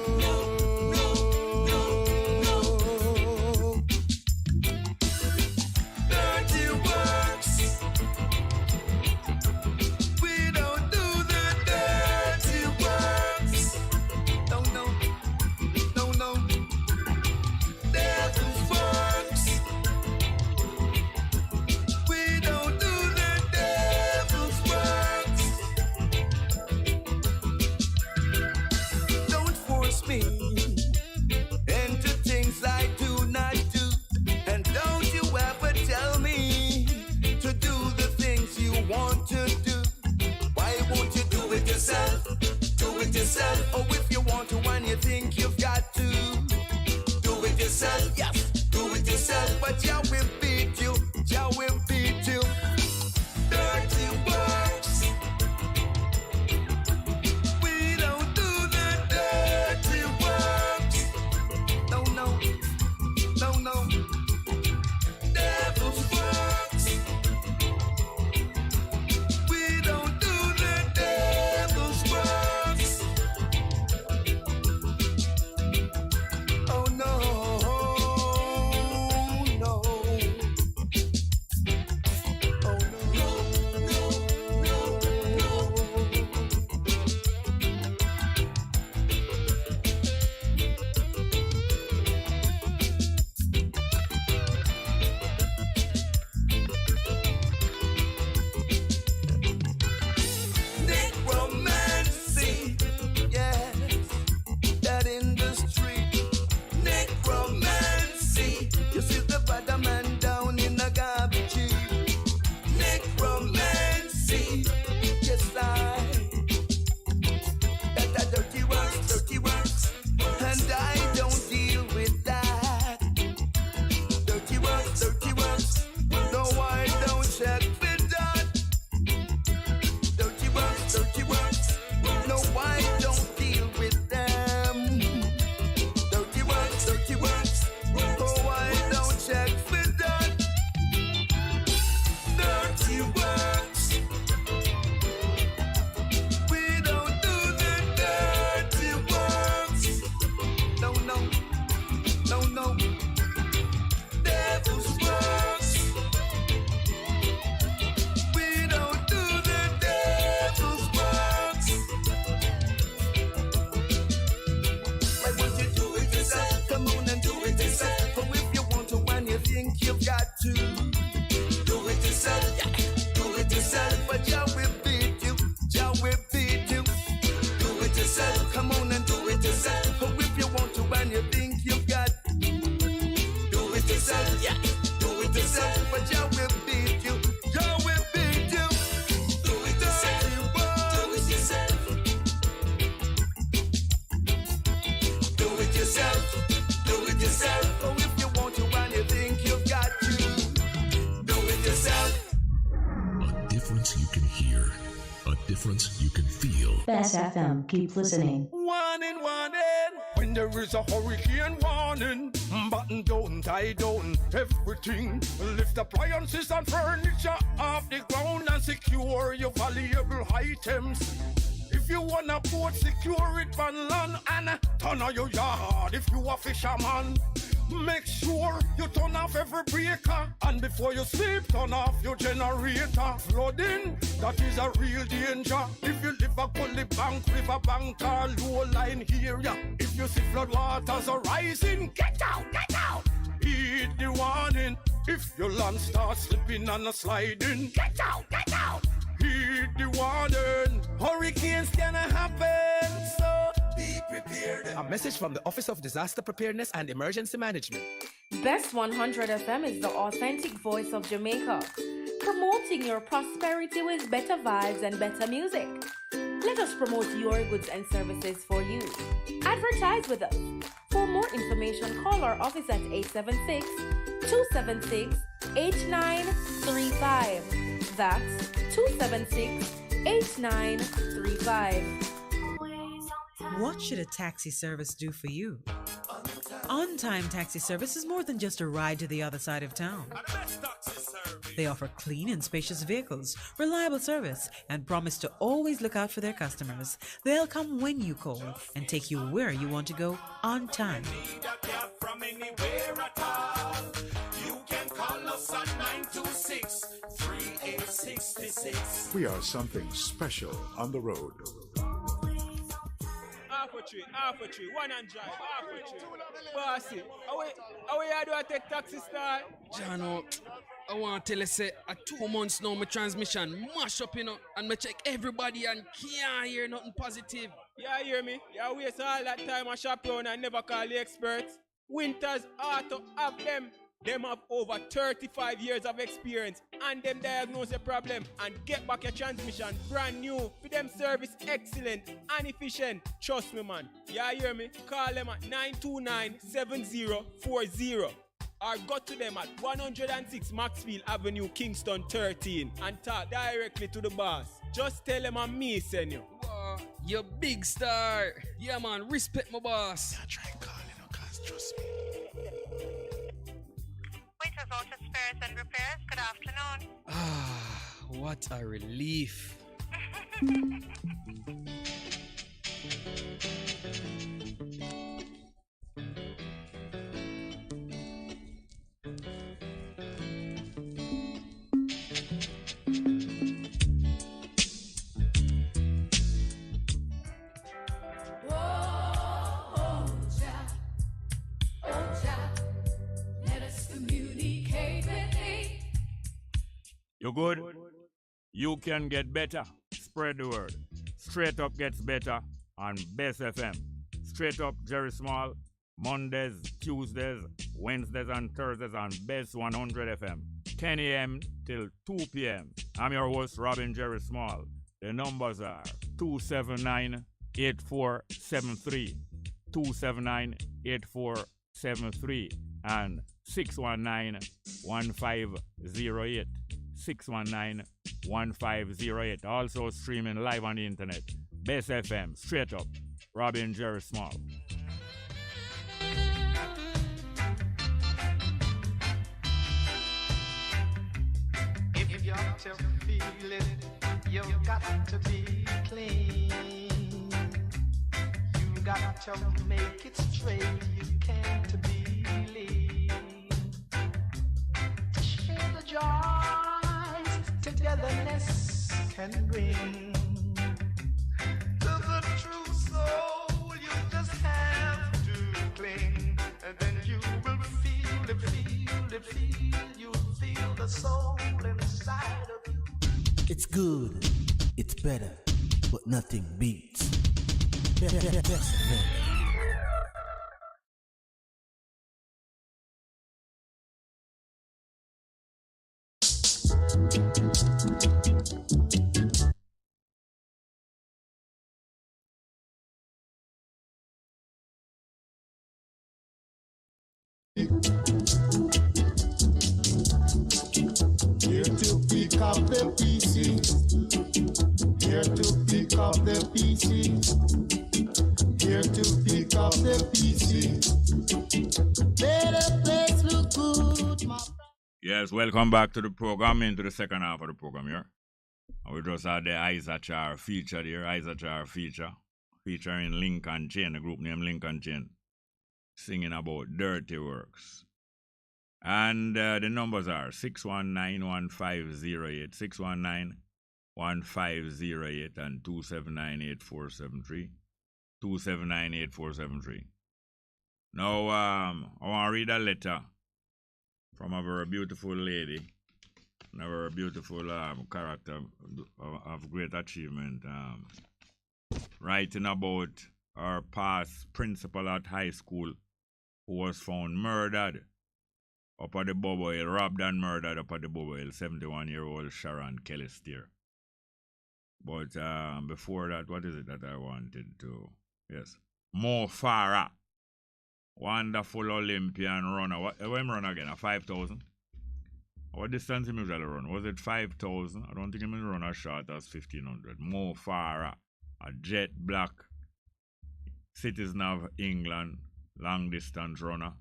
Speaker 20: Dirty works. We don't do the dirty works. No, no. No, no. Devil's works. We don't do the devil's works. Don't force me into things I do not do. And don't you ever tell me to do the things you want to do. Why won't you do it yourself? Do it yourself. Or if you want to and you think you've got to, do it yourself. Yes, do it yourself. But Jah will beat you. Jah will beat you. Dirty works.
Speaker 14: you've got to do it yourself. Do it yourself, but Jah will beat you. Jah will beat you. Do it yourself. Come on and do it yourself. But if you want to and you think you've got, do it yourself. Do it yourself, but Jah will beat you. Jah will beat you. Do it yourself. Do it yourself. Do it yourself. Do it yourself. Oh, if you want to and you think you've got to, do it yourself.
Speaker 12: A difference you can hear, a difference you can feel.
Speaker 7: Bess FM. Keep listening.
Speaker 3: Warning, warning. When there is a hurricane warning, button down, tie down, everything. Lift appliances and furniture off the ground and secure your valuable items. If you wanna boat, secure it on land and turn on your yard. If you a fisherman, make sure you turn off every breaker, and before you sleep, turn off your generator. Flooding, that is a real danger. If you live a gully bank, river bank, or low line area, if you see flood waters are rising, get out, get out. Heed the warning. If your land starts slipping and a sliding, get out, get out. Heed the warning. Hurricanes can happen, so be prepared.
Speaker 15: A message from the Office of Disaster Preparedness and Emergency Management.
Speaker 16: Best 100 FM is the authentic voice of Jamaica, promoting your prosperity with better vibes and better music. Let us promote your goods and services for you. Advertise with us. For more information, call our office at 876-276-8935. That's 276-8935.
Speaker 11: What should a taxi service do for you? On-time taxi service is more than just a ride to the other side of town. They offer clean and spacious vehicles, reliable service, and promise to always look out for their customers. They'll come when you call and take you where you want to go on time.
Speaker 14: From anywhere at all, you can call us at 926-3866.
Speaker 17: We are something special on the road.
Speaker 18: Half a tree, one and drive, half a tree. Bossy, how you do I take taxi style?
Speaker 19: Jano, I want to tell you, say, 2 months now, my transmission mash up, you know, and I check everybody and can't hear nothing positive.
Speaker 18: Yeah, hear me? You waste all that time I shop around and never call the experts. Winters Auto have them. Them have over 35 years of experience and them diagnose your problem and get back your transmission brand new. For them service excellent and efficient. Trust me, man. You hear me? Call them at 929-7040 or go to them at 106 Maxfield Avenue, Kingston 13 and talk directly to the boss. Just tell them I'm me, send you.
Speaker 19: Wow, you big star. Yeah, man, respect my boss.
Speaker 17: I try calling him, cause trust me.
Speaker 21: Waiters Auto Spares and Repairs, good afternoon.
Speaker 19: Ah, what a relief.
Speaker 2: You good? You can get better. Spread the word. Straight Up gets better on Bess FM. Straight Up Jerry Small, Mondays, Tuesdays, Wednesdays and Thursdays on Bess 100 FM. 10 a.m. till 2 p.m. I'm your host, Robin Jerry Small. The numbers are 279-8473, 279-8473, and 619-1508. 619-1508. Also streaming live on the internet. Bess FM, Straight Up, Robin Jerry Small.
Speaker 14: If you got to feel it, you got to be clean. You got to make it straight, you can't be lean. Share the joys togetherness can bring. To the true soul, you just have to cling, and then you will feel the you'll feel the soul inside of you.
Speaker 4: It's good, it's better, but nothing beats. Best
Speaker 14: Here to pick up the pieces. Here to pick up the pieces. Here to pick up the pieces. Better place look good, my friend.
Speaker 2: Yes, welcome back to the program, into the second half of the program here. And we just had the Isachar feature there, Isachar feature, featuring Lincoln Chain, the group name Lincoln Chain, singing about Dirty Works. And the numbers are 619-1508, 619-1508, and 279-8473, 279-8473. Now, I want to read a letter from a very beautiful lady, a very beautiful character of great achievement, writing about her past principal at high school who was found murdered up at the Bobo Hill, robbed and murdered up at the Bobo Hill, 71-year-old Sharon Kelly Steer. But before that, what is it that I wanted to... Yes. Mo Farah, wonderful Olympian runner. What him run again? A 5,000? What distance him usually run? Was it 5,000? I don't think him run as short as 1,500. Mo Farah, a jet black citizen of England, long distance runner,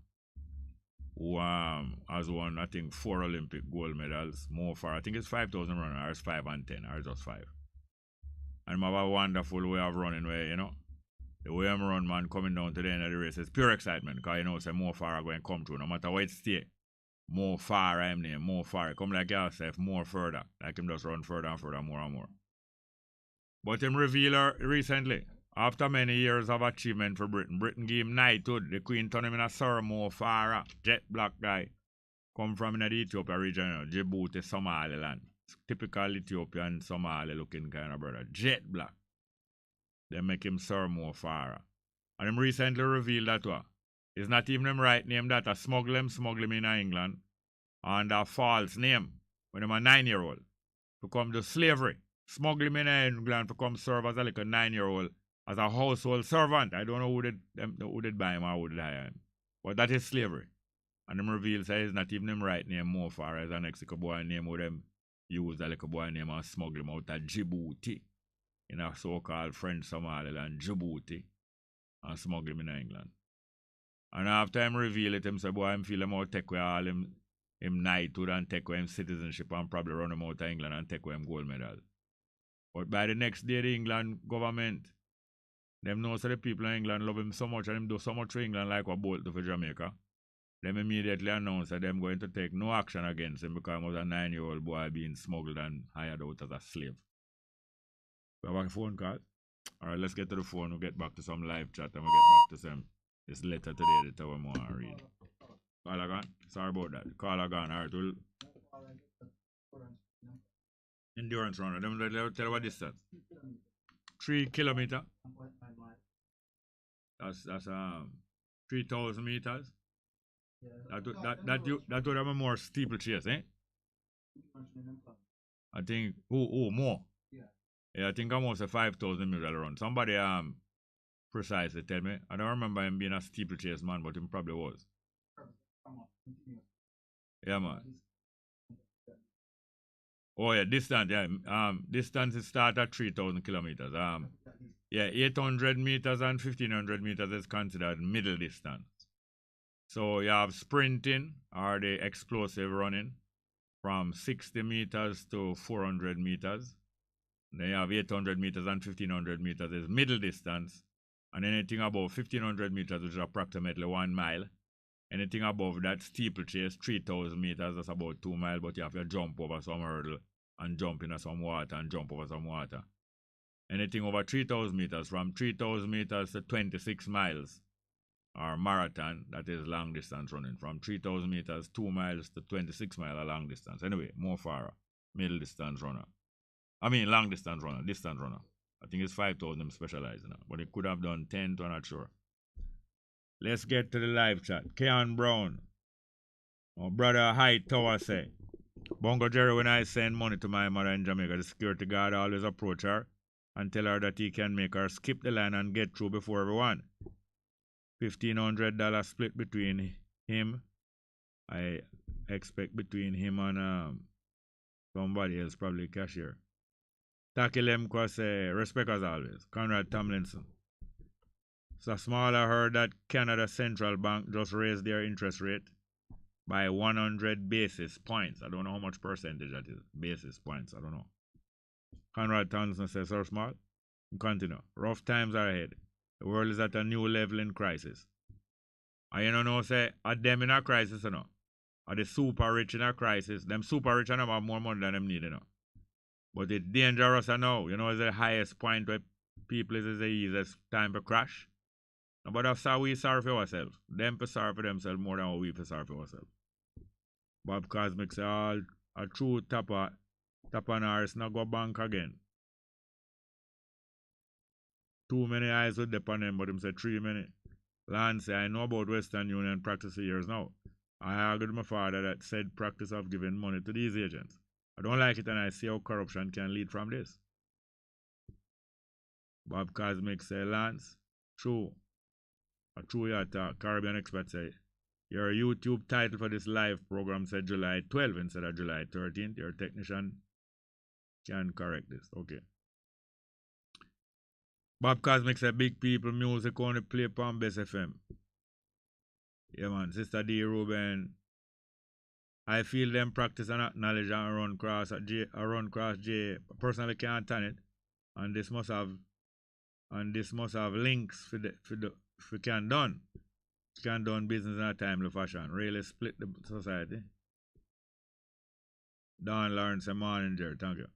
Speaker 2: who has won, I think, 4 Olympic gold medals. Mo Farah, I think it's 5,000 runner, or it's 5 and 10, or just 5. And have a wonderful way of running where, you know, the way I'm run, man, coming down to the end of the race is pure excitement, because you know, say Mo Farah going to come through, no matter what it stay. Mo Farah, I'm name, Mo Farah. Come like yourself, more further. Like him just run further and further, more and more. But him reveal her recently, after many years of achievement for Britain, Britain gave him knighthood. The Queen turned him in a Sir Mo Farah, jet black guy. Come from in the Ethiopia region, you know, Djibouti, Somaliland. Typical Ethiopian, Somali looking kind of brother. Jet black. They make him Sir Mo Farah. And him recently revealed that it's not even him right name that a smuggle him in England under a false name when him a 9-year-old to come to slavery. Smuggle him in England to come serve as a little 9-year-old as a household servant. I don't know who did buy him or who did hire him. But that is slavery. And him reveals that it's not even him right name Mo Farah. It's an ex-little boy name with them use a little boy name and smuggle him out of Djibouti, in a so-called French Somaliland, Djibouti, and smuggle him in England. And after him reveal it, him say, boy, him feel him out take away all him knighthood and take away him citizenship and probably run him out of England and take away him gold medal. But by the next day, the England government, them know so the people in England love him so much and him do so much for England like what Bolt do for Jamaica. Them immediately announced that them going to take no action against him because he was a 9-year-old boy being smuggled and hired out as a slave. We have a phone call? Alright, let's get to the phone. We'll get back to some live chat and we'll get back to some this letter today that we want to read. Call again? Sorry about that. Call again. Alright, we'll... Endurance runner. Them tell what distance. 3 kilometers. That's 3,000 meters. That would have a more steeplechase, eh? I think more. Yeah, I think almost a 5,000 meter run. Somebody precisely tell me. I don't remember him being a steeplechase man, but him probably was. Yeah, man. Oh yeah, distance. Yeah, distance is start at 3,000 kilometers. Yeah, 800 meters and 1,500 meters is considered middle distance. So you have sprinting or the explosive running from 60 meters to 400 meters. Then you have 800 meters and 1,500 meters is middle distance. And anything above 1,500 meters, which is approximately 1 mile. Anything above that steeplechase, 3,000 meters, that's about 2 miles, but you have to jump over some hurdle and jump into some water and jump over some water. Anything over 3,000 meters, from 3,000 meters to 26 miles, or marathon, that is long distance running, from 3,000 meters, 2 miles to 26 miles a long distance. Anyway, more far, middle distance runner. I mean, long distance runner, distance runner. I think it's 5,000 specialized now, but it could have done 10 to, I'm not sure. Let's get to the live chat. Keon Brown. Oh, brother High Tower say, Bongo Jerry, when I send money to my mother in Jamaica, the security guard always approach her and tell her that he can make her skip the line and get through before everyone. $1,500 split between him. I expect between him and somebody else, probably cashier. Taki Lemko say, respect as always. Conrad Tomlinson. So small, I heard that Canada Central Bank just raised their interest rate by 100 basis points. I don't know how much percentage that is. Basis points, I don't know. Conrad Tomlinson says, Sir Small, continue. Rough times are ahead. The world is at a new level in crisis. And you know, say, are them in a crisis or no? Are the super rich in a crisis? Them super rich and them have more money than them need, you know. But it's dangerous, I know. You know, it's the highest point where people is the easiest time to crash. But that's how we sorry for ourselves. Them for sorry for themselves more than we for sorry for ourselves. Bob Cosmic say, all a true tapper and Harris not go bank again. Too many eyes would depend on him, but him say 3 minutes. Lance say, I know about Western Union practice for years now. I argued with my father that said practice of giving money to these agents. I don't like it, and I see how corruption can lead from this. Bob Cosmic say, Lance, true. A true yacht, Caribbean expert say, your YouTube title for this live program said July 12th instead of July 13th. Your technician can correct this. Okay. Bob Cosmic said, big people music only play upon Bess FM. Yeah, man. Sister D. Ruben. I feel them practice and acknowledge and run cross J. Personally can't turn it. And this must have links for can done. Can done business in a timely fashion. Really split the society. Don Lawrence and manager, thank you.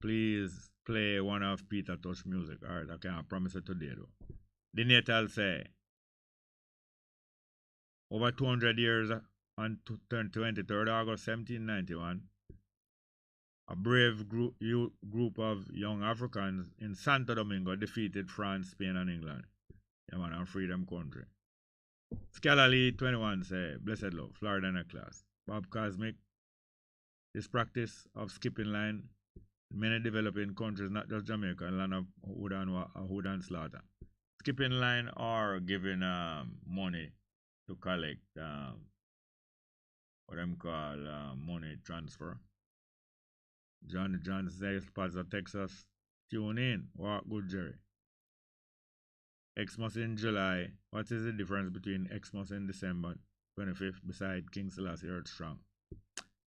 Speaker 2: Please play one of Peter Touch music. Alright, I can't promise it today though. The Natal say over 200 years on 23rd August 1791, a brave group of young Africans in Santo Domingo defeated France, Spain, and England. Yeah, man, and freedom country. Scholarly 21 say, blessed love, Florida in a class. Bob Cosmic, this practice of skipping line, many developing countries, not just Jamaica, land of hood and slaughter. Skipping line or giving money to collect what them call money transfer. John says, Pastor Texas, tune in. Walk good, Jerry. Xmas in July. What is the difference between Xmas in December 25th beside King Selassie Earth Strong?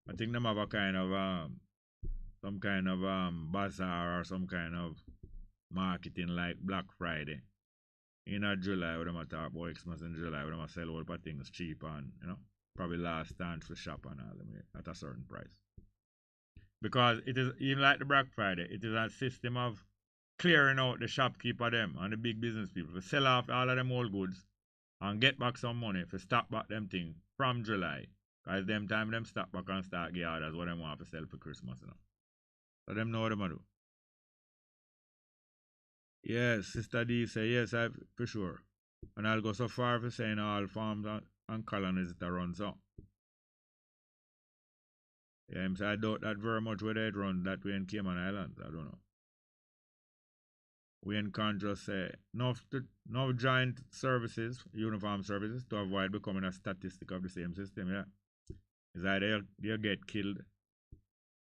Speaker 2: I think them have a kind of some kind of bazaar or some kind of marketing like Black Friday. In July, where them a talk about Xmas in July, where them a sell all the things cheap and, you know, probably last chance for shop and all them at a certain price. Because it is, even like the Black Friday, it is a system of clearing out the shopkeeper them and the big business people to sell off all of them old goods and get back some money for stock back them thing from July. Because them time them stock back and start get orders what them want to sell for Christmas, you know. So them know what them do. Yes, Sister D say yes, for sure. And I'll go so far for saying all farms and colonies it run so. Yeah, I doubt that very much whether it runs that way in Cayman Islands. I don't know. We can't just say no joint services, uniform services, to avoid becoming a statistic of the same system. Yeah, it's either you get killed.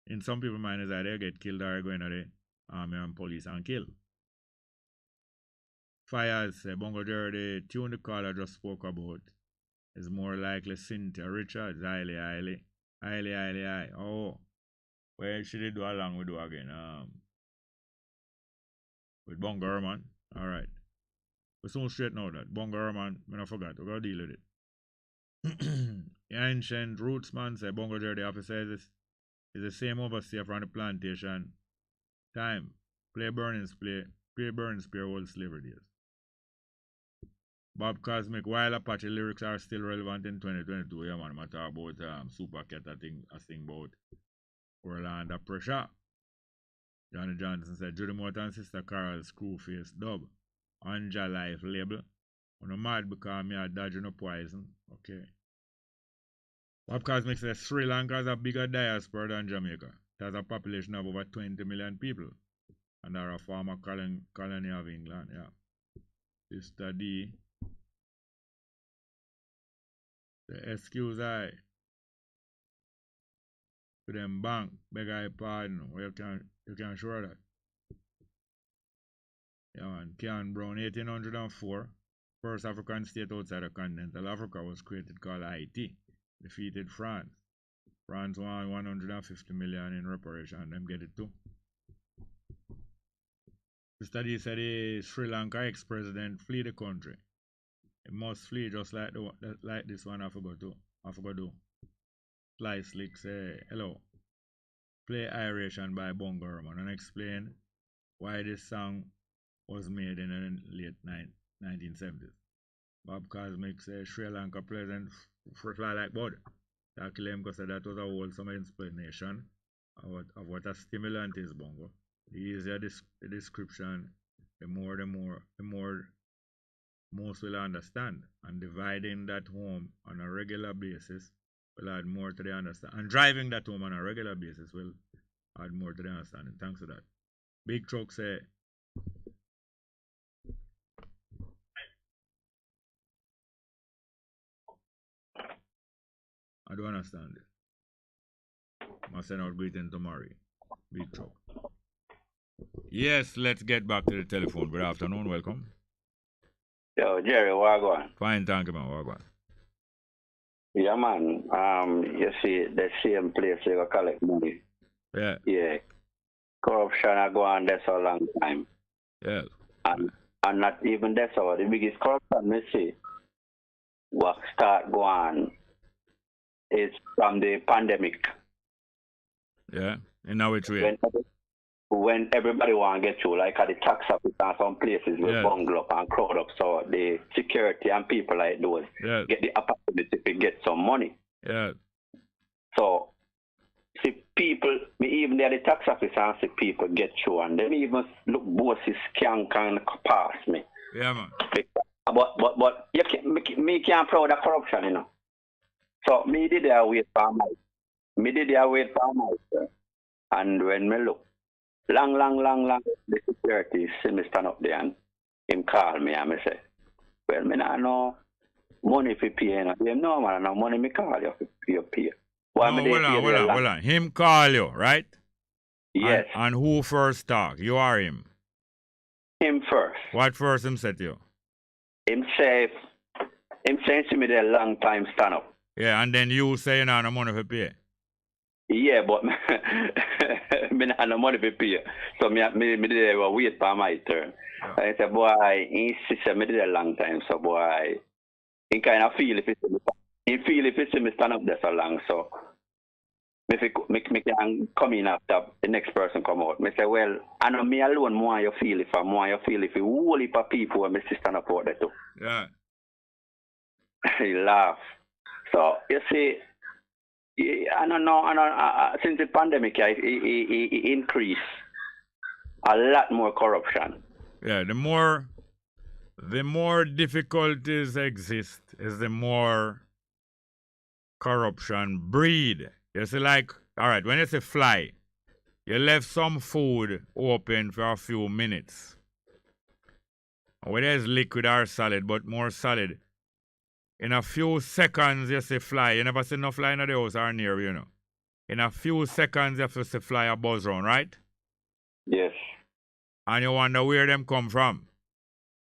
Speaker 2: In some people's mind, it's either you get killed or you go into the army and police and kill. Fires say Bongo Jerry, the tune the caller just spoke about is more likely Cynthia Richards, highly. Oh, where should they do along with do again? With Bongo Herman. Alright. We soon straighten out that. Bongo Herman, I forgot. We're going to deal with it. The ancient roots man say Bongo Jerry, the officer is the same overseer from the plantation time. Play burning spear old slavery days. Bob Cosmic, while Apache lyrics are still relevant in 2022, yeah, man, I'm talk about Super Cat, I think about World Under Pressure. Johnny Johnson said, Judy Moore and Sister Carol's Screwface dub. Anja Life label. On a mad because me a dodging no poison. Okay. Bob Cosmic says Sri Lanka has a bigger diaspora than Jamaica. It has a population of over 20 million people. And they are a former colony of England. Yeah. Sister D. The excuse I to them bank, beg I pardon. Well, you can show that. Yeah, man. Kean Brown, 1804. First African state outside of continental Africa was created called Haiti. Defeated France. France won 150 million in reparation. Them get it too. The study said the Sri Lanka ex-president flee the country. He must flee just like this one I forgot to do. Fly Slick say hello. Play Iration by Bongo and explain why this song was made in the late 1970s. Bob Cosmic says Sri Lanka president fly like bud. That claim because that was a wholesome explanation of what a stimulant is, Bongo. The easier the description, the more most will understand. And dividing that home on a regular basis will add more to the understanding. And driving that home on a regular basis will add more to the understanding. Thanks for that. Big Truck say, I don't understand it. Must send out greeting to Murray. Big Truck. Yes, let's get back to the telephone. Good afternoon, welcome.
Speaker 5: Yo, Jerry, Wagwan.
Speaker 2: Fine, thank you, man. Wagwan.
Speaker 5: Yeah, man. You see, the same place you go collect money.
Speaker 2: Yeah.
Speaker 5: Yeah. Corruption I go on there for a long time.
Speaker 2: Yeah.
Speaker 5: And not even that's all. The biggest corruption we see what start go on is from the pandemic.
Speaker 2: Yeah. In which way?
Speaker 5: When everybody want to get through, like at the tax office and some places with bungle up and crowd up, so the security and people like those get the opportunity to get some money.
Speaker 2: Yeah.
Speaker 5: So, see people, me even at the tax office and see people get through, and them even look bosses can pass me.
Speaker 2: Yeah, man.
Speaker 5: But you can, me can't proud of corruption, you know. So me did there wait for my and when me look, long, the security see me stand up there and him call me and me say, well, me not know money for pay. You know, man, no money me call you for pay. Why
Speaker 2: no, hold on. Him call you, right?
Speaker 5: Yes.
Speaker 2: And who first talk? You or him?
Speaker 5: Him first.
Speaker 2: What first him said to you?
Speaker 5: Him say to me there long time stand up.
Speaker 2: Yeah, and then you say you know no money for pay.
Speaker 5: Yeah, but me not no money for pay. So me there wait for my turn. Yeah. I said, boy, he said me there a long time, so boy, he kind of feel if it's me stand up there so long, so me can come in after the next person come out. Me say, well, I know me alone more you feel if you whole heap of people when me stand up out there too.
Speaker 2: Yeah.
Speaker 5: He laugh. So you see, I don't know. Since the pandemic, it increased a lot more corruption.
Speaker 2: Yeah, the more difficulties exist, is the more corruption breed. You see, like, all right, when you say fly, you left some food open for a few minutes. Whether it's liquid or solid, but more solid. In a few seconds, you see fly. You never see no fly in the house or near, you know. In a few seconds, you have to see fly a buzz round, right?
Speaker 5: Yes.
Speaker 2: And you wonder where them come from.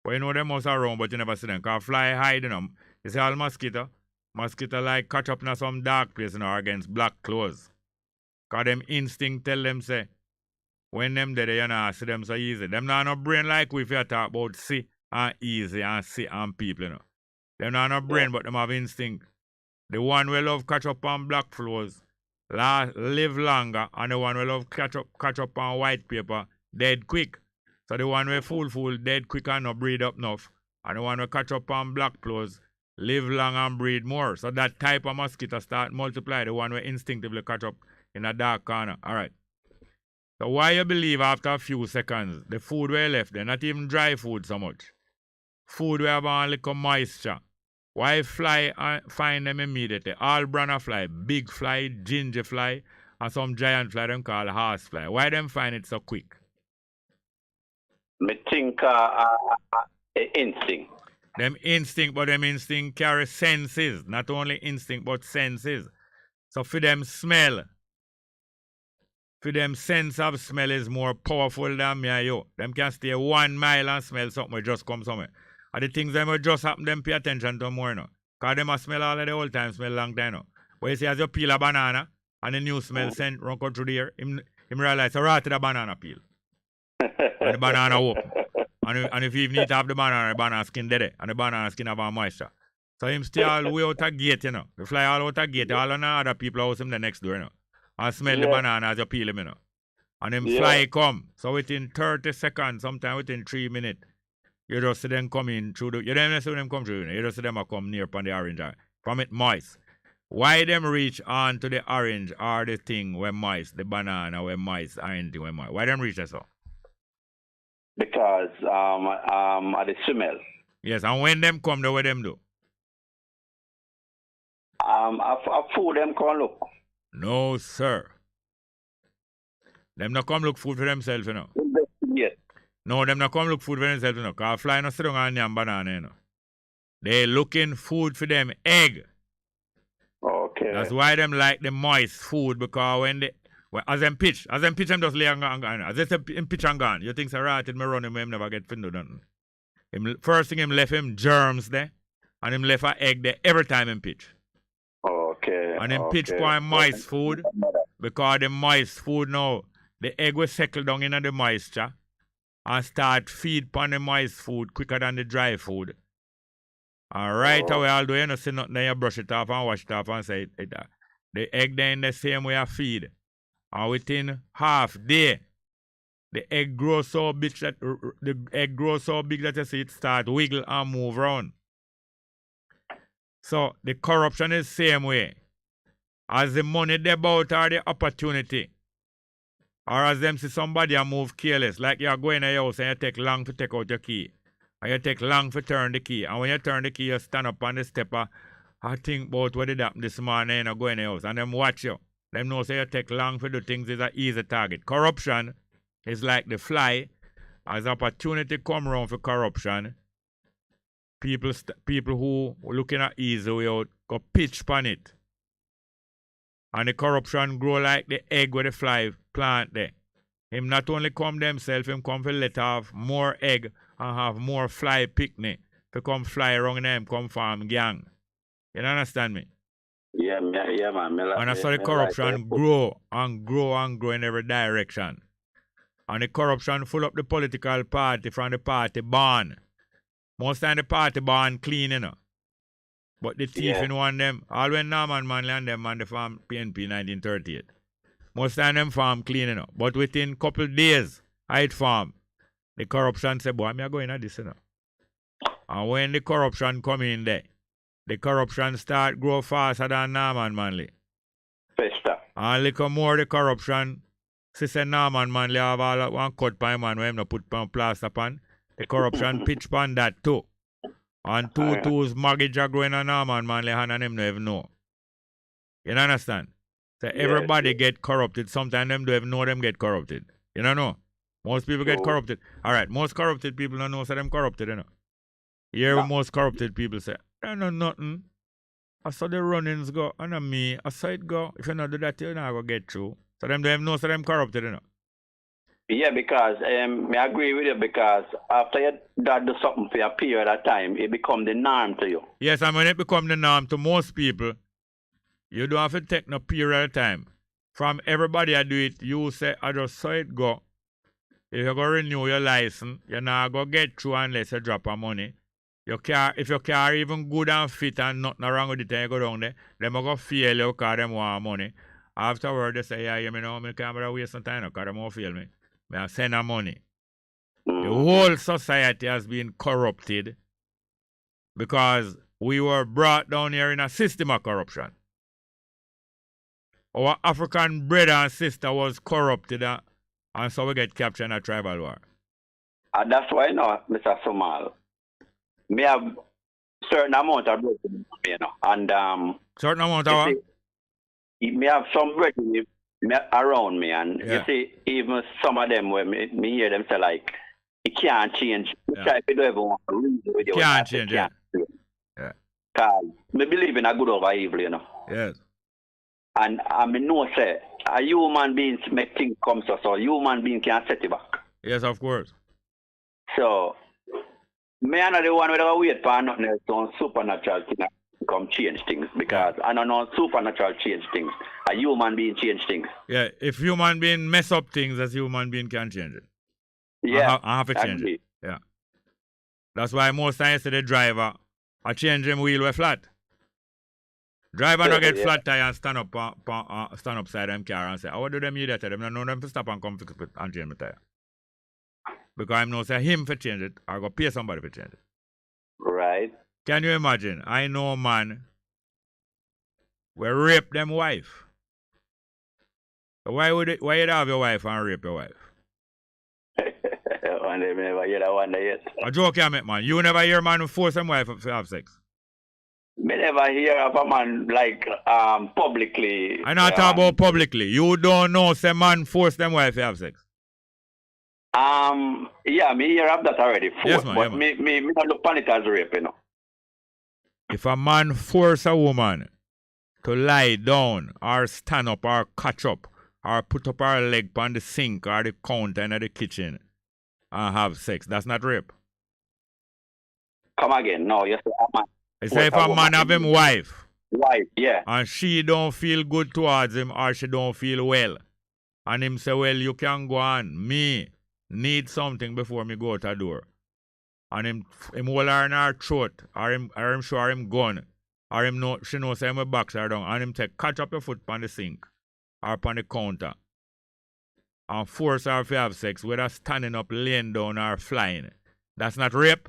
Speaker 2: But you know them must around, but you never see them. Because fly hide, you know. You see all mosquito. Mosquito like catch up in some dark place, you know, against black clothes. Because them instinct tell them, say, when them there, you know, see them so easy. Them not no brain like we if you talk about see and easy and see and people, you know. Them not no brain, but them have instinct. The one will love catch up on black floors, live longer, and the one will love catch up on white paper, dead quick. So the one will fool, dead quick and not breed up enough, And the one who catch up on black clothes live long and breed more. So that type of mosquito start multiply, the one who instinctively catch up in a dark corner. All right. So why you believe after a few seconds, the food we left there, not even dry food so much, food we have a little moisture, why fly find them immediately? All brand of fly, big fly, ginger fly, and some giant fly them call horse fly. Why them find it so quick?
Speaker 5: Me think instinct.
Speaker 2: Them instinct, but them instinct carry senses. Not only instinct, but senses. So for them smell, for them sense of smell is more powerful than me and you. Them can stay 1 mile and smell something will just come somewhere. And the things them will just happen, them pay attention to more, no. Because them a smell all of the whole time, smell long time, no. But you see, as you peel a banana, and the new smell scent run go through the air, him realize, so right to the banana peel. And the banana open. And if you even eat off the banana skin dead, and the banana skin have a moisture. So him stay all the way out the gate, you know. He fly all out the gate, all on the other people house him the next door, you know. And smell the banana as you peel him, you know. And him fly come. So within 30 seconds, sometimes within 3 minutes, you just see them coming through the, you don't even see them come through, you just see them come near upon the orange, from it moist. Why them reach on to the orange or the thing when moist, the banana when moist, or anything when moist? Why them reach that so?
Speaker 5: Because of the smell.
Speaker 2: Yes, and when them come, what them do?
Speaker 5: A food them come look.
Speaker 2: No, sir. Them not come look food for themselves, you know.
Speaker 5: Yes.
Speaker 2: No, them not come look food for themselves, you know. Because fly no sit down and yam banana, you know. They looking food for them egg.
Speaker 5: Okay.
Speaker 2: That's why them like the moist food, because when they, as them pitch them just lay and gone. As they say him pitch and gone, you think so right, it may run him never get fin do nothing. First thing him left him germs there, and him left a egg there every time him pitch.
Speaker 5: Okay.
Speaker 2: And him pitch for moist food, because the moist food now, the egg will settle down in the moisture and start feed upon the moist food quicker than the dry food. And right away, although you don't see nothing, then you brush it off and wash it off and say the egg then the same way I feed. And within half day, the egg grows so big that you see it start wiggle and move around. So the corruption is the same way. As the money they bout or the opportunity. Or as them see somebody and move careless, like you're going to your house and you take long to take out your key. And you take long to turn the key. And when you turn the key, you stand up on the stepper. I think about what did happen this morning and go in the house. And them watch you. Them know say you take long to do things is an easy target. Corruption is like the fly. As opportunity come around for corruption, people who looking at easy way out go pitch upon it. And the corruption grow like the egg with the fly plant there. Him not only come themselves, him come for let have more egg and have more fly picnic to come fly around them, come farm gang. You understand me?
Speaker 5: Yeah, man.
Speaker 2: And that's how the corruption grow and grow and grow in every direction. And the corruption full up the political party from the party barn. Most time the party barn clean, you know. But the thief in one them, all when Norman Manley and them on the farm PNP 1938. Most time them farm clean, you know. But within couple days, I'd farm. The corruption say, boy, I'm going at this, you know. And when the corruption come in there, the corruption start grow faster than Norman Manley.
Speaker 5: Faster.
Speaker 2: And little more the corruption, Sister Norman Manley have all one cut by man where him no put plaster pan. The corruption pitch pan that too. And two mortgage are growing on Norman Manley hand and him no even know. You understand? So everybody get corrupted. Sometimes them don't even know them get corrupted. You don't know? Most people get corrupted. Alright, most corrupted people don't know so them corrupted, you know. Here what most corrupted people say, I know nothing. I saw the runnings go, and me, I saw it go. If you not do that, you're not going to get through. So them don't even know so them corrupted, you know.
Speaker 5: Yeah, because I agree with you because after you do something for a period of time, it becomes the norm to you.
Speaker 2: Yes, and when it becomes the norm to most people, you don't have to take no period of time. From everybody I do it, you say, I just saw it go. If you go renew your license, you're not going to get through unless you drop a money. If your car even good and fit and nothing wrong with it and you go down there, them are going to fail you because them want money. Afterward, they say, yeah, you know, I can't waste some time because they won't fail me. I send them money. The whole society has been corrupted Because we were brought down here in a system of corruption. Our African brother and sister was corrupted, and so we get captured in a tribal war.
Speaker 5: And that's why, Mr. Somal, me have certain amount of bread, and
Speaker 2: certain amount of what?
Speaker 5: Me have some bread around me, and you see, even some of them where me hear them say like, it can't change. Try to do everyone reason with you.
Speaker 2: Can't change, yeah.
Speaker 5: Because me believe in a good over evil,
Speaker 2: Yes.
Speaker 5: And I mean, no, say, a human being make things come so a human being can set it back.
Speaker 2: Yes, of course.
Speaker 5: So, me I'm not the one with a wait for nothing else on supernatural thing come change things. Because I don't know supernatural change things. A human being change things.
Speaker 2: Yeah, if human being mess up things, as human being can change it.
Speaker 5: Yeah.
Speaker 2: I have to change it. Yeah. That's why most times the driver, I change him wheel way flat. Driver not get flat tire and stand up side them car and say, how do them idiot? Them not know them to stop and come fix it and change my tire. Because I know say him for change it, I go pay somebody for change it.
Speaker 5: Right.
Speaker 2: Can you imagine? I know a man will rape them wife. Why you have your wife and rape your wife?
Speaker 5: One day, me never hear that one day yet.
Speaker 2: A joke you make, man. You never hear a man force them wife to have sex.
Speaker 5: Me never hear of a man like publicly.
Speaker 2: I not talk about publicly. You don't know say man force them wife to have sex.
Speaker 5: Yeah, me hear of that already. Force,
Speaker 2: Yes, man,
Speaker 5: but
Speaker 2: yeah, man.
Speaker 5: me not look upon it as rape,
Speaker 2: If a man force a woman to lie down or stand up or catch up or put up her leg on the sink or the counter in the kitchen and have sex, that's not rape.
Speaker 5: Come again. No, you say a man.
Speaker 2: I say if a man have him wife.
Speaker 5: Wife, yeah.
Speaker 2: And she don't feel good towards him or she don't feel well. And him say, well, you can go on. Me need something before me go out the door. And him hold her in her throat or him show her him gun. Or him know, she knows say him box her down. And him take catch up your foot on the sink or on the counter. And force her to have sex, whether standing up, laying down or flying. That's not rape?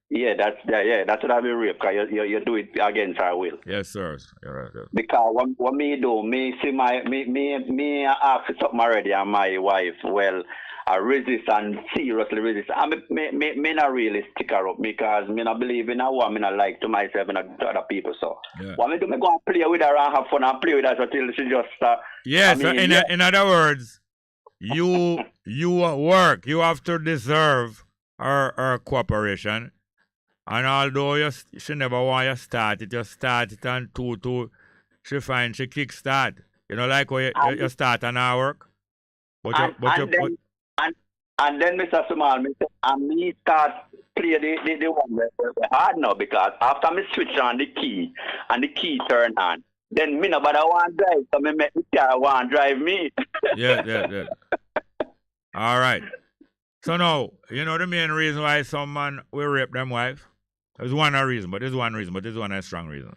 Speaker 5: Yeah, that's what I mean rape, because you do it against her will.
Speaker 2: Yes, sir. You're right, yes.
Speaker 5: Because what me do, me see me ask for something already and my wife, well, I resist and seriously resist. I me not really stick her up because me not believe in a woman, me not like to myself and to other people. So what me do, me go and play with her and have fun and play with her until she just
Speaker 2: yes, I mean, in other words, you work, you have to deserve her cooperation. And although she never want you start it, you start it and she find she kick start. You know, like when you start an hour work.
Speaker 5: And then Mr. Sumal, me start play the one where hard now because after me switch on the key and the key turn on, then me nobody want drive, so me make the car want drive me.
Speaker 2: Yeah. All right. So now, you know the main reason why some man will rape them wife? There's one reason, but there's one a strong reason.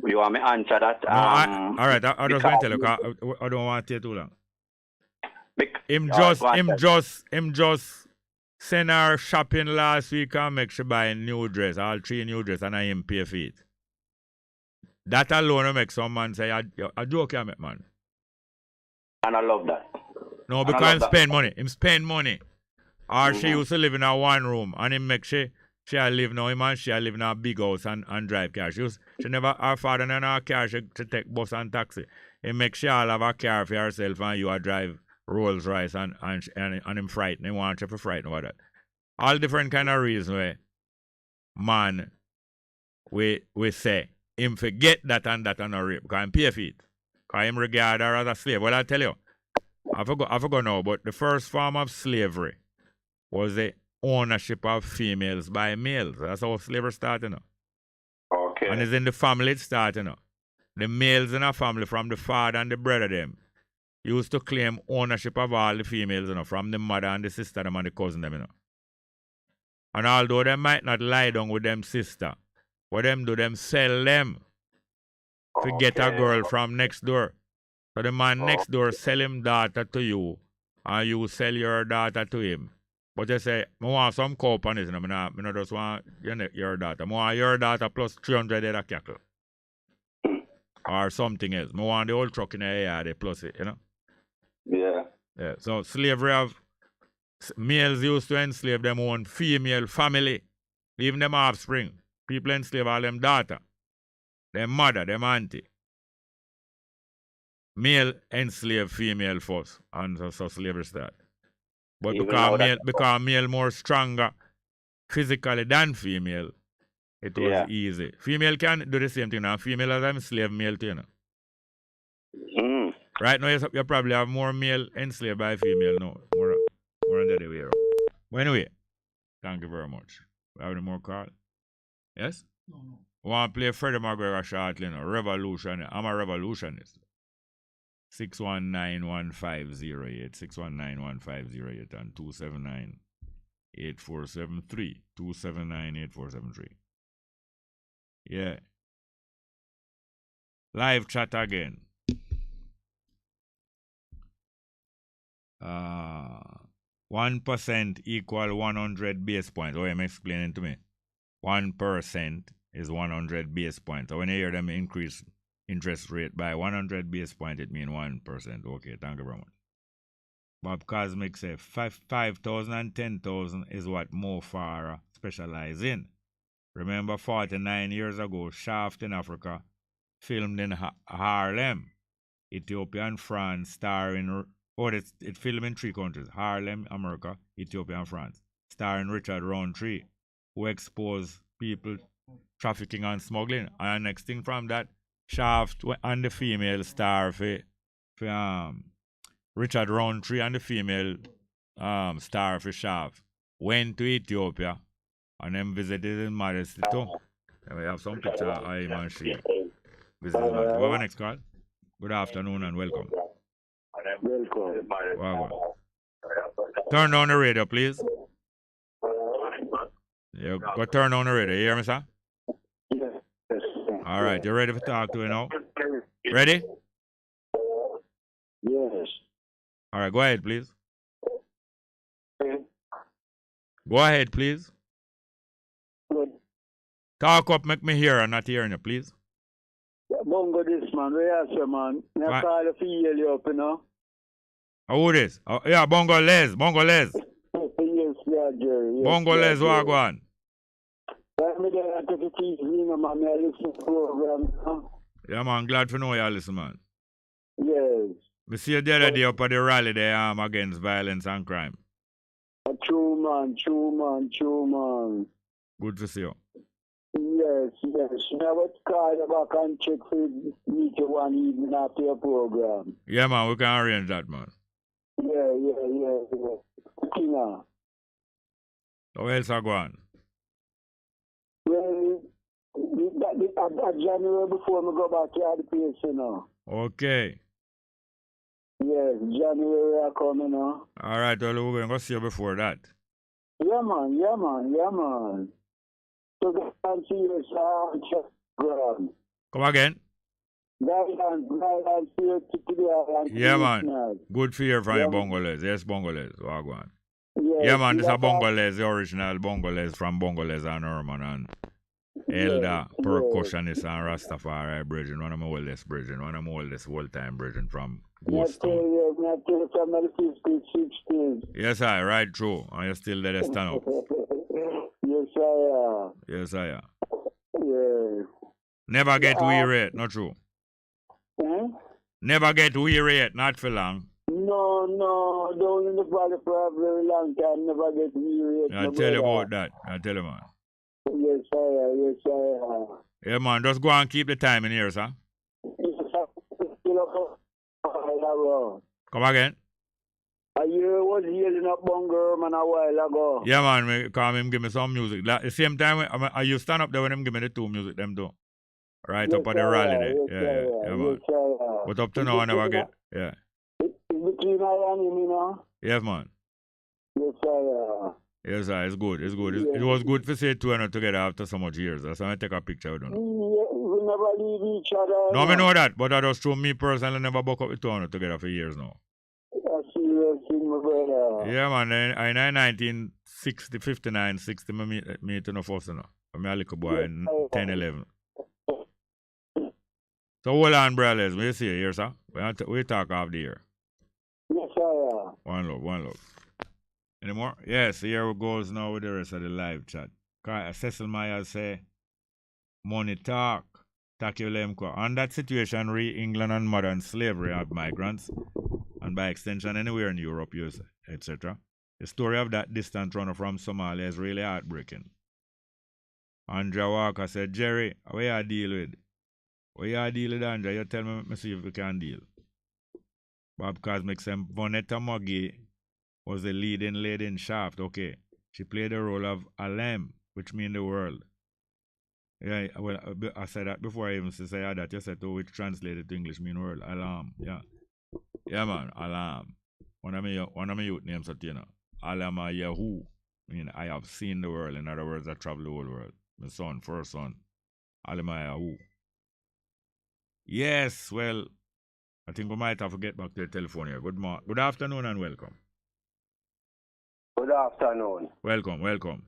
Speaker 5: You want me answer that?
Speaker 2: No, all right, I just want to tell you, 'cause I don't want to take too long. Him just send her shopping last week and make she buy a new dress, all 3 new dress, and I him pay for it. That alone will make some man say, a joke you make, man.
Speaker 5: And I love that.
Speaker 2: No, because him spend money. Him spend money. Or she used to live in a one room, and him make she live now, him and she live in a big house and drive car. She never, her father and her car, she take bus and taxi. He make she all have a car for herself and you drive Rolls Royce and him frightened. He want you to frighten about that. All different kind of reasons where man we say him forget that and a rape because him pay for it. Because him regard her as a slave. Well, I tell you, I forgot now, but the first form of slavery was the ownership of females by males. That's how slavery started now.
Speaker 5: Okay.
Speaker 2: And it's in the family it started now. The males in a family from the father and the brother them used to claim ownership of all the females, from the mother and the sister them and the cousin them, And although they might not lie down with them sister, what them do, them sell them to get a girl from next door. So the man next door sell him daughter to you, and you sell your daughter to him. But you say, I want some cow on it, you know, I not just want your daughter. I want your daughter plus 300 head of cattle. Or something else. I want the whole truck in the yard plus it, you know?
Speaker 5: Yeah.
Speaker 2: Yeah. So slavery have males used to enslave them own female family, even them offspring. People enslave all them daughter, them mother, them auntie. Male enslave female first, and so slavery start. But because male more stronger physically than female, it was easy. Female can do the same thing now. Female as enslaved male too, you know. Right now, you probably have more male enslaved by female now. More than the other way around. But anyway, thank you very much. Have any more call? Yes? No. Want to play Freddie McGregor shortly, you know, Revolution. I'm a revolutionist. 619-1508, 619-1508 and 279-8473, 279-8473. Yeah. Live chat again. 1% equal 100 base points. Oh, I'm explaining to me. 1% is 100 base points. So when you hear them increase interest rate by 100 base points, it means 1%. Okay, thank you very much. Bob Cosmic says 5,000 and 10,000 is what Mo Farah specializes in. Remember 49 years ago, Shaft in Africa filmed in Harlem, Ethiopia and France, starring, it filmed in 3 countries, Harlem, America, Ethiopia and France, starring Richard Roundtree, who exposed people trafficking and smuggling. And next thing from that, Shaft and the female star for Richard Roundtree and the female star for Shaft went to Ethiopia and then visited his modesty too. And we have some picture of him and she visited his modesty. We have a next call. Good afternoon and welcome. Wow. Turn down the radio, please. You go turn on the radio. You hear me, sir?
Speaker 1: Yes.
Speaker 2: All right. You ready to talk to me now? Ready?
Speaker 1: Yes.
Speaker 2: All right. Go ahead, please. Go ahead, please. Talk up, make me hear. I'm not hearing you, please.
Speaker 1: Bongo this, man. Where you man? I call you for you up, you know?
Speaker 2: Who this? Oh, yeah, Bongo Les. Bongo Les.
Speaker 1: Yes, yeah, Jerry. Yes,
Speaker 2: Bongo
Speaker 1: yeah,
Speaker 2: Les, what go on? Yeah, man, glad to know you listen, man.
Speaker 1: Yes.
Speaker 2: We see you the other day up at the rally there against violence and crime.
Speaker 1: True, man.
Speaker 2: Good to see you.
Speaker 1: Yes. Now what call you back and check for meet you one evening after your program.
Speaker 2: Yeah, man, we can arrange that, man.
Speaker 1: Yeah. Tina.
Speaker 2: How else are going?
Speaker 1: Well, that January before we go back to the place, you know.
Speaker 2: Okay.
Speaker 1: Yes, January are coming, you know.
Speaker 2: All right, well, we're going to see you before that.
Speaker 1: Yeah, man. So go and see you, sir.
Speaker 2: Come again? Yeah, man. Good for you from your Bongolese. Yes, Bongolese. What go on? Yeah, man, this is a Bongolese, the original Bongolese from Bongolese and Herman and Elder, percussionist and Rastafari brethren, one of my oldest brethren, one of my oldest whole-time brethren from Ghost Town. Yes, I right through. And you're still there to stand up. Yes, I am.
Speaker 1: Yeah.
Speaker 2: Never get weary, not true. Never get weary, not for long.
Speaker 1: No, don't in the valley for a very long time, never get weary.
Speaker 2: I'll tell you about that. I'll tell you, man.
Speaker 1: Yes, I am.
Speaker 2: Yeah, man, just go and keep the time in here, sir. Come again?
Speaker 1: I was hearing up Bongo man a while ago.
Speaker 2: Yeah, man, me call him give me some music. The same time, I used stand up there when him give me the 2 music, them too. Right up at the rally there. Yeah, man. But up to now, I never get. Yeah.
Speaker 1: Between I and him, you know?
Speaker 2: Yes, man.
Speaker 1: Yes, sir.
Speaker 2: Yes, sir. It's good. It was good to say 2 and together after so much years. That's why I take a picture with them.
Speaker 1: We never leave each other.
Speaker 2: No, I know that. But I just show me personally never buck up with 2 together for years now.
Speaker 1: That's serious thing, my brother.
Speaker 2: Yeah, man. In 1960, 59, 60, me to no first, no. I'm a little boy in 10, 11. So hold on, brothers. We see you here, sir. We talk off the air.
Speaker 1: Yes, sir.
Speaker 2: One love. Any more? Yes, here goes now with the rest of the live chat. Cecil Myers say, money talk. Takulemko. On that situation, England and modern slavery of migrants, and by extension anywhere in Europe, USA, etc. The story of that distant runner from Somalia is really heartbreaking. Andrea Walker said, Jerry, what you deal with? What you deal with, Andrea? You tell me see if we can deal. Bob Cosmic said, Vonetta Muggy was the leading lady in Shaft. Okay. She played the role of Alem, which means the world. Yeah, well, I said that before I even say that. You said, which translated to English mean world. Alarm. Yeah. Yeah, man. Alarm. One of my youth names, you know. Alama Yahoo. I mean, I have seen the world. In other words, I travel the whole world. My son, first son. Alama Yahoo. Yes, well, I think we might have to get back to the telephone here. Good afternoon and welcome.
Speaker 6: Good afternoon.
Speaker 2: Welcome.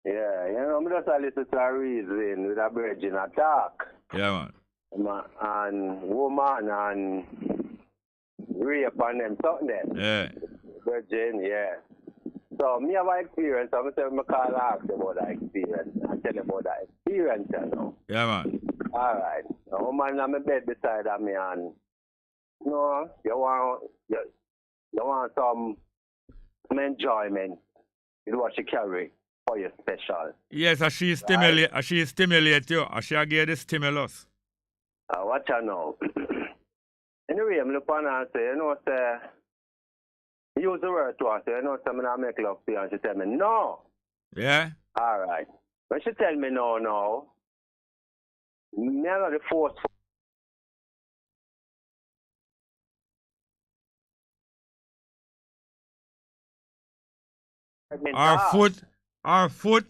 Speaker 6: Yeah, I'm just a little to reason with a virgin attack.
Speaker 2: Yeah, man.
Speaker 6: And woman and rape and them, something there.
Speaker 2: Yeah.
Speaker 6: Virgin, yeah. So, me have an experience. I'm going to call and ask about that experience and tell you about that experience, you know.
Speaker 2: Yeah, man.
Speaker 6: All right. A woman on my bed beside of me and, you know, you want some enjoyment. Is what she carry for you special.
Speaker 2: Yes, she stimulate you. She give the stimulus.
Speaker 6: What you know? Anyway, I'm looking at her and say, you know, say, use the word to her, say, you know, say, I'm not make love to you. And she tell me, no.
Speaker 2: Yeah?
Speaker 6: All right. When she tell me no, me are the force.
Speaker 2: Our foot,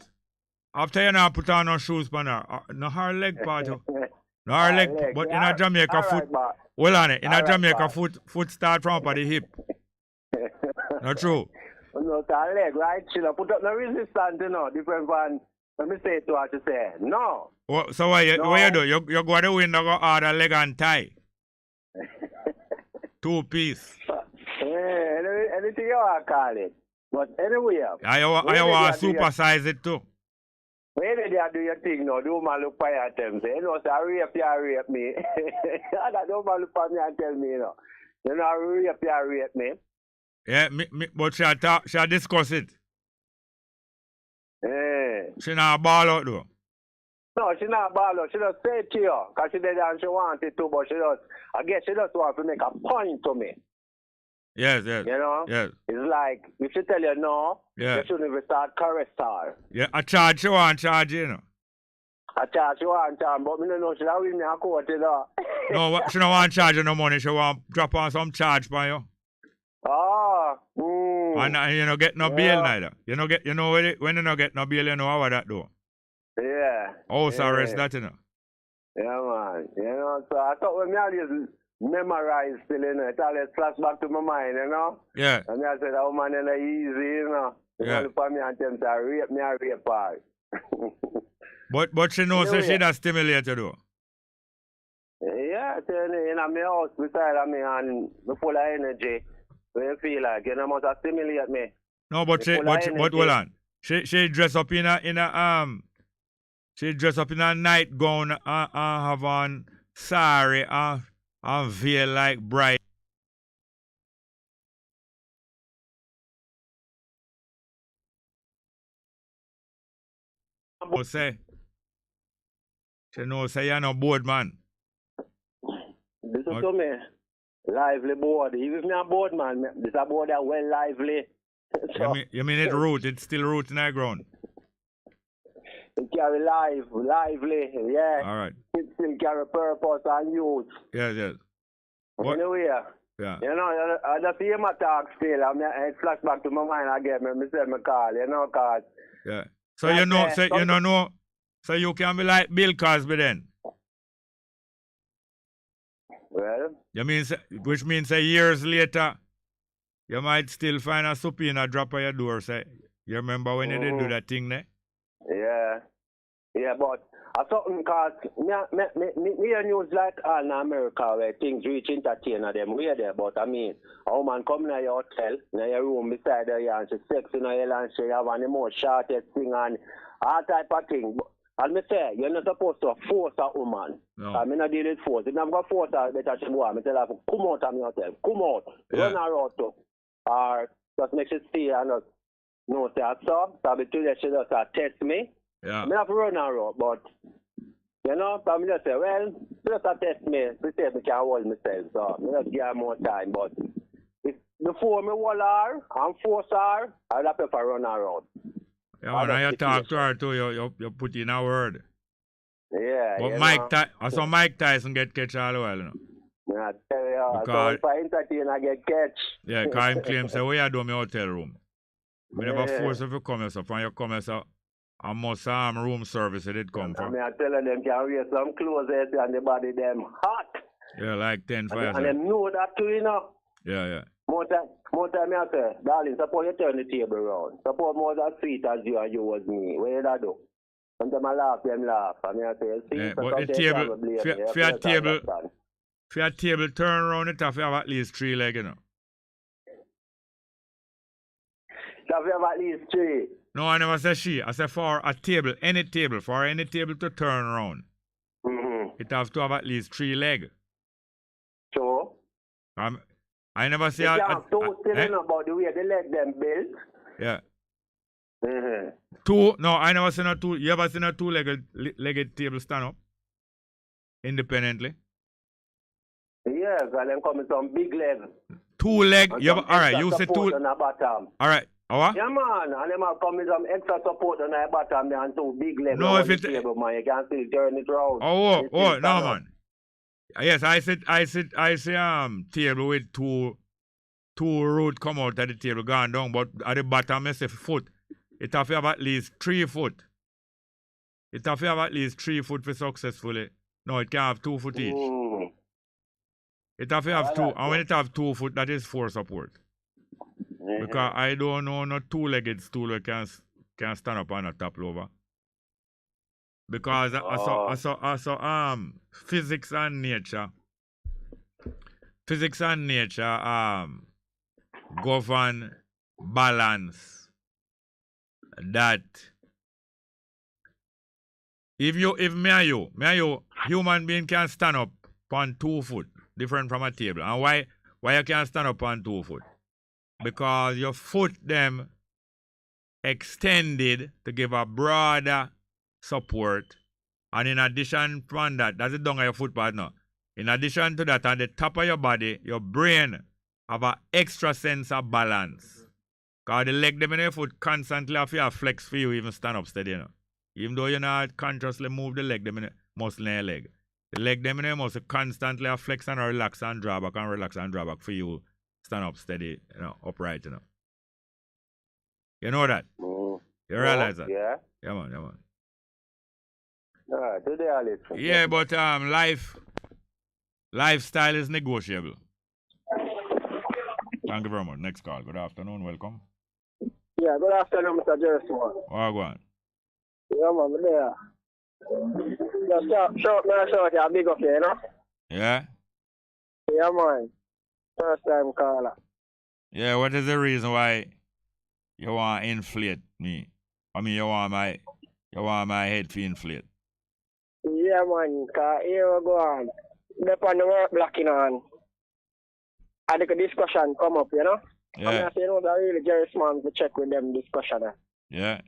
Speaker 2: after you not put on no shoes on her, no her leg part. No her leg, but in a Jamaica foot, hold on it, in a Jamaica foot start from up at the hip. Not true.
Speaker 6: No, her leg, right? She don't put up no resistance, you know, different from, let me say it to her, she say, no.
Speaker 2: So what you do? You go to the window, go order leg and tie. 2 piece.
Speaker 6: Anything you want to call it. But anyway,
Speaker 2: I want to supersize it too.
Speaker 6: When they do your thing now, the woman look for you and tell me, you know, say, rape me. That woman look for me and tell me, you know, rape me.
Speaker 2: Yeah, but she'll discuss it. She not ball out though.
Speaker 6: No, she not ball out. She just say it to you, because she did and she wanted to, but I guess she just want to make a point to me.
Speaker 2: Yes.
Speaker 6: You know?
Speaker 2: Yes.
Speaker 6: It's like, if she tell you no, you shouldn't even start caress her.
Speaker 2: Yeah, a charge she want charge, you know.
Speaker 6: A charge she want charge, but me don't know, she don't win me a court, you know.
Speaker 2: No, she don't want charge you no money, she want drop on some charge for you. And you don't get no bail neither. You know when you don't get no bail, you know how that do.
Speaker 6: Yeah.
Speaker 2: House arrest that, you know.
Speaker 6: Yeah, man. You know, so I thought when me always memorize still, you know, it always flash back to my mind, you know.
Speaker 2: Yeah.
Speaker 6: And I said, oh man, it's easy, you know.
Speaker 2: Yeah.
Speaker 6: You want me and them to rape me and rape her.
Speaker 2: But she knows she that stimulate you though.
Speaker 6: Yeah, in my house beside of me and full of energy. When you feel like you know must stimulate me.
Speaker 2: No, but hold on. She dress up in a nightgown and have on sari and veil like bright. She knows say you're no bored man.
Speaker 6: Listen to me. Lively board. Even if me a board man, this a board that well lively.
Speaker 2: So, you mean it root? It's still root in the ground.
Speaker 6: It carry lively, yeah.
Speaker 2: All right.
Speaker 6: It still carry purpose and youth.
Speaker 2: Yes.
Speaker 6: Anyway,
Speaker 2: yeah.
Speaker 6: You know, I just hear my talk still. It flash back to my mind again. Me say me call, you know, cause.
Speaker 2: Yeah. So you know, so you can be like Bill Cosby then.
Speaker 6: Well.
Speaker 2: Which means years later, You might still find a subpoena drop on your door, say. You remember when you did do that thing there?
Speaker 6: Yeah. Yeah, but I something because me news like all in America where things reach entertainer them way there, but I mean a woman come in your hotel, in your room beside her and she sex in her and she have an more shortest thing and all type of thing. And me say, you're not supposed to force a woman.
Speaker 2: No.
Speaker 6: I mean, I deal with force. If I'm going to force her, better she go. I tell her, come out of my hotel. Come out. Run her out to. Or just make she stay and not know say I saw. So between she just test me.
Speaker 2: Yeah.
Speaker 6: I have to run her out, but you know, so I just say, well, just test me. To see if I can hold myself. So I just give her more time. But if before me hold her and force her, I'd have to run her out.
Speaker 2: Yeah, man, and you talk to her too, you put in a word.
Speaker 6: Yeah,
Speaker 2: but I saw Mike Tyson get catch all the while, you know.
Speaker 6: Yeah, I tell you,
Speaker 2: because,
Speaker 6: so if I entertain, I get catch.
Speaker 2: Yeah, because him claim, say, what you do in my hotel room? I never force if you come here, so when you come here, so I must room service it did come
Speaker 6: I
Speaker 2: from.
Speaker 6: mean, I tell them, can wear some clothes and the body them hot.
Speaker 2: Yeah, like 10 fires.
Speaker 6: And them know that too, you know.
Speaker 2: Yeah.
Speaker 6: More time I say, darling, suppose you turn the table around. Suppose more as sweet as you and you was me. What you do? Sometimes I laugh, them laugh. I mean, I say, see,
Speaker 2: yeah, but the table, for your table turn around, it have to have at least 3 legs, you know.
Speaker 6: It have to have at least 3.
Speaker 2: No, I never say she. I say for a table, for any table to turn around, it have to have at least 3 legs.
Speaker 6: So?
Speaker 2: I never say...
Speaker 6: You have two still about the way they let them build.
Speaker 2: Yeah.
Speaker 6: 2?
Speaker 2: No, I never seen a 2. You ever seen a 2-legged table stand up? Independently?
Speaker 6: Yeah, because them come with some big legs.
Speaker 2: 2 legs? Alright, you say 2... Alright. What?
Speaker 6: Yeah, man. And them have come with some extra support on their bottom and 2 big legs.
Speaker 2: No, if it...
Speaker 6: table, man. You can still turn it around.
Speaker 2: No, man. Yes, I see table with 2 root come out of the table gone down, but at the bottom I say foot. It have to have at least 3 foot. It have to have at least 3 foot for successfully. No, it can have 2 foot each. It have to have 2. And when it have 2 foot, that is 4 support. Because I don't know no 2-legged stool that can stand up on a top lover. Because I saw physics and nature govern balance that if me and you human being can stand up on 2 foot different from a table. And why you can't stand up on 2 foot? Because your foot them extended to give a broader support, and in addition from that's it down on your foot partner. In addition to that, on the top of your body, your brain have an extra sense of balance. Because the leg them in your foot constantly have to flex for you even stand up steady, you know. Even though you not consciously move the leg them in muscle in your leg. The leg them in your muscle constantly have flex and relax and draw back and relax and draw back for you stand up steady, you know, upright, you know. You know that? You realize that?
Speaker 6: Yeah.
Speaker 2: Yeah, man.
Speaker 6: Do they all listen?
Speaker 2: Yeah, but lifestyle is negotiable. Thank you very much. Next call. Good afternoon. Welcome.
Speaker 8: Yeah, good afternoon, Mr. Jerry.
Speaker 2: Oh, go on.
Speaker 8: Yeah, man, there. Just shout you big up here, you know?
Speaker 2: Yeah?
Speaker 8: Yeah, man. First time caller.
Speaker 2: Yeah, what is the reason why you want to inflate me? I mean, you want my head to inflate?
Speaker 8: Yeah, man, because here we go on. They're on the work blocking on. I think a discussion come up, you know?
Speaker 2: Yeah.
Speaker 8: I'm not saying it was a really Jerry Smans to check with them discussion.
Speaker 2: Yeah.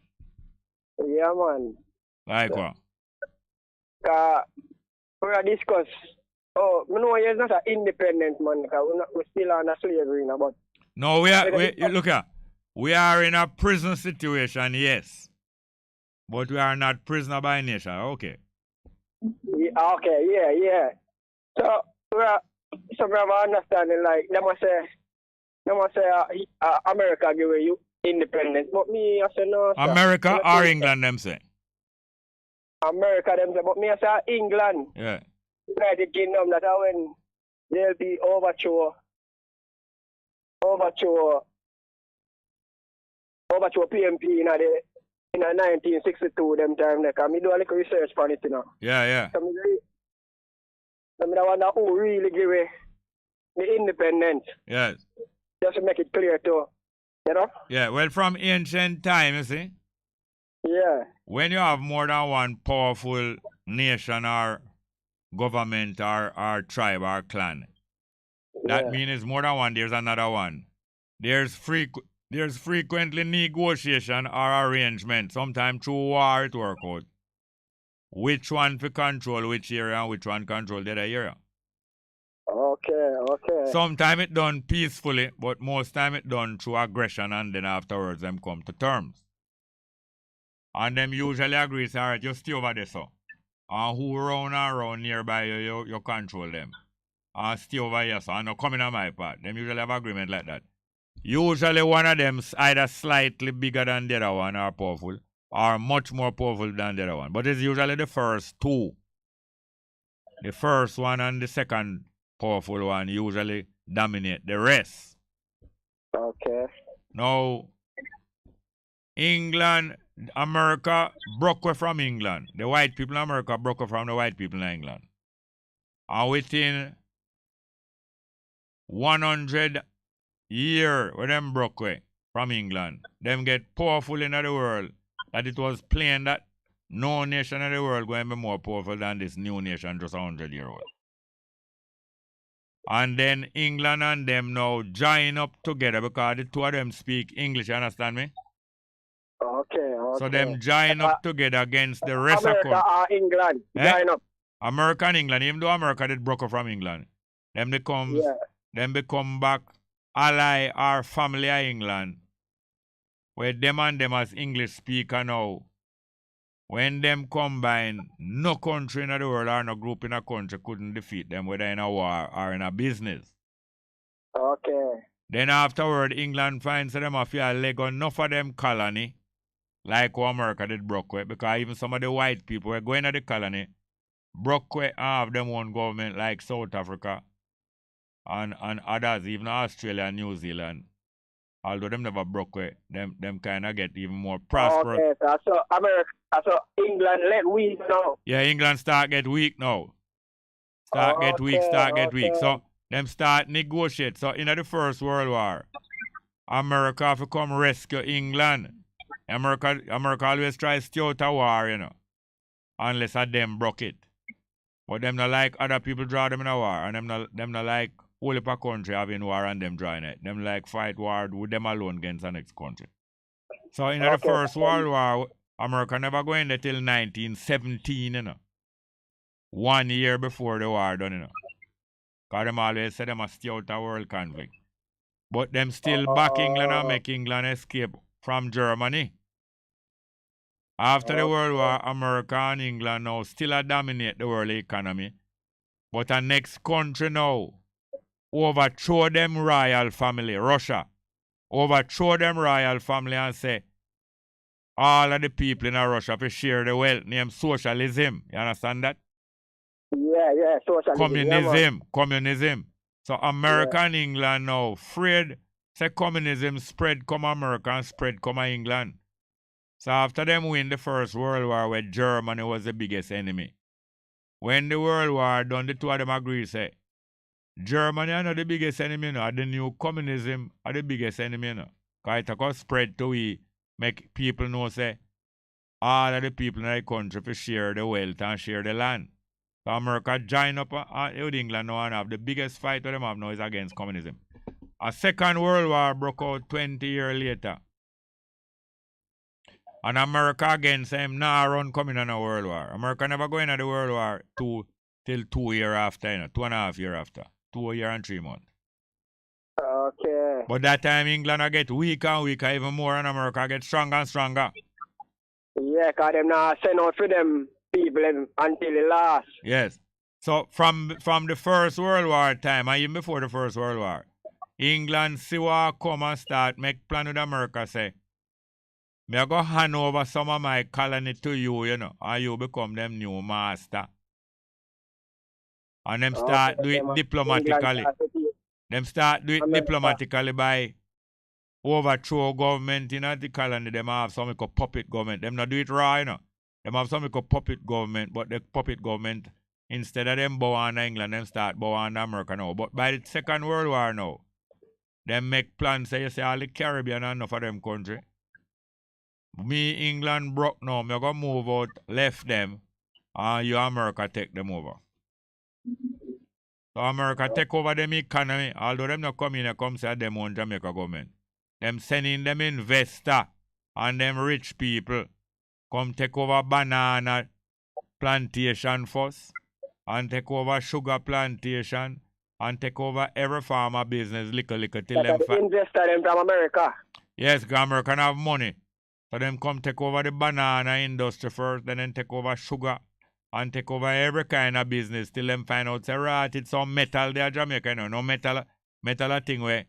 Speaker 8: Yeah, man.
Speaker 2: Like what?
Speaker 8: We discuss. Oh, I know you're not an independent man, because we're still under slavery now, but...
Speaker 2: No, look here. We are in a prison situation, yes. But we are not prisoner by nature, okay.
Speaker 8: Yeah, okay, yeah. So we have an understanding, like, they must say America give you independence, but me, I say no.
Speaker 2: America or England, them say?
Speaker 8: America, them say, but me, I say England.
Speaker 2: Yeah.
Speaker 8: United Kingdom, that when they'll be overthrow overthrow PMP in 1962 them time there. Me do a little research on it, you know.
Speaker 2: Yeah.
Speaker 8: So me wonder who really give it the independence.
Speaker 2: Yes.
Speaker 8: Just to make it clear too. You know?
Speaker 2: Yeah, well, from ancient time, you see?
Speaker 8: Yeah.
Speaker 2: When you have more than one powerful nation or government or tribe or clan, that means it's more than one, there's another one. There's frequently negotiation or arrangement. Sometimes through war it work out. Which one to control which area and which one control the other area.
Speaker 8: Okay.
Speaker 2: Sometimes it done peacefully, but most time it done through aggression and then afterwards them come to terms. And them usually agree, say, all right, you stay over there, so. And who round and round nearby you control them. And stay over here, so. And no come in on my part. Them usually have agreement like that. Usually one of them either slightly bigger than the other one or powerful, or much more powerful than the other one. But it's usually the first two. The first one and the second powerful one usually dominate the rest.
Speaker 8: Okay.
Speaker 2: Now, England, America broke away from England. The white people in America broke away from the white people in England. And within 100 years, when them broke away from England, them get powerful in the world, that it was plain that no nation in the world going to be more powerful than this new nation just 100 years old. And then England and them now join up together because the two of them speak English, you understand me?
Speaker 8: Okay.
Speaker 2: So them join up together against the rest
Speaker 8: America
Speaker 2: of
Speaker 8: or England join up.
Speaker 2: America and England, even though America did broke up from England, them become back ally or family of England, where them and them as English speaker now. When them combine, no country in the world or no group in a country couldn't defeat them, whether in a war or in a business.
Speaker 8: Okay.
Speaker 2: Then afterward, England finds them a few leg on enough of them colony, like how America did broke away, because even some of the white people were going to the colony, broke away and have them own government like South Africa and others, even Australia and New Zealand. Although them never broke away, them kind of get even more prosperous.
Speaker 8: Okay, so England let weak now.
Speaker 2: Yeah, England start get weak now. Start get weak. So them start negotiate. So in the First World War, America have to come rescue England. America always try to stay out a war, you know. Unless them broke it. But them not like other people draw them in a war. And them not like whole heap of country having war and them drawing it. Them like fight war with them alone against the next country. So in the First World War, America never go in there till 1917, you know. 1 year before the war done, you know. Because them always say them a stay out a world conflict. But them still back England and make England escape from Germany. After the World War, America and England now still dominate the world economy. But the next country now overthrow them royal family, Russia. Overthrow them royal family and say, all of the people in Russia to share the wealth, named socialism. You understand that?
Speaker 8: Yeah, socialism.
Speaker 2: Communism. So America and England now afraid say communism spread come America and spread come England. So after them win the First World War where Germany was the biggest enemy. When the World War done, the two of them agree say, Germany are not the biggest enemy, you know, the new communism are the biggest enemy, you know. Because it can spread to we make people know say all of the people in the country to share the wealth and share the land. So America join up with England now and have the biggest fight that them have now is against communism. A Second World War broke out 20 years later. And America again say him nah run coming in a World War. America never go into the World War till 2 years after, you know, 2.5 years after. 2 years and 3 months.
Speaker 8: Okay.
Speaker 2: But that time England get weaker and weaker even more and America get stronger and stronger.
Speaker 8: Yeah, because them now send out for them people until the last.
Speaker 2: Yes. So from the First World War time and even before the First World War, England see what come and start make plan with America say, me I go hand over some of my colony to you, you know, and you become them new master. And them start do it diplomatically. Them start do it diplomatically by overthrow government, the colony. Them have some called puppet government. Them not do it raw, Them have some called puppet government, but the puppet government, instead of them bow on England, them start bow on America now. But by the Second World War now, them make plans, say, you say all the Caribbean and enough of them country. Me, England broke now, me gonna move out, left them, and you America take them over. So America take over them economy, although them not come in and come say them own Jamaica government. Them sending them investor and them rich people come take over banana plantation first and take over sugar plantation and take over every farmer business little till them
Speaker 8: investor them from America.
Speaker 2: Yes, because America have money. So them come take over the banana industry first, then take over sugar and take over every kind of business till them find out say right, it's some metal there Jamaica, no metal a thing where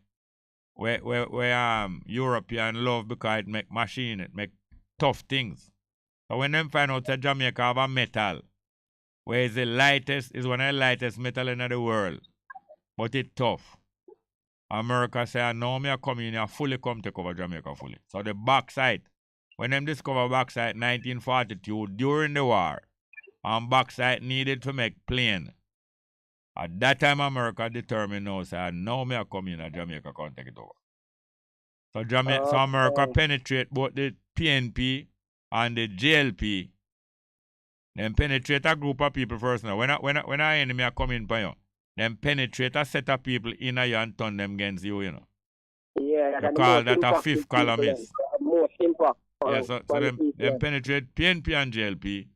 Speaker 2: European love because it make machine, it make tough things. So when them find out that Jamaica have a metal, where is the lightest, is one of the lightest metal in the world, but it tough. America say, no, me a come in here fully come take over Jamaica fully. So the backside, when them discover backside 1942 during the war, and backside needed to make plane. At that time, America determined now, say, now me a come in Jamaica can take it over. So so America penetrate both the PNP and the JLP. Them penetrate a group of people first now. When I enemy are coming by you, them penetrate a set of people in you and turn them against you,
Speaker 8: Yeah,
Speaker 2: you call that a fifth columnist.
Speaker 8: Most impact.
Speaker 2: Yeah, so them penetrate PNP and JLP.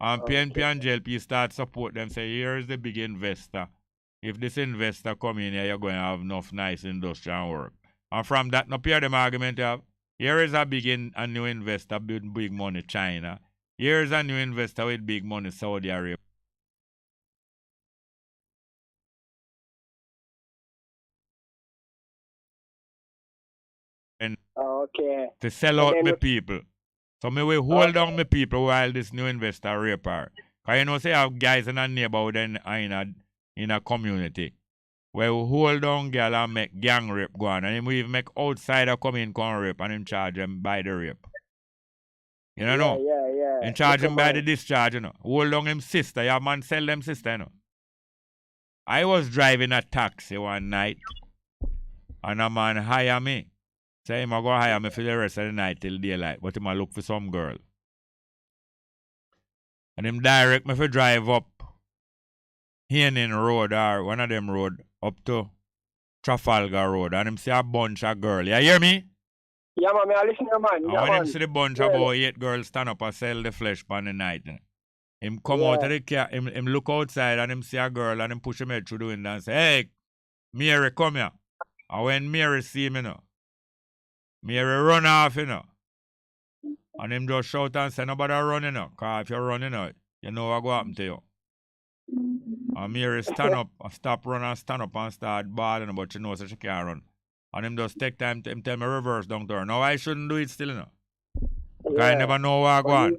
Speaker 2: And PNP and JLP start support them, say, here is the big investor. If this investor come in here, you're going to have enough nice industry and work. And from that, no peer them argument you have. Here is a new investor with big money, China. Here is a new investor with big money, Saudi Arabia. To sell out my people. So me will hold down my people while this new investor rape her. Because say I have guys in a neighborhood and in a community where we hold down girl and make gang rape go on. And we even make outsider come in come rape and him charge them by the rape. You know?
Speaker 8: Yeah.
Speaker 2: And charge him by the discharge, Hold down him sister. You have man sell them sister, I was driving a taxi one night and a man hire me. Say him a go hire me for the rest of the night till daylight, but him a look for some girl. And him direct me for drive up Haining Road or one of them road up to Trafalgar Road and him see a bunch of girls. You hear me?
Speaker 8: Yeah, man, I listen to man.
Speaker 2: And when him see the bunch of about 8 girls stand up and sell the flesh on the night, him come out of the car, him look outside and him see a girl and him push him head through the window and say, hey, Mary, come here. And when Mary see me, Mary run off, And him just shout and say, nobody running now. Because if you're running out, you know what will happen to you. And Mary stand up, stop run and stand up and start bawling, but she knows that she can't run. And him just take time to him tell me reverse down to her. Now I shouldn't do it still, Because I never know what go on.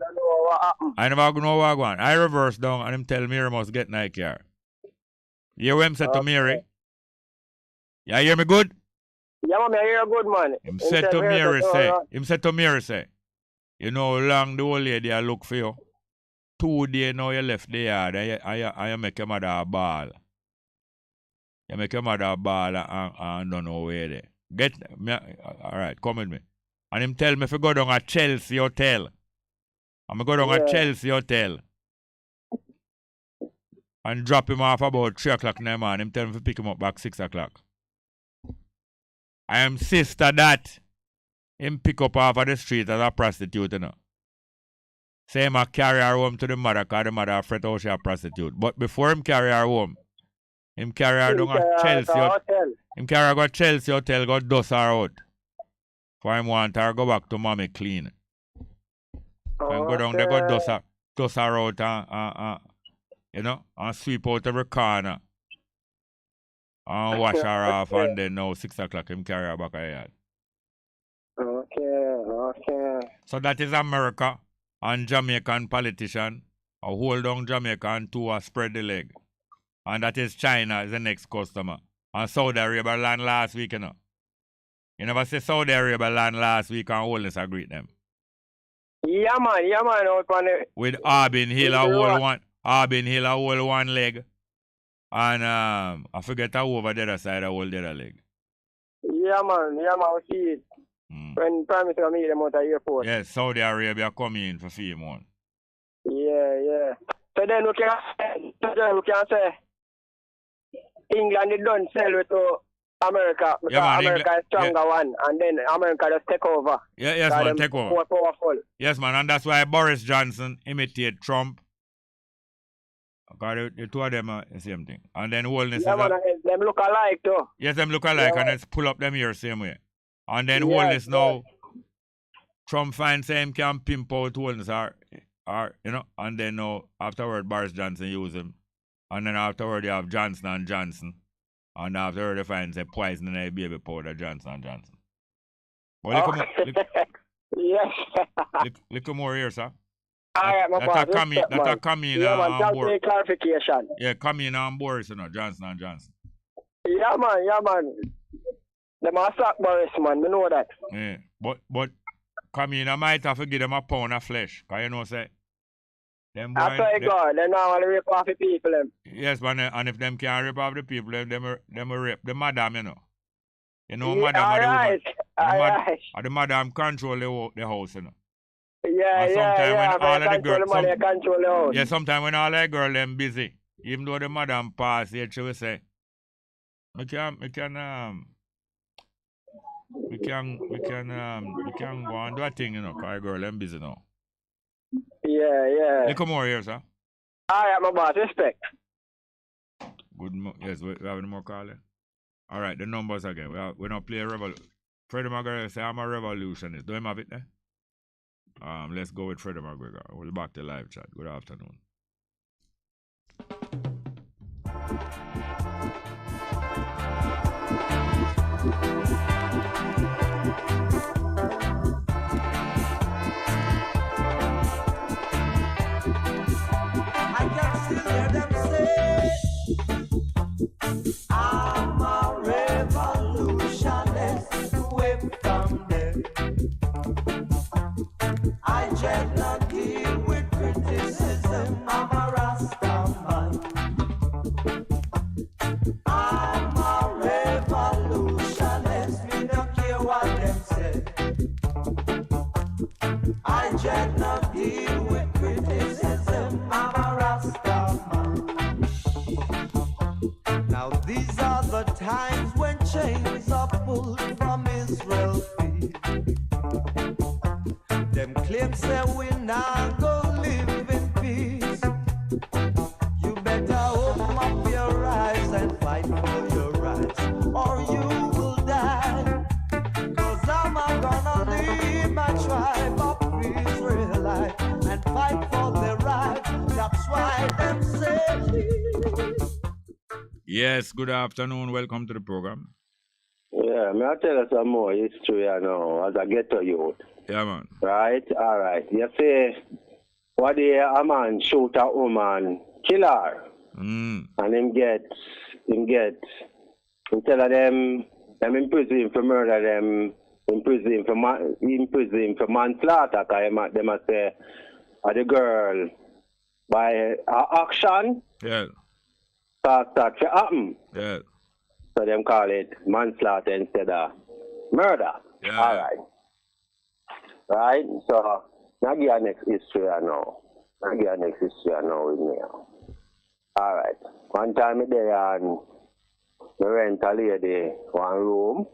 Speaker 2: I never know what go on. I reverse down and him tell Mary must get in the car. You hear what him said to Mary? You hear me good?
Speaker 8: Yeah, man, I hear good, man.
Speaker 2: Him said to Mary, say, you know how long the old lady I look for you? 2 days now you left the yard and you make your mother a ball. You make your mother a ball and don't know where they. Get me, all right, come with me. And him tell me if you go down at Chelsea Hotel. I'm go down at Chelsea Hotel. And drop him off about 3 o'clock in the morning. Him tell me to pick him up back 6 o'clock. I am sister that him pick up off of the street as a prostitute, Say him a carry her home to the mother because the mother afraid how she a prostitute. But before him carry her home, him carry her down at Chelsea Hotel. Him carry her go to Chelsea Hotel, go dust her out. For him want her go back to mommy clean. And go down there, go dust her out and sweep out every corner. And wash her off and then now 6 o'clock him carry her back a yard.
Speaker 8: Okay.
Speaker 2: So that is America and Jamaican politician. A hold down Jamaica and 2 spread the leg. And that is China is the next customer. And Saudi Arabia land last week, you know. You never say Saudi Arabia land last week and Holiness agree them.
Speaker 8: Yeah, man, out on it.
Speaker 2: With Arbin Hill a hold one leg. And I forget how over the other side, I hold the other leg.
Speaker 8: Yeah, man, we see it. When Prime Minister meet them out at the airport.
Speaker 2: Yes, Saudi Arabia come in for fame one.
Speaker 8: Yeah. So then we can say England they don't sell it to America because America is stronger one, and then America just take over.
Speaker 2: Yes, man, take over.
Speaker 8: More powerful.
Speaker 2: Yes, man, and that's why Boris Johnson imitate Trump. Because the two of them are the same thing. And then Holiness
Speaker 8: man, them look alike too.
Speaker 2: Yes, them look alike, and let's pull up them here same way. And then Holiness now, Trump finds him can pimp out Holiness or you know, and then now afterward Boris Johnson use him. And then afterward you have Johnson and Johnson. And afterward they find say poison in a baby powder Johnson and Johnson. Well, look more here, sir.
Speaker 8: Alright, my boss.
Speaker 2: That come in
Speaker 8: on board. Clarification.
Speaker 2: Yeah, come in on board, you know, Johnson and Johnson.
Speaker 8: Yeah, man. Them are sack Boris, man. We know that.
Speaker 2: Yeah, but come in, I might have to give them a pound of flesh. Because you know, say, them boy,
Speaker 8: after I go, they now want to rip off the people. Them.
Speaker 2: Yes, man, and if them can't rip off the people, them will rip the madam, you know. You know,
Speaker 8: yeah,
Speaker 2: madam
Speaker 8: are the woman.
Speaker 2: The madam control the house, you know.
Speaker 8: Yeah.
Speaker 2: When all of the
Speaker 8: girls,
Speaker 2: sometimes when all the girls them busy, even though the madam pass here, she will say, we can go and do a thing, you know, because the girl them busy now.
Speaker 8: Yeah.
Speaker 2: Look more here, sir.
Speaker 8: Alright, my boss, respect.
Speaker 2: Good, yes, we have any more calling. All right, the numbers again. We don't play a revolution. Freddie McGregor say I'm a revolutionist. Do you have it there? Let's go with Freddie McGregor. We'll back to live chat. Good afternoon.
Speaker 14: I can still hear them say, I'm a revolutionist away from them. I just not deal with criticism. I'm a Rasta man. I'm a revolutionist. Me don't care what them say. I just not deal with criticism. I'm a Rasta man. Now these are the times when chains are pulled from Israel's feet. Them claims say we not go live in peace. You better open up your eyes and fight for your rights, or you will die. 'Cause I'm gonna leave my tribe of Israelite and fight for their rights. That's why them say.
Speaker 2: Yes, good afternoon. Welcome to the program.
Speaker 6: Yeah, may I tell you some more history, you know, as I get to you.
Speaker 2: Yeah, man.
Speaker 6: Right? All right. You see, one day a man shoot a woman, kill her. And him tell them imprison for murder, them imprison for manslaughter, because them say, the girl, by action, start to happen.
Speaker 2: Yeah.
Speaker 6: So them call it manslaughter instead of murder.
Speaker 2: Yeah.
Speaker 6: All right. Right? So, now give your next history now. With me. All right. One time there and I rent a lady one room.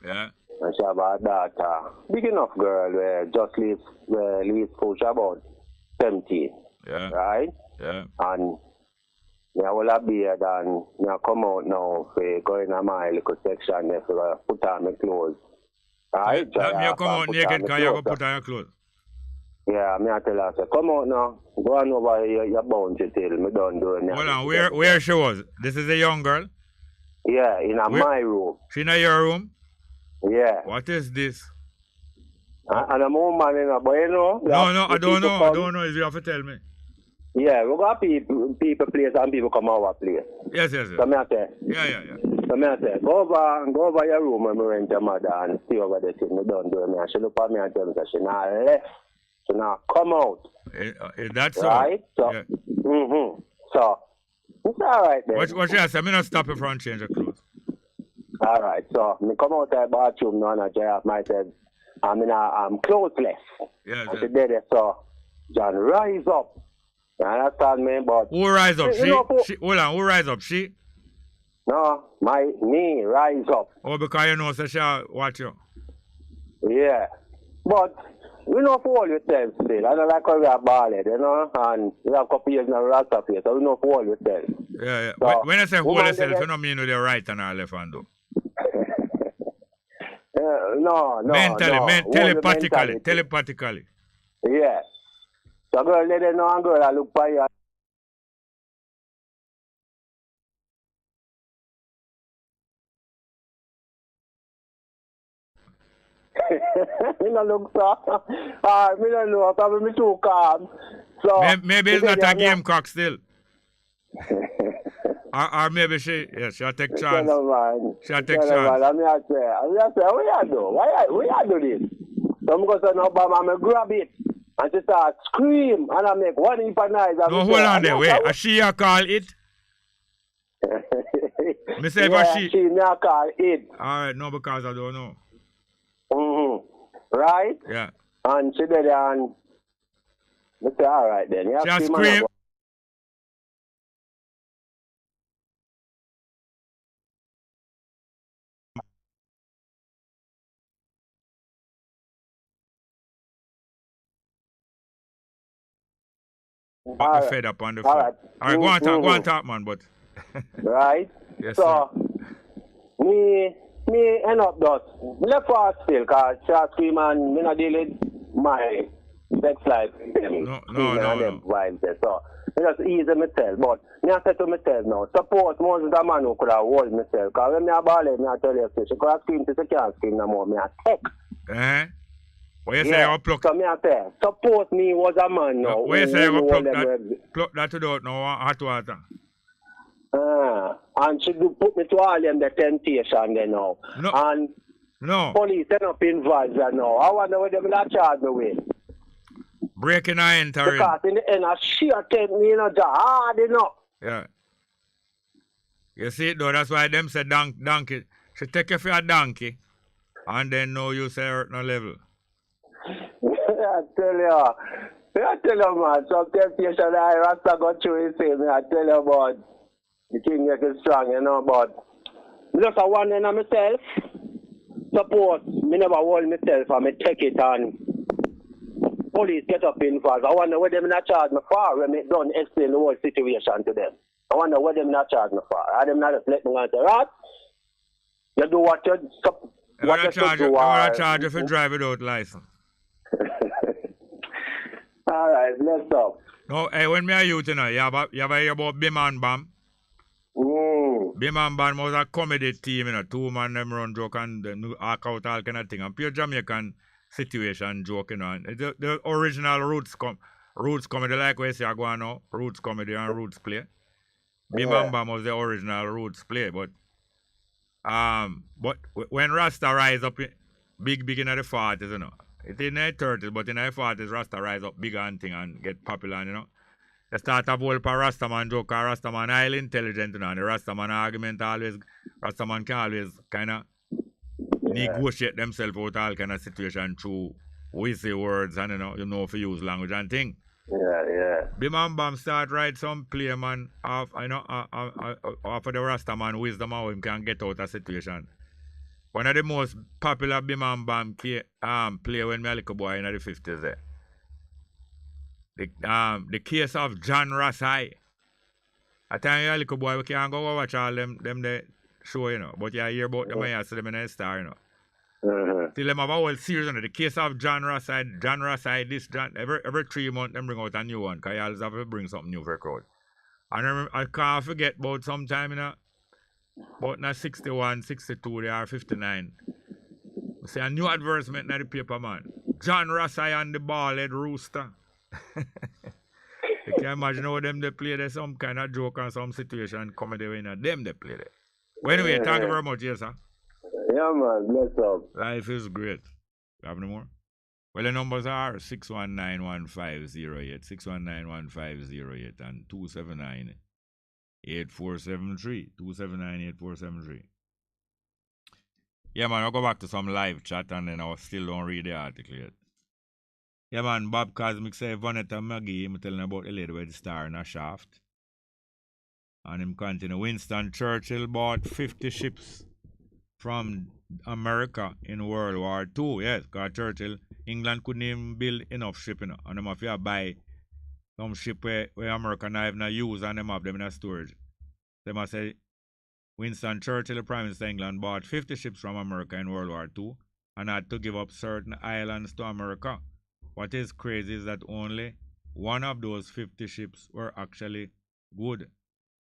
Speaker 2: Yeah.
Speaker 6: And she have a daughter. Big enough girl where just leaves school. She about 17.
Speaker 2: Yeah.
Speaker 6: Right?
Speaker 2: Yeah.
Speaker 6: And I will have beard and I come out now for go in my little section there for put on my clothes. Right?
Speaker 2: You come out naked because you go put on your clothes.
Speaker 6: Yeah, I tell her, say, come out now. Go on over your bounty till me done doing that.
Speaker 2: Hold on, where she was? This is a young girl?
Speaker 6: Yeah, in my room.
Speaker 2: She in your room?
Speaker 6: Yeah.
Speaker 2: What is this?
Speaker 6: And I'm a man in a boy, you know?
Speaker 2: No, I don't know. I don't know if you have to tell me.
Speaker 6: Yeah, we got people place and people come our place.
Speaker 2: Yes.
Speaker 6: So me I say,
Speaker 2: Yeah.
Speaker 6: So me I say, go over your room and me rent your mother and see over there till me done do me. And she look at me and tell me that she not left. She not come out.
Speaker 2: That's so.
Speaker 6: Right? So,
Speaker 2: Yeah.
Speaker 6: So, it's alright then.
Speaker 2: What you say? Me not stop you from change your clothes.
Speaker 6: Alright, so me come out of the bathroom now and I dry off myself. I'm clothesless.
Speaker 2: Yeah,
Speaker 6: and she did it, so John rise up. You understand me? But
Speaker 2: who rise up?
Speaker 6: you know,
Speaker 2: She hold on, who rise up? She?
Speaker 6: No, me rise up.
Speaker 2: Oh, because you know so she watch you.
Speaker 6: Yeah. But we know for all yourself still. I don't like how we are balled, you know, and we have a couple years now rasta face, so we know for all yourself.
Speaker 2: Yeah.
Speaker 6: So,
Speaker 2: when I say hold yourself, you don't mean with your right and our left hand though.
Speaker 6: No.
Speaker 2: Mentally,
Speaker 6: Hold
Speaker 2: telepathically.
Speaker 6: Yeah. So girl, let them know and girl, I look for you. Me no look so. Me no know, probably me too calm. So
Speaker 2: maybe it's not a game cock still. or maybe she'll take chance. She'll take chance.
Speaker 6: I'm here say, what you do? Why you do this? So I'm going to say, no, Bama, I grab it. And she start scream. And I make one heap of noise.
Speaker 2: No, hold on there, wait. A she a call it? Me say
Speaker 6: yeah,
Speaker 2: she
Speaker 6: me a call it.
Speaker 2: Alright, no, because I don't know.
Speaker 6: Right?
Speaker 2: Yeah.
Speaker 6: And she did it and I say, alright then. You
Speaker 2: She scream.
Speaker 6: Alright.
Speaker 2: Fed up on the phone. Alright, go on talk, man, but
Speaker 6: right?
Speaker 2: Yes,
Speaker 6: so
Speaker 2: sir.
Speaker 6: me end up that left fast still cause she scream and me not deal with my sex life.
Speaker 2: No.
Speaker 6: Vibes there. So me just easy myself. But me I say to myself now, suppose Moses a man who could have hold myself. Cause when me a ball me I tell you she could have screamed till she can't scream no more. Me a take.
Speaker 2: What you say you plug?
Speaker 6: So me I say, suppose me was a man now.
Speaker 2: What you say you plug that to do no hot water?
Speaker 6: And she do put me to all them the temptation there now.
Speaker 2: No.
Speaker 6: And police end up involved there now. I wonder what them will charge me with.
Speaker 2: Breaking and entering.
Speaker 6: Because in the end, she take me in a job hard enough.
Speaker 2: Yeah. You see it though, that's why them say donkey. She take you for a donkey and then know you say hurt no level.
Speaker 6: I tell you, man, some temptation I Rasta go through his thing. I tell you about the king getting strong, you know, but just a one in myself. Suppose me never hold myself and me take it and police get up in fast. I wonder what them not charge me for when me done explain the whole situation to them. I wonder what them not charge me for. Are them not just let me go and say, right? You do what you
Speaker 2: I want to charge you if you drive without license.
Speaker 6: Alright, let's stop.
Speaker 2: No, hey, when me a youth, you know, you have hear about Bim and Bam? Bim and Bam was a comedy team, you know, two man them run joke and them act out all kind of thing. And pure Jamaican situation joke, you know. And the original roots comedy, like we say, I go on now, roots comedy and roots play. Bim and Bam was the original roots play, but when Rasta rise up big in the 40s, you know. It's in the 30s, but in the 40s, Rasta rise up big and thing and get popular, you know. They start a whole for Rastaman joke, or Rastaman highly intelligent, you know, and the Rastaman argument always, Rastaman can always kind of negotiate themselves out all kind of situation through whistle words and, you know, if you use language and thing.
Speaker 6: Yeah.
Speaker 2: Bim and Bam start write some play, man, off of the Rastaman wisdom how him can get out of situation. One of the most popular Bim and Bam play when me a little boy in the 50s there. The case of John Rossai. I tell you a little boy we can't go watch all them the show, you know. But you hear about them and you see them in the star, you know. Till them have a whole series, you know. The case of John Rossai, this John, every 3 months them bring out a new one, because you always have to bring something new for a crowd. And I can't forget about sometime, you know. About now 61, 62, they are 59. You see a new advertisement in the paper, man. John Rossai and the bald-head rooster. You can imagine how them they play there some kind of joke and some situation comedy when them they play there. Well, anyway, thank you very much, yes, sir.
Speaker 6: Yeah, man. Bless up.
Speaker 2: Life is great. You have any more? Well, the numbers are 619-1508, 619-1508, and 279-8473, 279-8473. Yeah, man, I'll go back to some live chat and then I still don't read the article yet. Yeah, man, Bob Cosmic say Vanetta Maggie, I'm telling about the lady with the star in a shaft. And him continue, Winston Churchill bought 50 ships from America in World War II. Yes, because Churchill, England couldn't even build enough ship, you know, and them have to buy some ship where America not even use and them have them in a storage. They must say Winston Churchill, the Prime Minister of England, bought 50 ships from America in World War II and had to give up certain islands to America. What is crazy is that only one of those 50 ships were actually good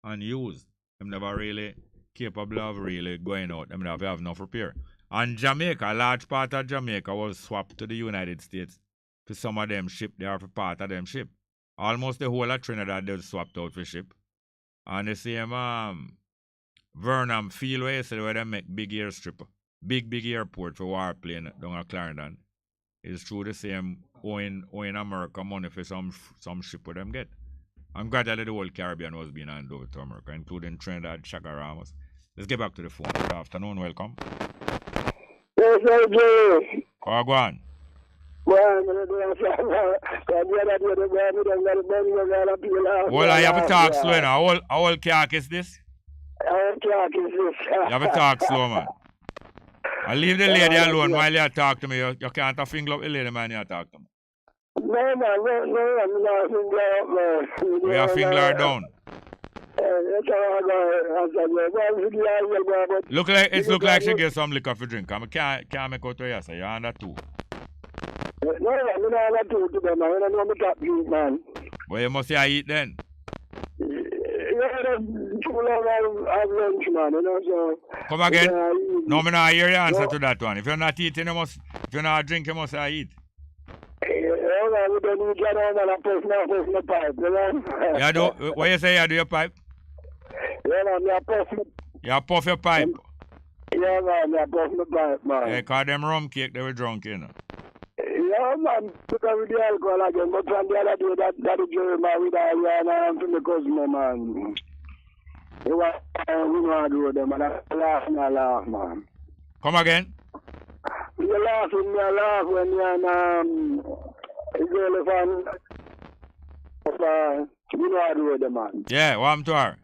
Speaker 2: and used. Them never really capable of really going out. Them never have enough repair. And Jamaica, a large part of Jamaica was swapped to the United States. For some of them ship, they are for part of them ship. Almost the whole of Trinidad they swapped out for ship. And the same Vernon Field where you say where they make big airstrip, big airport for warplane down at Clarendon. It's through the same owing America money for some ship where them get. And gradually the whole Caribbean was being handed over to America, including Trinidad, Chagaramas. Let's get back to the phone. Good afternoon, welcome.
Speaker 8: Yes, sir, Jerry.
Speaker 2: Go on.
Speaker 8: Well,
Speaker 2: I have a talk slow now. How old clock is this? You have a talk slow, man. I leave the lady alone while you talk to me. You can't finger up the lady, man, you talk to me.
Speaker 8: No, man, no, I'm not finger up, man.
Speaker 2: We are finger her down. Look like she get some liquor for drink. I can't make out to you, say you're under two.
Speaker 8: No, I'm not under two to them, man. I don't know me top drink, man.
Speaker 2: Well, you must say eat then.
Speaker 8: Too long I've lunch, man, you know, so...
Speaker 2: Come again? No, me not hear your answer to that one. If you're not eating, if you're not drinking, you must eat.
Speaker 8: We don't need to know that I push my pipe, you know?
Speaker 2: You do, what you say you do your pipe?
Speaker 8: Yeah, man, I puff my...
Speaker 2: You puff your pipe?
Speaker 8: Yeah, man, I puff my pipe, man.
Speaker 2: Yeah, because them rum cake, they were drunk, you know.
Speaker 8: Yeah, man, because with the alcohol again, but from the other day, that jury, man, with all and from the cousin, man. We want to do them, and I laugh, man.
Speaker 2: Come again?
Speaker 8: You laugh when you're and girl you know how to do them, man.
Speaker 2: Yeah, what I'm to her?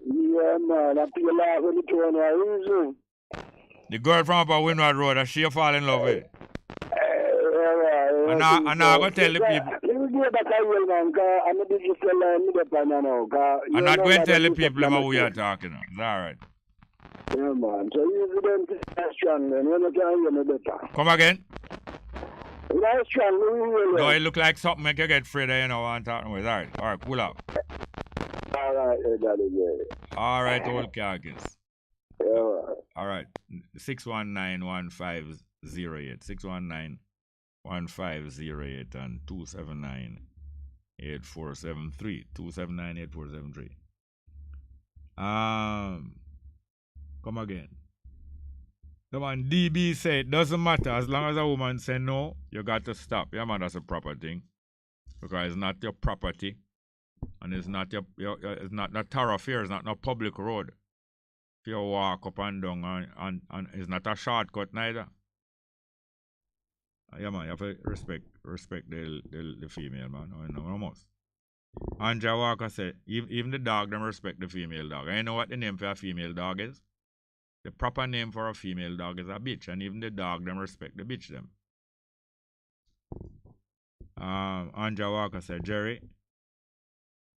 Speaker 8: Yeah, man, I feel laugh when you turn her easy.
Speaker 2: The girl from up on Windward Road, that she fall in love with? And now I'm going to tell the people. I'm not going to tell the people who we are talking. It's all right.
Speaker 8: Yeah, man. So you them strong then. When you can hear me better.
Speaker 2: Come again?
Speaker 8: That's strong.
Speaker 2: No, it look like something make you get afraid, you know, what I'm talking with. All right, cool up.
Speaker 8: All right, daddy, yeah.
Speaker 2: All right, old carcass.
Speaker 8: Yeah.
Speaker 2: All right. 619-1508. 619-1508 and 279-8473. 279-8473. Come again. The man DB said it doesn't matter as long as a woman say no, you got to stop. Yeah, man, that's a proper thing. Because it's not your property. And it's not it's not thoroughfare, it's not no public road. If you walk up and down and it's not a shortcut neither. Yeah, man, you have to respect the female, man. I know almost. Andrea Walker said, even the dog them respect the female dog. And you know what the name for a female dog is? The proper name for a female dog is a bitch, and even the dog them respect the bitch them. Andrea Walker said, Jerry,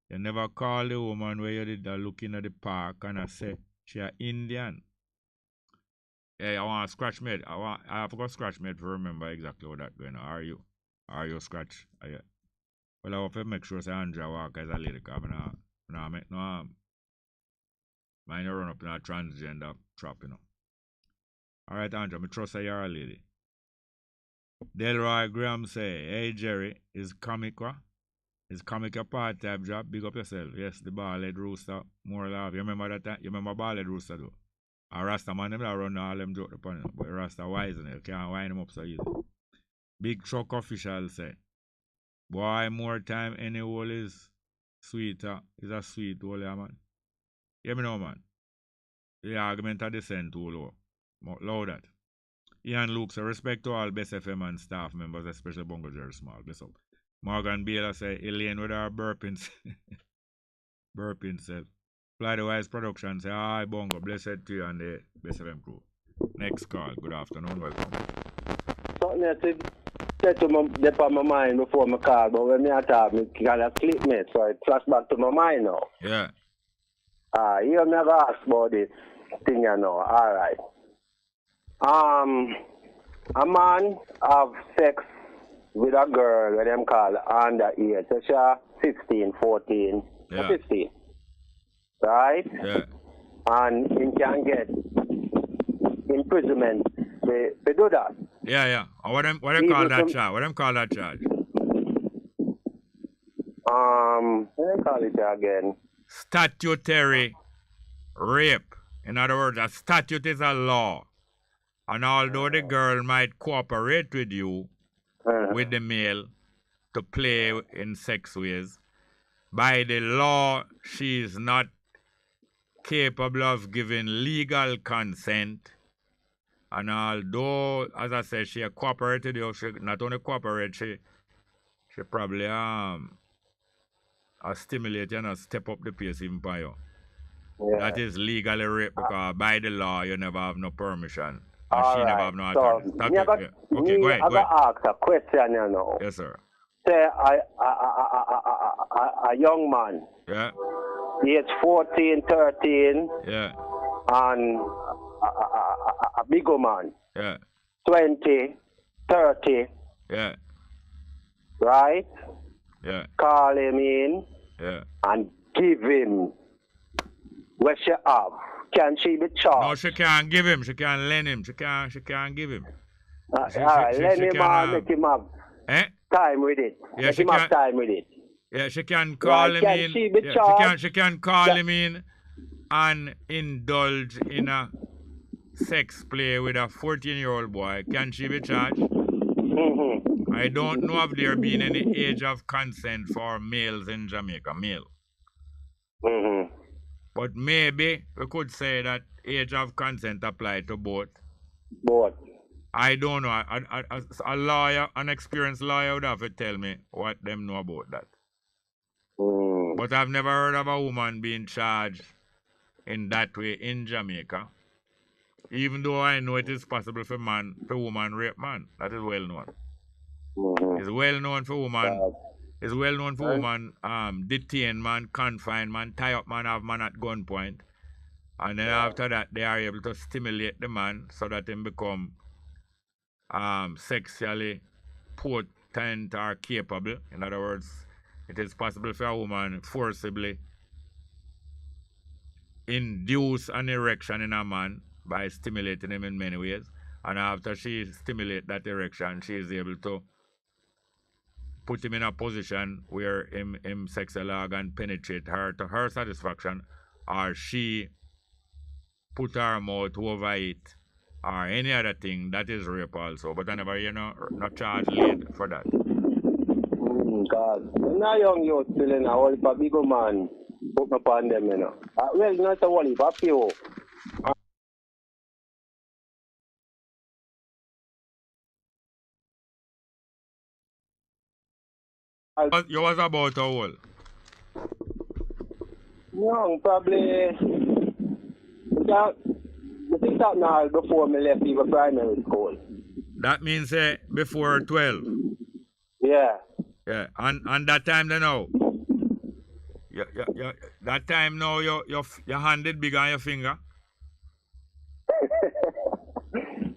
Speaker 2: you never call the woman where you did looking at the park and I say she a Indian. Hey, I want to scratch made. I have to go scratch made to remember exactly what that going on. Are you scratch? Well, I have to make sure say Andrea Walker is a lady because I make no harm. Mine run up in a transgender trap, you know. Alright, Andrea, I trust you're a lady. Delroy Graham say, hey Jerry, is comic what? Is comic a part-time job? Big up yourself. Yes, the bald-head rooster, more love. You remember that time? You remember bald-head rooster though? A Rasta man, them that run all them joke upon him. But Rasta wise, you can't wind him up so easy. Big truck official say, boy, more time any hole is sweeter. Is a sweet hole, yeah, man. Hear me now, man. The argument of descent too low. Loud that. Ian Luke say, respect to all Bess FM and staff members, especially Bongo Jerry Small. Bless up. Morgan Baylor say, Elaine with our burping. Burping self. Fly the Wise Production say, hi Bongo, blessed to you and the Bess FM crew. Next call. Good afternoon. Welcome.
Speaker 6: Something that said to my, dip on my mind before my call, but when I talk, me kind of slip me, so it flash back to my mind now.
Speaker 2: Yeah.
Speaker 6: You never ask about this thing, you know. All right. A man have sex with a girl, what them call underage, so she 16, 14,
Speaker 2: Yeah.
Speaker 6: 15. Right?
Speaker 2: Yeah.
Speaker 6: And he can get imprisonment to do that.
Speaker 2: Yeah, yeah. What them call that charge? What them call that charge?
Speaker 6: What them call it again?
Speaker 2: Statutory rape. In other words, a statute is a law. And although the girl might cooperate with you, with the male, to play in sex ways, by the law, she is not capable of giving legal consent. And although, as I said, she cooperated, she not only cooperated, she probably stimulate you and step up the pace even for you.
Speaker 6: Yeah.
Speaker 2: That is legally rape because by the law you never have no permission. And
Speaker 6: All
Speaker 2: she
Speaker 6: right.
Speaker 2: never have no
Speaker 6: So,
Speaker 2: authority.
Speaker 6: me got,
Speaker 2: Okay, go ahead.
Speaker 6: I got ask a question, you know.
Speaker 2: Yes, sir.
Speaker 6: Say a young man,
Speaker 2: Yeah,
Speaker 6: age 14, 13,
Speaker 2: yeah,
Speaker 6: and a bigger man,
Speaker 2: yeah,
Speaker 6: 20, 30,
Speaker 2: yeah,
Speaker 6: right?
Speaker 2: yeah,
Speaker 6: Call him in
Speaker 2: yeah.
Speaker 6: and give him what she have. Can she be charged?
Speaker 2: No, she can't give him. She can't lend him. She can't give him.
Speaker 6: All right, let him make him have time with it.
Speaker 2: Yeah,
Speaker 6: Let him have time with it.
Speaker 2: Yeah, she can call him
Speaker 6: Can
Speaker 2: in.
Speaker 6: she be
Speaker 2: Yeah,
Speaker 6: charged?
Speaker 2: she can call him in and indulge in a sex play with a 14-year-old boy. Can she be charged?
Speaker 6: Mm-hmm.
Speaker 2: I don't know if there been any age of consent for males in Jamaica. Male.
Speaker 6: Mm-hmm.
Speaker 2: But maybe we could say that age of consent apply to both.
Speaker 6: Both.
Speaker 2: I don't know. A lawyer, an experienced lawyer would have to tell me what them know about that. But I've never heard of a woman being charged in that way in Jamaica. Even though I know it is possible for woman rape man. That is well known. It's well known for woman. It's well known for woman detain man, confine man, tie up man, have man at gunpoint. And then after that they are able to stimulate the man so that him become sexually potent or capable. In other words, it is possible for a woman forcibly induce an erection in a man by stimulating him in many ways. And after she stimulates that erection, she is able to put him in a position where him sexual organ penetrate her to her satisfaction, or she put her mouth over it, or any other thing. That is rape also. But I never, not charged laid for that.
Speaker 6: God, when a young youth still in a whole heap of bigger man put upon them, you know. Well, not a whole heap, a few.
Speaker 2: You was about how old?
Speaker 6: Young, probably. I think that now before me left even primary school.
Speaker 2: That means before 12.
Speaker 6: Yeah.
Speaker 2: Yeah. And that time then now. Yeah. That time now your hand is big on your finger.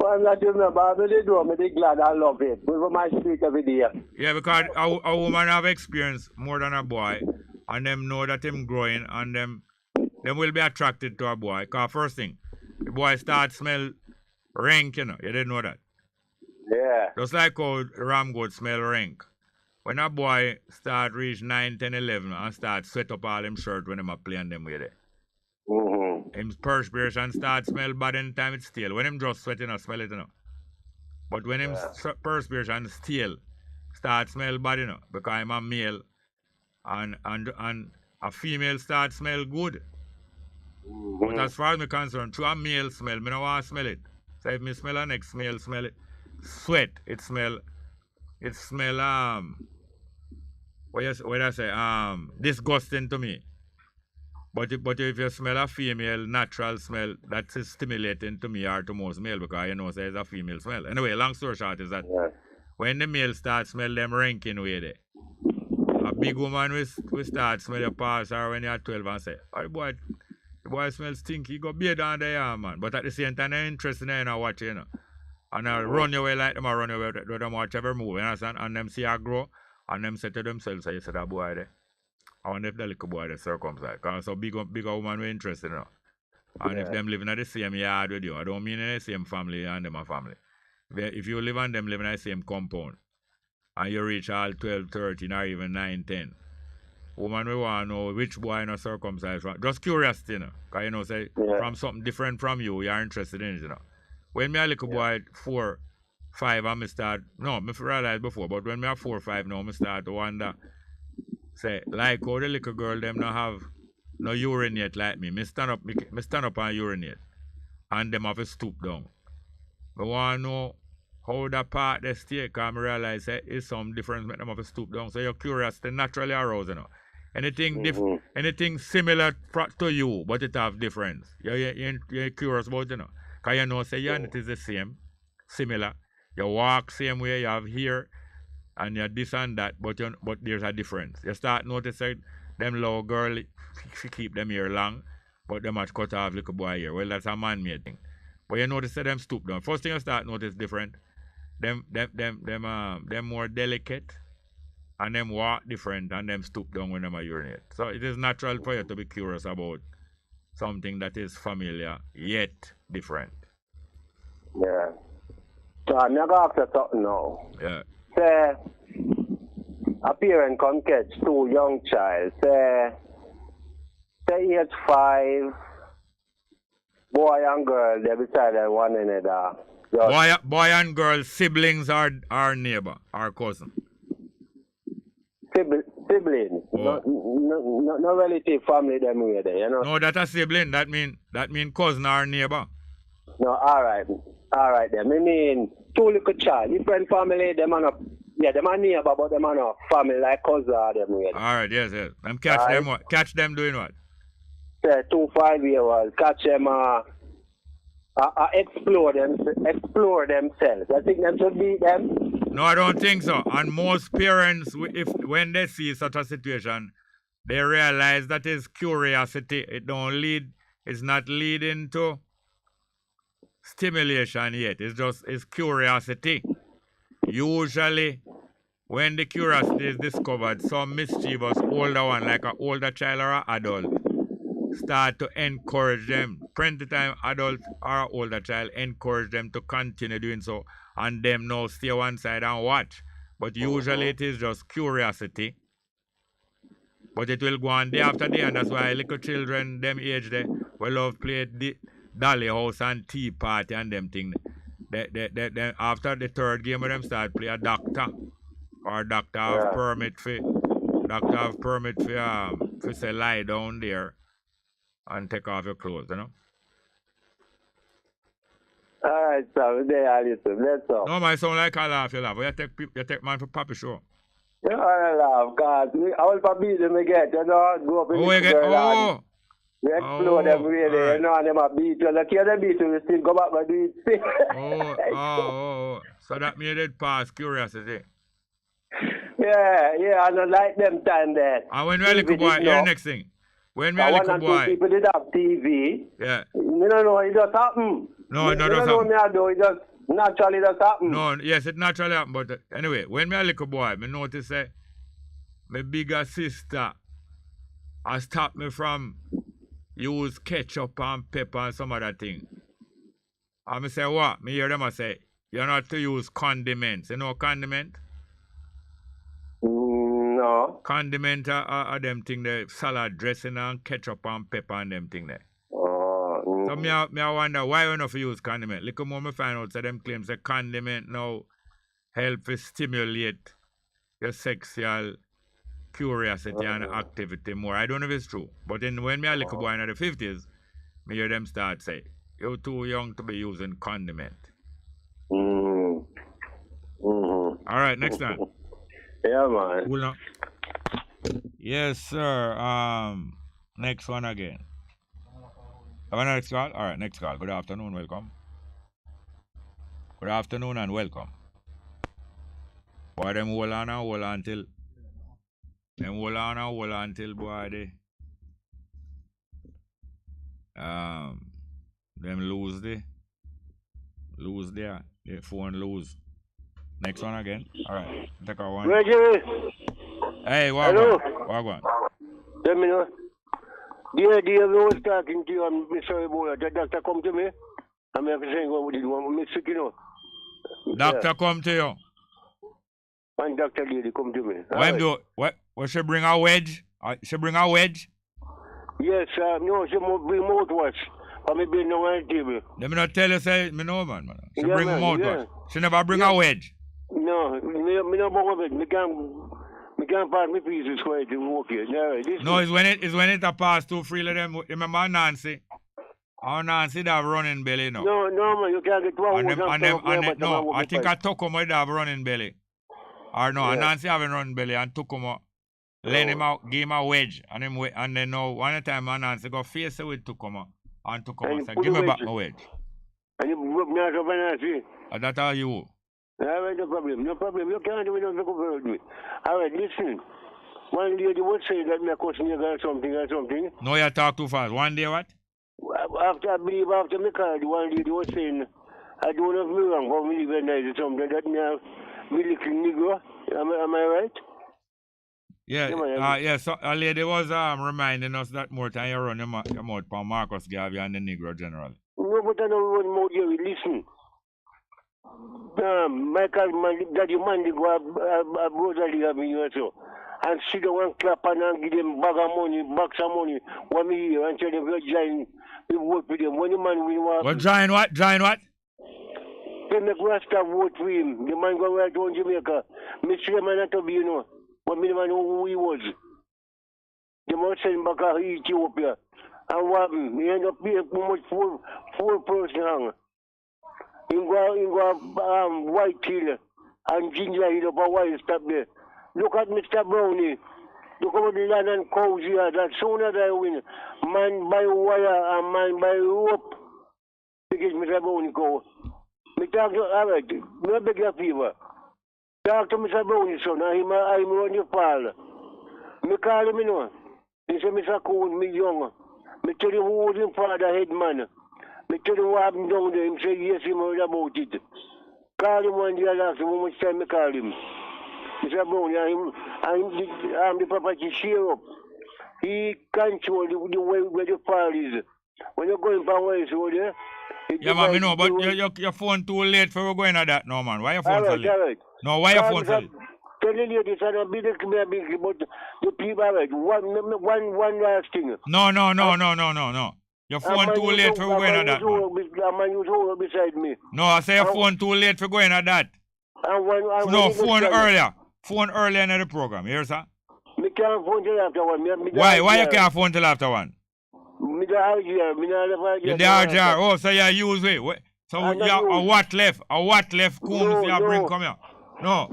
Speaker 6: Well, I'm not remember. I really do. I'm really glad I love it. We were my street every day.
Speaker 2: Yeah, because a woman have experience more than a boy, and them know that him growing, and them will be attracted to a boy. Because first thing, the boy start smell rank, you didn't know that.
Speaker 6: Yeah.
Speaker 2: Just like how ram goat smell rank. When a boy start reach 9, 10, 11 and start sweat up all them shirt when them are playing them with it. him perspiration start smell bad anytime it's stale. When him just sweating, smell it, But when him perspiration stale, start smell bad, because I'm a male, and a female start smell good. But as far as me concerned, through a male smell, me no want to smell it. So if me smell a next male smell it, sweat, it smell what I say, disgusting to me. But if you smell a female natural smell, that's stimulating to me or to most male, because say it's a female smell. Anyway, long story short is that when the male start smell them ranking way there, a big woman will start smell your pass her when you're 12 and say, oh boy, the boy smells stinky, go bathe on there, man. But at the same time, they're interested in watching, And I run your way like them, I run your way with them, watch every move, you understand? And them see her grow, and them say to themselves, so you see that boy there. I wonder if the little boy is circumcised. Because so bigger woman we're interested in. And if them living in the same yard with you, I don't mean in the same family and them a family. If you live and them living in the same compound, and you reach all 12, 13, or even 9, 10, woman we want to know which boy is circumcised from. Just curiosity, Because say from something different from you, you are interested in it, When me a little boy 4, 5, and me start, no, me realize before, but when me a 4, 5 now, me start to wonder, say, like how the little girl them no have no urinate like me. Me stand up and urinate. And them have to stoop down. I want to know how that part they stay, because I realize it's some difference make them have to stoop down. So your curiosity naturally aroused, Anything anything similar to you, but it have difference. You're curious about it, Because say it is the same, similar. You walk same way, you have hair, and you're this and that, but there's a difference. You start noticing them little girl, she keep them hair long, but them much cut off little boy here. Well, that's a man-made thing. But you notice that them stoop down. First thing you start notice different. Them more delicate, and them walk different, and them stoop down when them are urinate. So it is natural for you to be curious about something that is familiar yet different.
Speaker 6: Yeah. So I'm going to ask you something now.
Speaker 2: Yeah.
Speaker 6: Say, a parent come catch 2 young child, say age 5, boy and girl, they beside one another.
Speaker 2: Boy and girl, siblings are neighbor, our cousin.
Speaker 6: Siblings.
Speaker 2: Oh.
Speaker 6: No relative family them way there,
Speaker 2: No, that's a sibling. That mean cousin or neighbor.
Speaker 6: No, alright then. I mean 2 little child, different family, them are not. Yeah, them are neighbor, but them are not family like cousin or them way.
Speaker 2: Alright, yes. Them catch them what? Catch them doing what?
Speaker 6: Say 2 5-year-olds, catch them explore themselves. I think them should beat them.
Speaker 2: No, I don't think so. And most parents, when they see such a situation, they realize that is curiosity. It's not leading to stimulation yet. It's curiosity. Usually, when the curiosity is discovered, some mischievous older one, like an older child or an adult, start to encourage them. Plenty time adult or older child encourage them to continue doing so, and them now stay one side and watch. But usually it is just curiosity. But it will go on day after day, and that's why little children, them age there, will love play dolly house and tea party and them thing. They after the 3rd game of them start play a doctor. Or doctor have permit for say lie down there and take off your clothes,
Speaker 6: Alright, so there listen, let's go.
Speaker 2: No, man, sound like I laugh, you laugh. You take man for Papi show.
Speaker 6: You I laugh, God. I will probably beat them again, go up in the girl. You explode them really, and them a beat you. Like you beat you, still go back and do it.
Speaker 2: So that made it pass curiosity.
Speaker 6: Yeah, I don't like them time there.
Speaker 2: And when we're little boy, here's the next thing. When we're little boy.
Speaker 6: People did have TV.
Speaker 2: Yeah.
Speaker 6: You don't know, it just happen.
Speaker 2: No, it doesn't happen.
Speaker 6: You don't know me I do, it just naturally just happen.
Speaker 2: No, yes, it naturally happen, but anyway, when we're little boy, I notice that my bigger sister has stopped me from use ketchup and pepper and some other thing. And I say, what? Me hear them I say, you're not to use condiments. You know condiment?
Speaker 6: No.
Speaker 2: Condiment are them thing there, salad dressing and ketchup and pepper and them thing there. So me I wonder why we not use condiment. Little more me find out so them claims that condiment now help to stimulate your sexual curiosity and activity more. I don't know if it's true. But then when me a little boy in the 50s, me hear them start say, you're too young to be using condiment. All right, next time.
Speaker 6: Yeah, man.
Speaker 2: Cool now. Yes, sir. Next one again. Have a next call? All right, next call. Good afternoon, welcome. Good afternoon and welcome. Boy, them hold on till boy them lose the phone lose. Next one again. All right, take our one.
Speaker 6: Reggie.
Speaker 2: Hey,
Speaker 6: Hello.
Speaker 2: Wagwan.
Speaker 6: Let me know. The day I was talking to you and Mr. Ebola, the doctor come to me. I'm saying what would you want me sick, you know.
Speaker 2: Doctor come to you.
Speaker 6: And doctor lady come to me.
Speaker 2: What do? What she bring a wedge? She bring a wedge?
Speaker 6: Yes, no, she bring mouthwash. For me being on the table.
Speaker 2: Let me not tell you, say, me know, man. She
Speaker 6: Yeah,
Speaker 2: bring
Speaker 6: man,
Speaker 2: mouthwash.
Speaker 6: yeah.
Speaker 2: She never bring a wedge.
Speaker 6: No, me no bother with it. Me can't pass me pieces for it to walk here.
Speaker 2: No, it's when it a pass too freely. Them remember Nancy? Our Nancy that have running belly now.
Speaker 6: No, man, you can't get one.
Speaker 2: No, I think I Tucumbo that have running belly. Or no,
Speaker 6: Yeah.
Speaker 2: Nancy having running belly and Tucumbo lend him out, give him a wedge, and then now one time Nancy go face it with Tucumbo and Tucumbo say, give me back my wedge.
Speaker 6: And you broke me out of Nancy.
Speaker 2: And that are you.
Speaker 6: All right, no problem. You can't do it on the cover with me. All right, listen. One lady would say that me question you got something or something.
Speaker 2: No, you talk too fast. One day what?
Speaker 6: After me called, one lady was saying, I don't know if me wrong, but me live nice or something. That me little Negro. Am I right?
Speaker 2: Yeah, so a lady was reminding us that more time you run your mouth for Marcus Garvey and the Negro generally.
Speaker 6: No, but I don't run mouth here. Listen. Michael, daddy man, they go a brotherly have me also. And sit down and clap and give them bag of money, box of money, what me here, and tell them to join, we work with them. When the man will work.
Speaker 2: What, join what? Join what?
Speaker 6: They make Rasta vote for him. The man go right on Jamaica. Me see the man not to be, you know. But me the man who he was. They must send back to Ethiopia. And what happened? He end up being four person hang. He go White Hill and Ginger Hill up a while stop there. Look at Mr. Brownie. Look over the land and cows here. That soon as I win, man by wire and man by rope. Because Mr. Brownie go. Me talk to, all right, me beg your favor. Talk to Mr. Brownie, son, and I'm on the pal. Me call him, you know. He say, Mr. Coon, me young. Me tell him who was him father head man. Me tell him what happened down there. He say, yes, he heard about it. Call him one day and ask him how much time me call him. Mr. Brownie, I'm the property share up. He control the way where the file is. When you're going from where it's over there,
Speaker 2: yeah, man, me know, but your phone too late for going at that now, man. Why your phone so late?
Speaker 6: All right.
Speaker 2: No, why your phone so late?
Speaker 6: Tell the ladies and a big, but the people, all right, one last thing.
Speaker 2: No. Your phone too late for going at that, man.
Speaker 6: A man who's over beside me.
Speaker 2: No, I say your phone too late for going at that.
Speaker 6: No,
Speaker 2: phone earlier. Phone earlier in the program, you hear, sir?
Speaker 6: Me can't phone till after one.
Speaker 2: Why you can't phone till after one?
Speaker 6: Me the RGR.
Speaker 2: You the RGR. Oh, so you use it. So you have a what left? A what left? Combs you bring come here. No.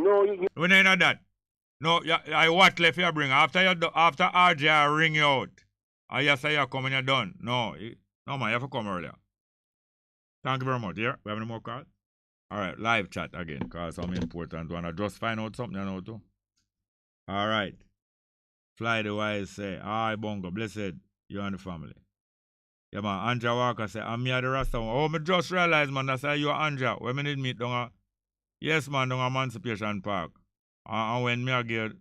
Speaker 2: We don't know that. No, I what left you bring. After RGR ring you out. And you say you're coming, you're done. No, man, you have to come earlier. Thank you very much. Here, we have any more calls? All right, live chat again, because some important one. I just find out something, you know, too. All right. Fly the wise say, hi, Bongo, blessed, you and the family. Yeah, man, Anja Walker say, I'm here the Rasta one. Oh, me just realized, man, that's how you Anja. When me need meet down yes, man, down Emancipation Park. And when me give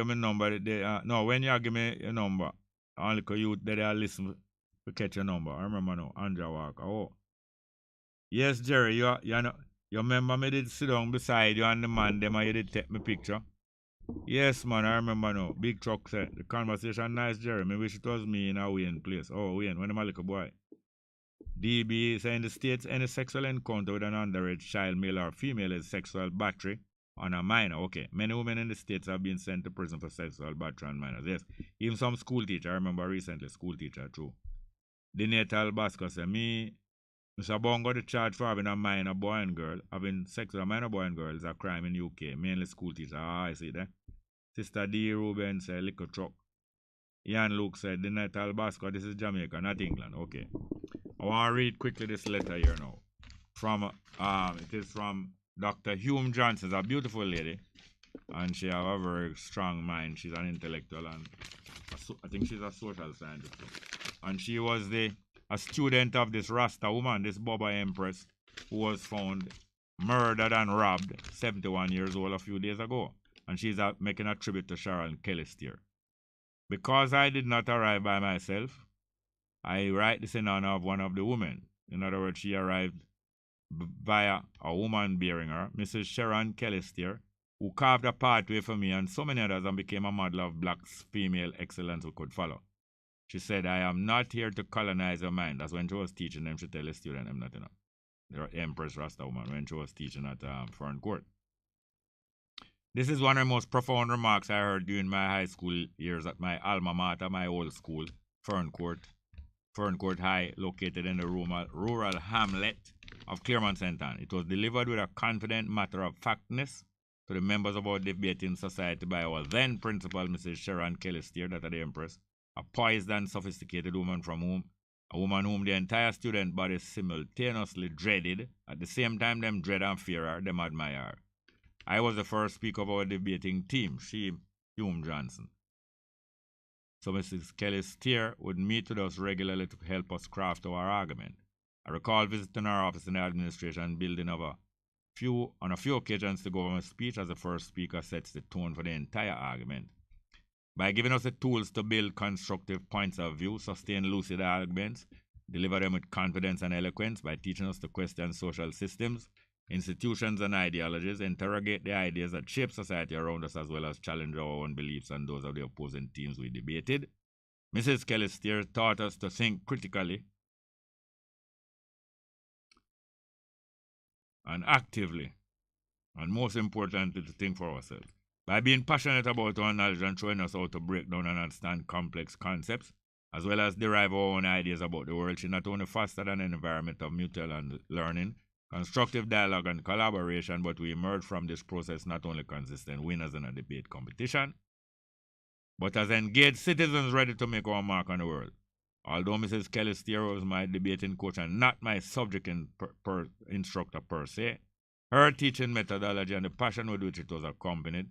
Speaker 2: me number, when you give me your number, only because you they listen to catch your number. I remember now, Anja Walker. Oh. Yes, Jerry, you remember me did sit down beside you and the man, them and you did take me picture? Yes, man, I remember now. Big truck said, the conversation nice, Jerry. Me wish it was me in a Wayne place. Oh, Wayne, when am I little boy? DB say in the States, any sexual encounter with an underage child, male or female, is sexual battery on a minor. Okay, many women in the States have been sent to prison for sexual battery on minors. Yes, even some school teacher. I remember recently, school teacher too. The natal Basco said, me, Mr. Bongo, the charge for having a minor boy and girl, having sex with a minor boy and girl is a crime in UK, mainly school teacher. Ah, I see that. Sister D. Ruben said, liquor truck. Ian Luke said, the natal Basco, this is Jamaica, not England. Okay. I want to read quickly this letter here now. From, it is from Dr. Hume Johnson, a beautiful lady, and she has a very strong mind. She's an intellectual, and I think she's a social scientist. And she was a student of this Rasta woman, this Boba Empress, who was found murdered and robbed, 71 years old, a few days ago. And she's making a tribute to Sharon Kelly Steer. Because I did not arrive by myself, I write this in honor of one of the women. In other words, she arrived via a woman bearing her, Mrs. Sharon Kelly Steer, who carved a pathway for me and so many others and became a model of black female excellence we could follow. She said, I am not here to colonize your mind. That's when she was teaching them, she tell the student, I'm not, the Empress Rasta woman, when she was teaching at Foreign Court. This is one of the most profound remarks I heard during my high school years at my alma mater, my old school, Foreign Court High, located in the rural hamlet of Claremont St. Anne. It was delivered with a confident matter-of-factness to the members of our debating society by our then principal, Mrs. Sharon Kelly Steer, that of the Empress, a poised and sophisticated woman a woman whom the entire student body simultaneously dreaded. At the same time, them dread and fear her, them admire her. I was the first speaker of our debating team, she, Hume Johnson. So Mrs. Kelly Steer would meet with us regularly to help us craft our argument. I recall visiting our office in the administration building on a few occasions to go over my speech as the first speaker sets the tone for the entire argument. By giving us the tools to build constructive points of view, sustain lucid arguments, deliver them with confidence and eloquence, by teaching us to question social systems, institutions and ideologies, interrogate the ideas that shape society around us as well as challenge our own beliefs and those of the opposing teams we debated, Mrs. Kelly Steer taught us to think critically and actively, and most importantly, to think for ourselves. By being passionate about our knowledge and showing us how to break down and understand complex concepts, as well as derive our own ideas about the world, she not only fostered an environment of mutual learning, constructive dialogue and collaboration, but we emerged from this process not only consistent winners in a debate competition, but as engaged citizens ready to make our mark on the world. Although Mrs. Kelly Steer was my debating coach and not my subject instructor per se, her teaching methodology and the passion with which it was accompanied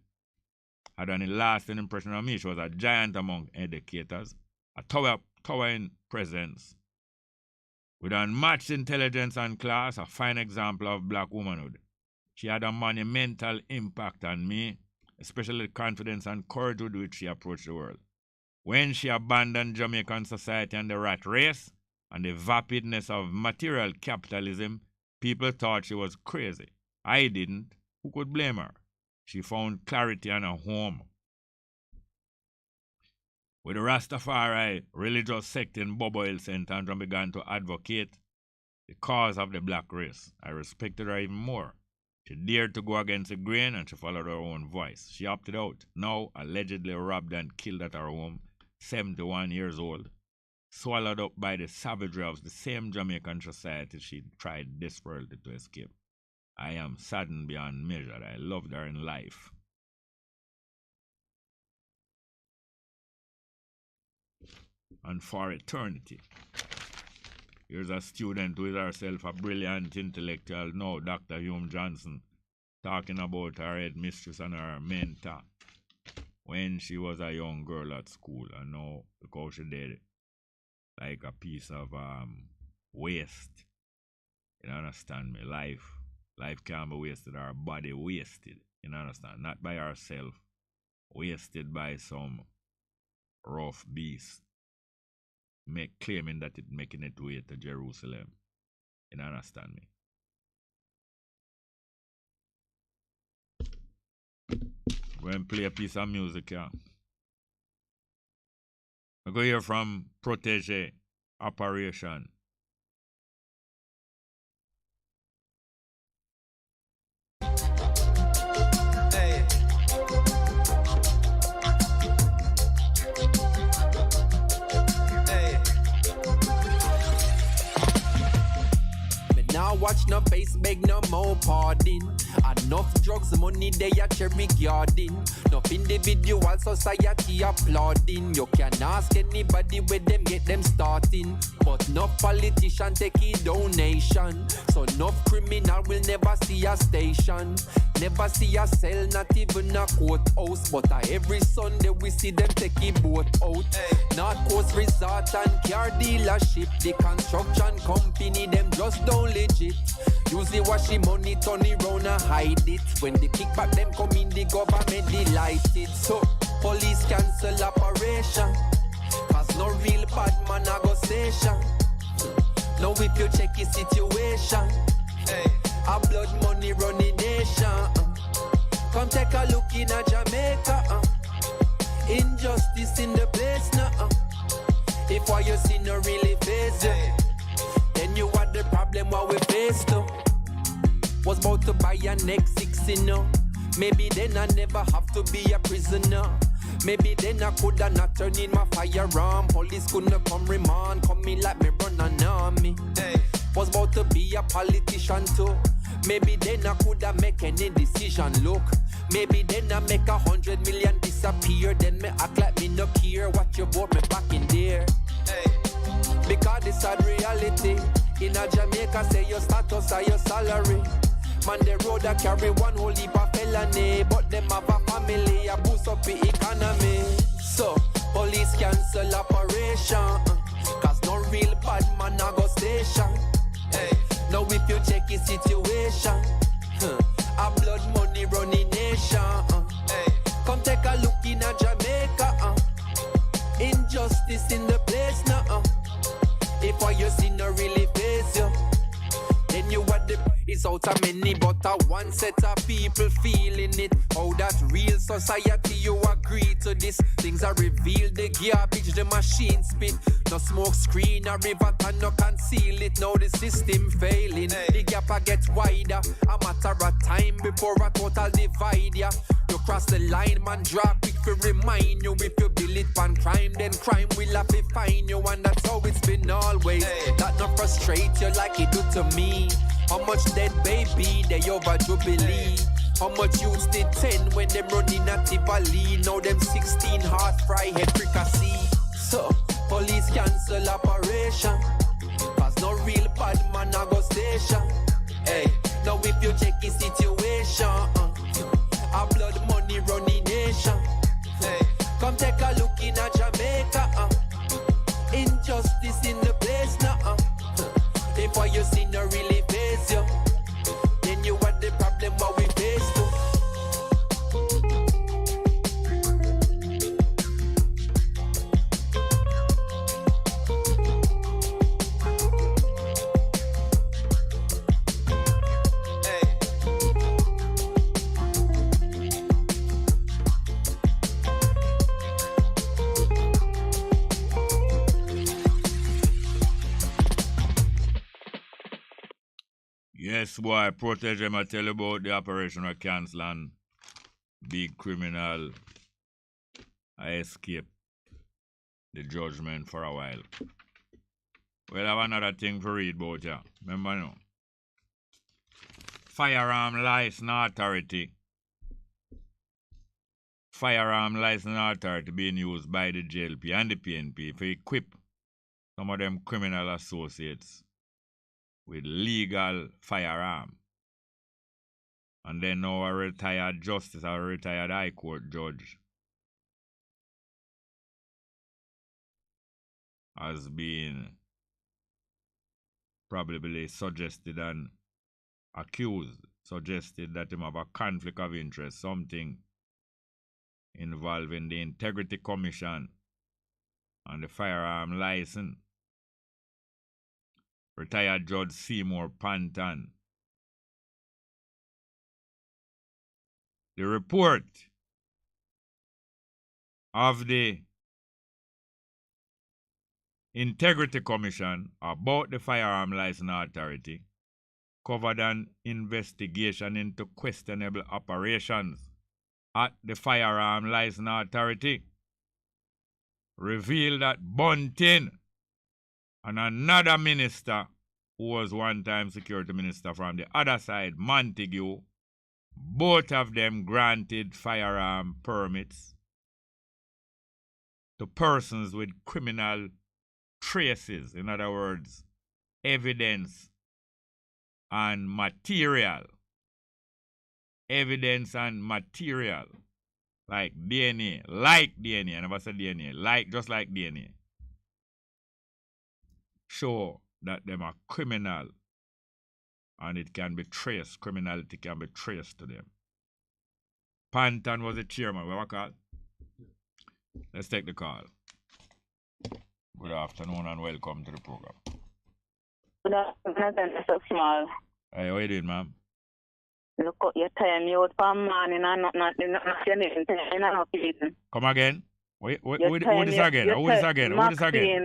Speaker 2: had an lasting impression on me. She was a giant among educators, a towering presence, with unmatched intelligence and class, a fine example of black womanhood. She had a monumental impact on me, especially the confidence and courage with which she approached the world. When she abandoned Jamaican society and the rat race and the vapidness of material capitalism, people thought she was crazy. I didn't. Who could blame her? She found clarity and a home. With the Rastafari religious sect in Bobo Hill St. Andrew began to advocate the cause of the black race. I respected her even more. She dared to go against the grain and she followed her own voice. She opted out, now allegedly robbed and killed at her home, 71 years old, swallowed up by the savagery of the same Jamaican society she tried desperately to escape. I am saddened beyond measure. I loved her in life. And for eternity. Here's a student who is herself a brilliant intellectual now, Dr. Hume Johnson, talking about her headmistress and her mentor when she was a young girl at school. And now, look how she did it. Like a piece of waste. You understand me? Life can't be wasted, our body wasted. You understand? Not by herself. Wasted by some rough beast. Claiming that it's making it way to Jerusalem. You understand me? Go and play a piece of music here. I go hear from Protege Operation.
Speaker 9: next beg no more pardon. Enough drugs, money they a cherry garden. Enough individual society applauding. You can ask anybody where them get them starting. But no politician take a donation. So no criminal will never see a station. Never see a cell, not even a courthouse. But every Sunday we see them take a boat out. North Coast Resort and car dealership. The construction company, them just don't legit. Usually wash the money, turn it round and hide it. When the kickback them come in, the government delighted. So police cancel operation. Cause no real bad man a go station. Now if you check the situation, a blood money running nation. Come take a look in a Jamaica. Injustice in the place now. If what you see no really face you, then you are the problem what we face too. Was about to buy a next 60 now. Maybe then I never have to be a prisoner. Maybe then I coulda not turn in my firearm. Police couldn't come remand, come in like me run an army. Was about to be a politician too. Maybe then I coulda make any decision. Look, maybe then I make 100 million disappear. Then me act like me no care what you bought me back in there. Because this sad reality. In a Jamaica say your status or your salary. Man the road a carry one whole heap of felony. But them have a family a boost up the economy. So police cancel operation. Cause no real bad man a go station. Now if you check the situation, a blood money running nation. Come take a look in a Jamaica. Injustice in the place now. If what you see no really face you, then you are the it's out of many, but a one set of people feeling it. How that real society you agree to this. Things are revealed, the garbage, the machine spit. No smoke screen, a river and no conceal it. Now the system failing, the gap a get wider. A matter of time before a total divide ya. You cross the line, man, draw quick to remind you. If you bill it on crime, then crime will have to find you. And that's how it's been always. That not frustrate you like it do to me. How much dead baby they over Jubilee? How much youths did 10 when them running at Tivoli? Now them 16 heart fry head fricassee. So police cancel operation. Cause no real bad man a go station. Now if you check the situation, a blood money running nation. Come take a look in a Jamaica. Injustice in the place now. If what you see no really face you, then you are the problem what we face too.
Speaker 2: Yes, boy, protege them. I tell you about the operation I cancel and big criminal. I escaped the judgment for a while. Well, I have another thing to read about ya. Remember now? Firearm License Authority. Firearm License Authority being used by the JLP and the PNP to equip some of them criminal associates with legal firearm. And then now a retired justice or a retired high court judge has been probably suggested and suggested that him have a conflict of interest, something involving the Integrity Commission and the firearm license. Retired Judge Seymour Panton. The report of the Integrity Commission about the Firearm License Authority covered an investigation into questionable operations at the Firearm License Authority, revealed that Bunting and another minister who was one time security minister from the other side, Montague, both of them granted firearm permits to persons with criminal traces, in other words, evidence and material. Evidence and material. Like DNA. I never said DNA. Just like DNA. Show that them are criminal and it can be traced. Criminality can be traced to them. Panton was the chairman. What call? Let's take the call. Good afternoon and welcome to the program.
Speaker 10: Good afternoon, Mr. Small.
Speaker 2: Hey, how you doing, ma'am?
Speaker 10: Look at your time, you out for morning and not feeding.
Speaker 2: Come again? Who this again? Who this again?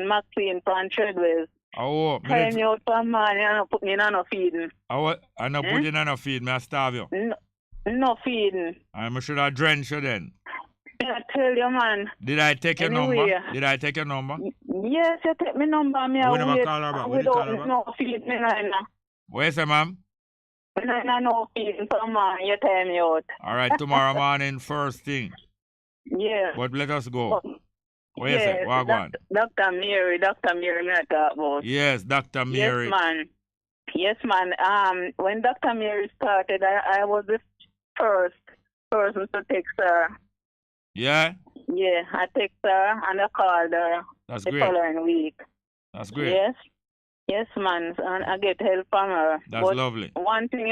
Speaker 10: Maxine from Treadwells.
Speaker 2: Oh,
Speaker 10: time you out for morning and not put me in no feeding.
Speaker 2: I not put you in no feed, I starve you.
Speaker 10: No feeding.
Speaker 2: I should have drenched you then.
Speaker 10: I tell you, man.
Speaker 2: Did I take your number?
Speaker 10: Yes, you take my number. Me
Speaker 2: we never call her back.
Speaker 10: Without no feed me now.
Speaker 2: What you say, ma'am?
Speaker 10: No feeding for man. You tell me out.
Speaker 2: All right, tomorrow morning, first thing.
Speaker 10: Yeah.
Speaker 2: But let us go. What you say? What on?
Speaker 10: Dr. Mary, me I talk about.
Speaker 2: Yes, Dr. Mary.
Speaker 10: Yes, man. When Dr. Mary started, I was the first person to text her.
Speaker 2: Yeah?
Speaker 10: Yeah, I text her and I called her the following week.
Speaker 2: That's great.
Speaker 10: Yes. Yes, man. And I get help from her.
Speaker 2: That's lovely.
Speaker 10: One thing,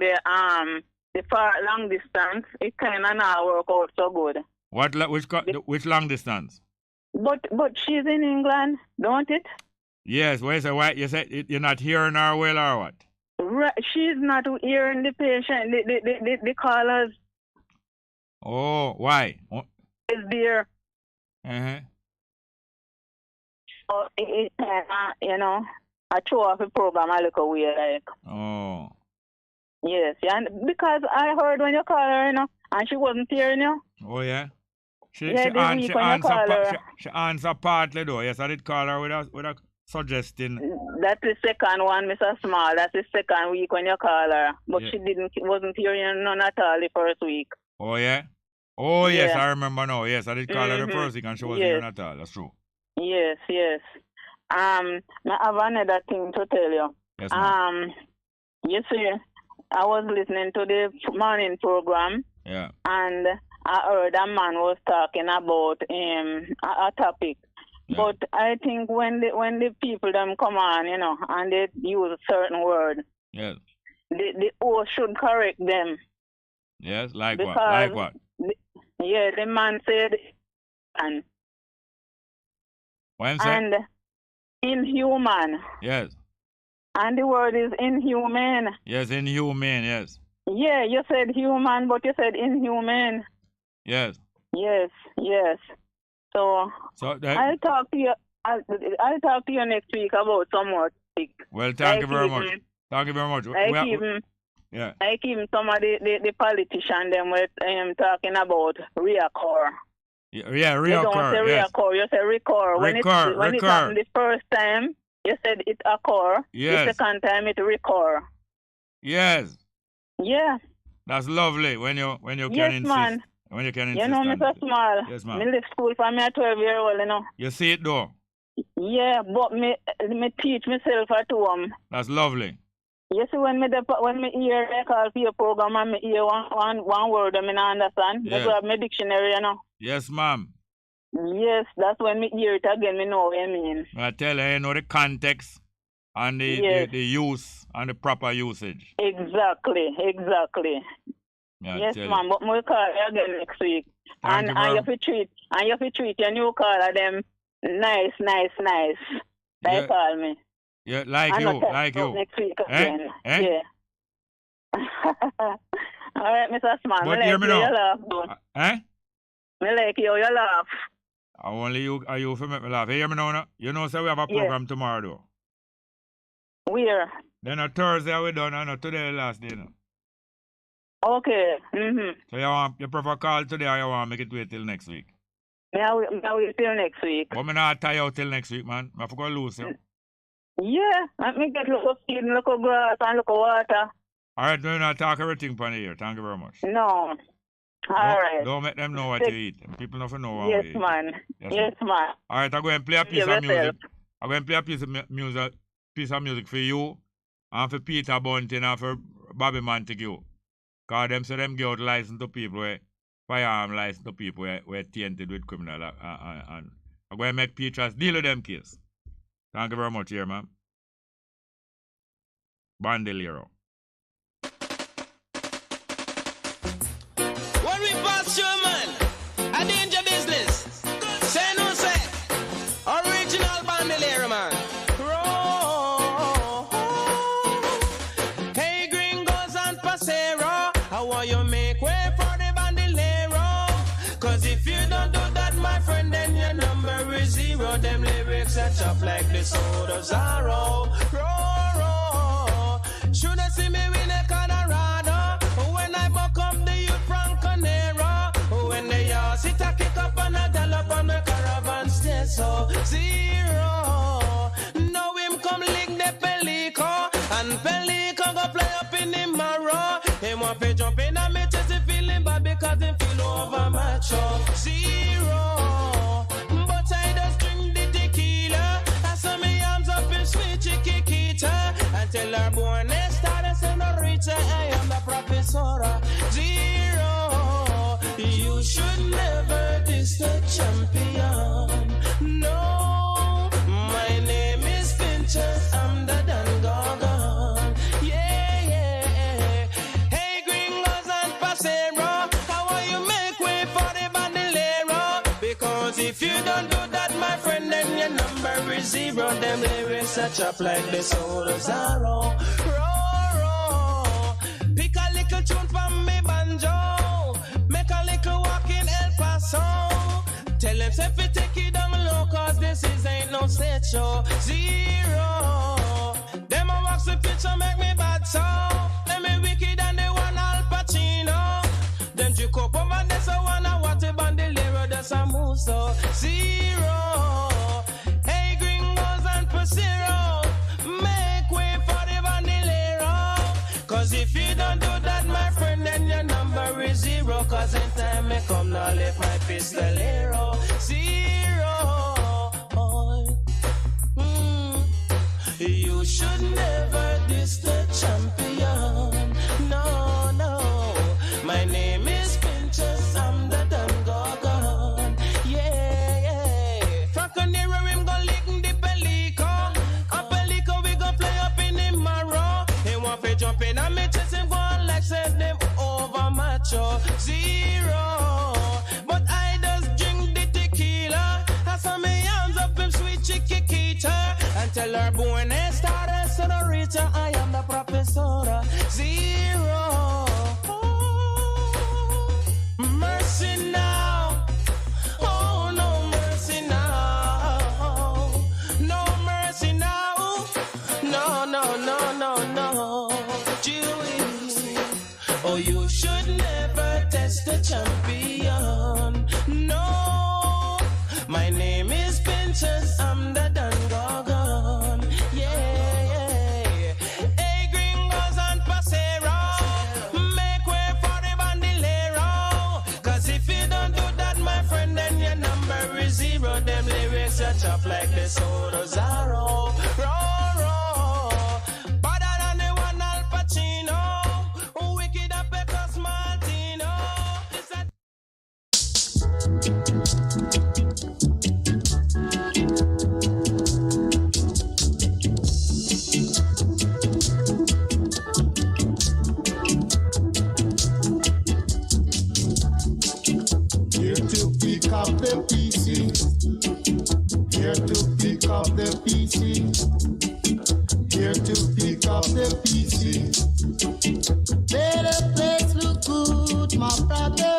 Speaker 10: the far long distance, it kind of not work out so good.
Speaker 2: Which long distance?
Speaker 10: But she's in England, don't it?
Speaker 2: Yes. Why you said you're not hearing her well or what?
Speaker 10: Right, she's not hearing the patient, the callers.
Speaker 2: Oh, why?
Speaker 10: Is there?
Speaker 2: Uh-huh.
Speaker 10: So it I throw off the program a little weird, like.
Speaker 2: Oh.
Speaker 10: Yes, and because I heard when you call her, and she wasn't hearing you.
Speaker 2: Oh, yeah? She answered partly though. Yes, I did call her with a suggesting.
Speaker 10: That's the second one, Mr. Small. That's the second week when you call her. But she wasn't hearing none at all the first week.
Speaker 2: Oh, yeah? Oh, yes, I remember now. Yes, I did call her the first week and she wasn't hearing at all. That's true.
Speaker 10: Yes. I have another thing to tell you.
Speaker 2: Yes, ma'am.
Speaker 10: You see, I was listening to the morning program.
Speaker 2: Yeah.
Speaker 10: And I heard a man was talking about a topic. Yeah. But I think when the people them come on, and they use a certain word,
Speaker 2: yes,
Speaker 10: the host should correct them.
Speaker 2: Yes, like what?
Speaker 10: The man said, and inhuman.
Speaker 2: Yes.
Speaker 10: And the word is inhuman.
Speaker 2: Yes, inhuman, yes.
Speaker 10: Yeah, you said human, but you said inhuman.
Speaker 2: Yes.
Speaker 10: Yes. So I'll talk to you. I'll talk to you next week about some more topic.
Speaker 2: Well, thank you very much. Thank you very much.
Speaker 10: I keep some of the politicians them with talking about reoccur.
Speaker 2: Yeah, reoccur.
Speaker 10: You don't say reoccur, you say recur. When it happened the first time, you said it occur.
Speaker 2: Yes.
Speaker 10: The second time it recur.
Speaker 2: Yes.
Speaker 10: Yeah.
Speaker 2: That's lovely when you can insist.
Speaker 10: Man.
Speaker 2: When you can insist.
Speaker 10: Mr. Small.
Speaker 2: Yes, ma'am.
Speaker 10: Me left school for me a 12-year-old,
Speaker 2: You see it though?
Speaker 10: Yeah, but me teach myself at home.
Speaker 2: That's lovely.
Speaker 10: You see, when me hear they call for your program and me hear one word I understand,
Speaker 2: yes.
Speaker 10: I grab my dictionary,
Speaker 2: Yes, ma'am.
Speaker 10: Yes, that's when me hear it again, me know what I mean.
Speaker 2: I tell you, the context and the use and the proper usage.
Speaker 10: Exactly. Yes, ma'am, but we'll call you again next week. And you have to treat your new caller them nice. They call me.
Speaker 2: Yeah, like you.
Speaker 10: Next week again. Yeah. All right, Mr. Small.
Speaker 2: But hear me now.
Speaker 10: Me like you laugh.
Speaker 2: Only you are you for me laugh. Hear me now. You know, so we have a program tomorrow though.
Speaker 10: Where?
Speaker 2: Then on Thursday we done and today last day.
Speaker 10: Okay. Mm-hmm.
Speaker 2: So you prefer call today or you want to make it wait till next week?
Speaker 10: I wait till next week.
Speaker 2: But me not tie out till next week, man. I forgot to lose you.
Speaker 10: Yeah, let me get look of seed, look of grass, and look of water.
Speaker 2: All right, do not talk everything on here. Thank you very much.
Speaker 10: No. All right.
Speaker 2: Don't make them know what you eat. People don't know what
Speaker 10: Yes,
Speaker 2: you eat.
Speaker 10: man. Yes, man.
Speaker 2: All right, I'm going to play a piece
Speaker 10: Give
Speaker 2: of music.
Speaker 10: yourself.
Speaker 2: I'm going to play a piece of music for you, and for Peter Bunting, and for Bobby Montague. Because them say them give out license to people, firearm license to people who are tainted with criminal. And I'm going to make Peters deal with them case. Thank you very much here, man. Bandolero.
Speaker 3: When we pass you, man, a danger business. Say no say. Original bandolero, man. Roll. Hey, gringos and pasero, how want you make way for the bandolero? Cause if you don't do that, my friend, then your number is 0. Them lyrics are chopped like the soda Zaro. Roll. Should I see me win a Colorado? When I buck up the youth from Conero. When they all sit a kick up and a dollop on the caravan stay so 0. Now him come lick the Pelico. And Pelico go play up in the marrow. Him want to jump in and me chest he feeling bad because he feel over macho 0. But I just drink the tequila. I saw me arms up in sweet chiquita. Until our born started senorita, I am the professora 0. You should never diss the champion. No, my name is Pinchers, I'm the Dan Gorgon. Yeah, yeah. Hey, gringos and pasero, how will you make way for the bandolero? Because if you don't do that, my friend, then your number is 0. Them lyrics are chopped like the soda Zaro. Pick a little tune from me banjo. Make a little walk in El Paso. Tell them if you take it down low, cause this is ain't no set show 0. Them a wax the picture make me bad so. Them me wicked and they want Al Pacino. Them drink up over there so wanna watch a bandolero that's a muso 0. Hey gringos and pasero, make way for the bandolero. Cause if you don't do that, my friend, then your number is 0. Cause in time me come now left my pistolero 0. You should never diss the champion. No, no. My name is Pinchers, I'm the Dan Gorgon. Yeah, yeah. Franconero, him go lick the Pelico. A Pelico, we go play up in the marrow. He want to jump in and me chest him go on like said them over macho 0. But I just drink the tequila. I saw me arms up him sweet chiquita. And tell her born started senorita, I am the professora 0. Mercy now. Oh, no mercy now. No mercy now. No, no, no, no, no. Jewish. Oh, you should never test the champion. No. My name is Pinchers, I'm the Dan Gorgon. Yeah, yeah. Hey, gringos and pasero, make way for the bandolero. Cause if you don't do that, my friend, then your number is 0. Them lyrics are chopped like the soda Zaro. Better than the one Al Pacino. Wicked up because Martino.
Speaker 13: Here to pick up the pieces. Here to pick up the pieces. Here to pick up the pieces. Let the place look good, my brother.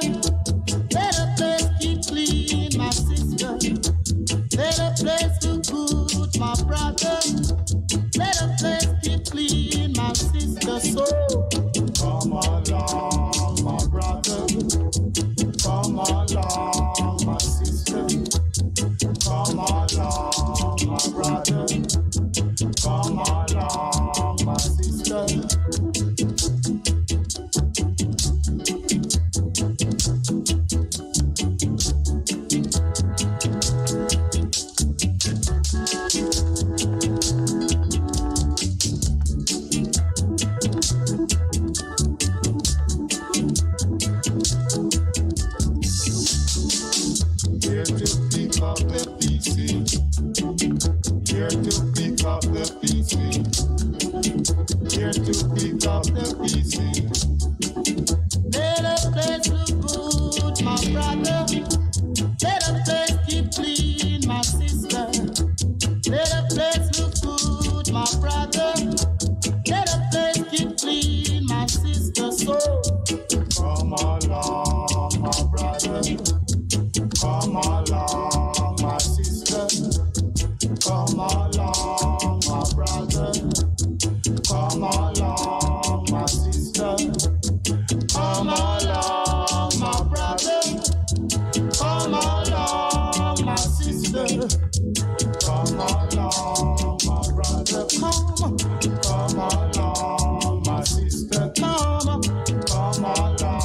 Speaker 13: Let the place keep clean, my sister. Let the place look good, my brother. Let the place keep clean, my sister. So come along, my brother. Come along, my sister. Come along, my brother. Come Here to pick up the PC. Here to pick up the PC. Here to pick up the PC.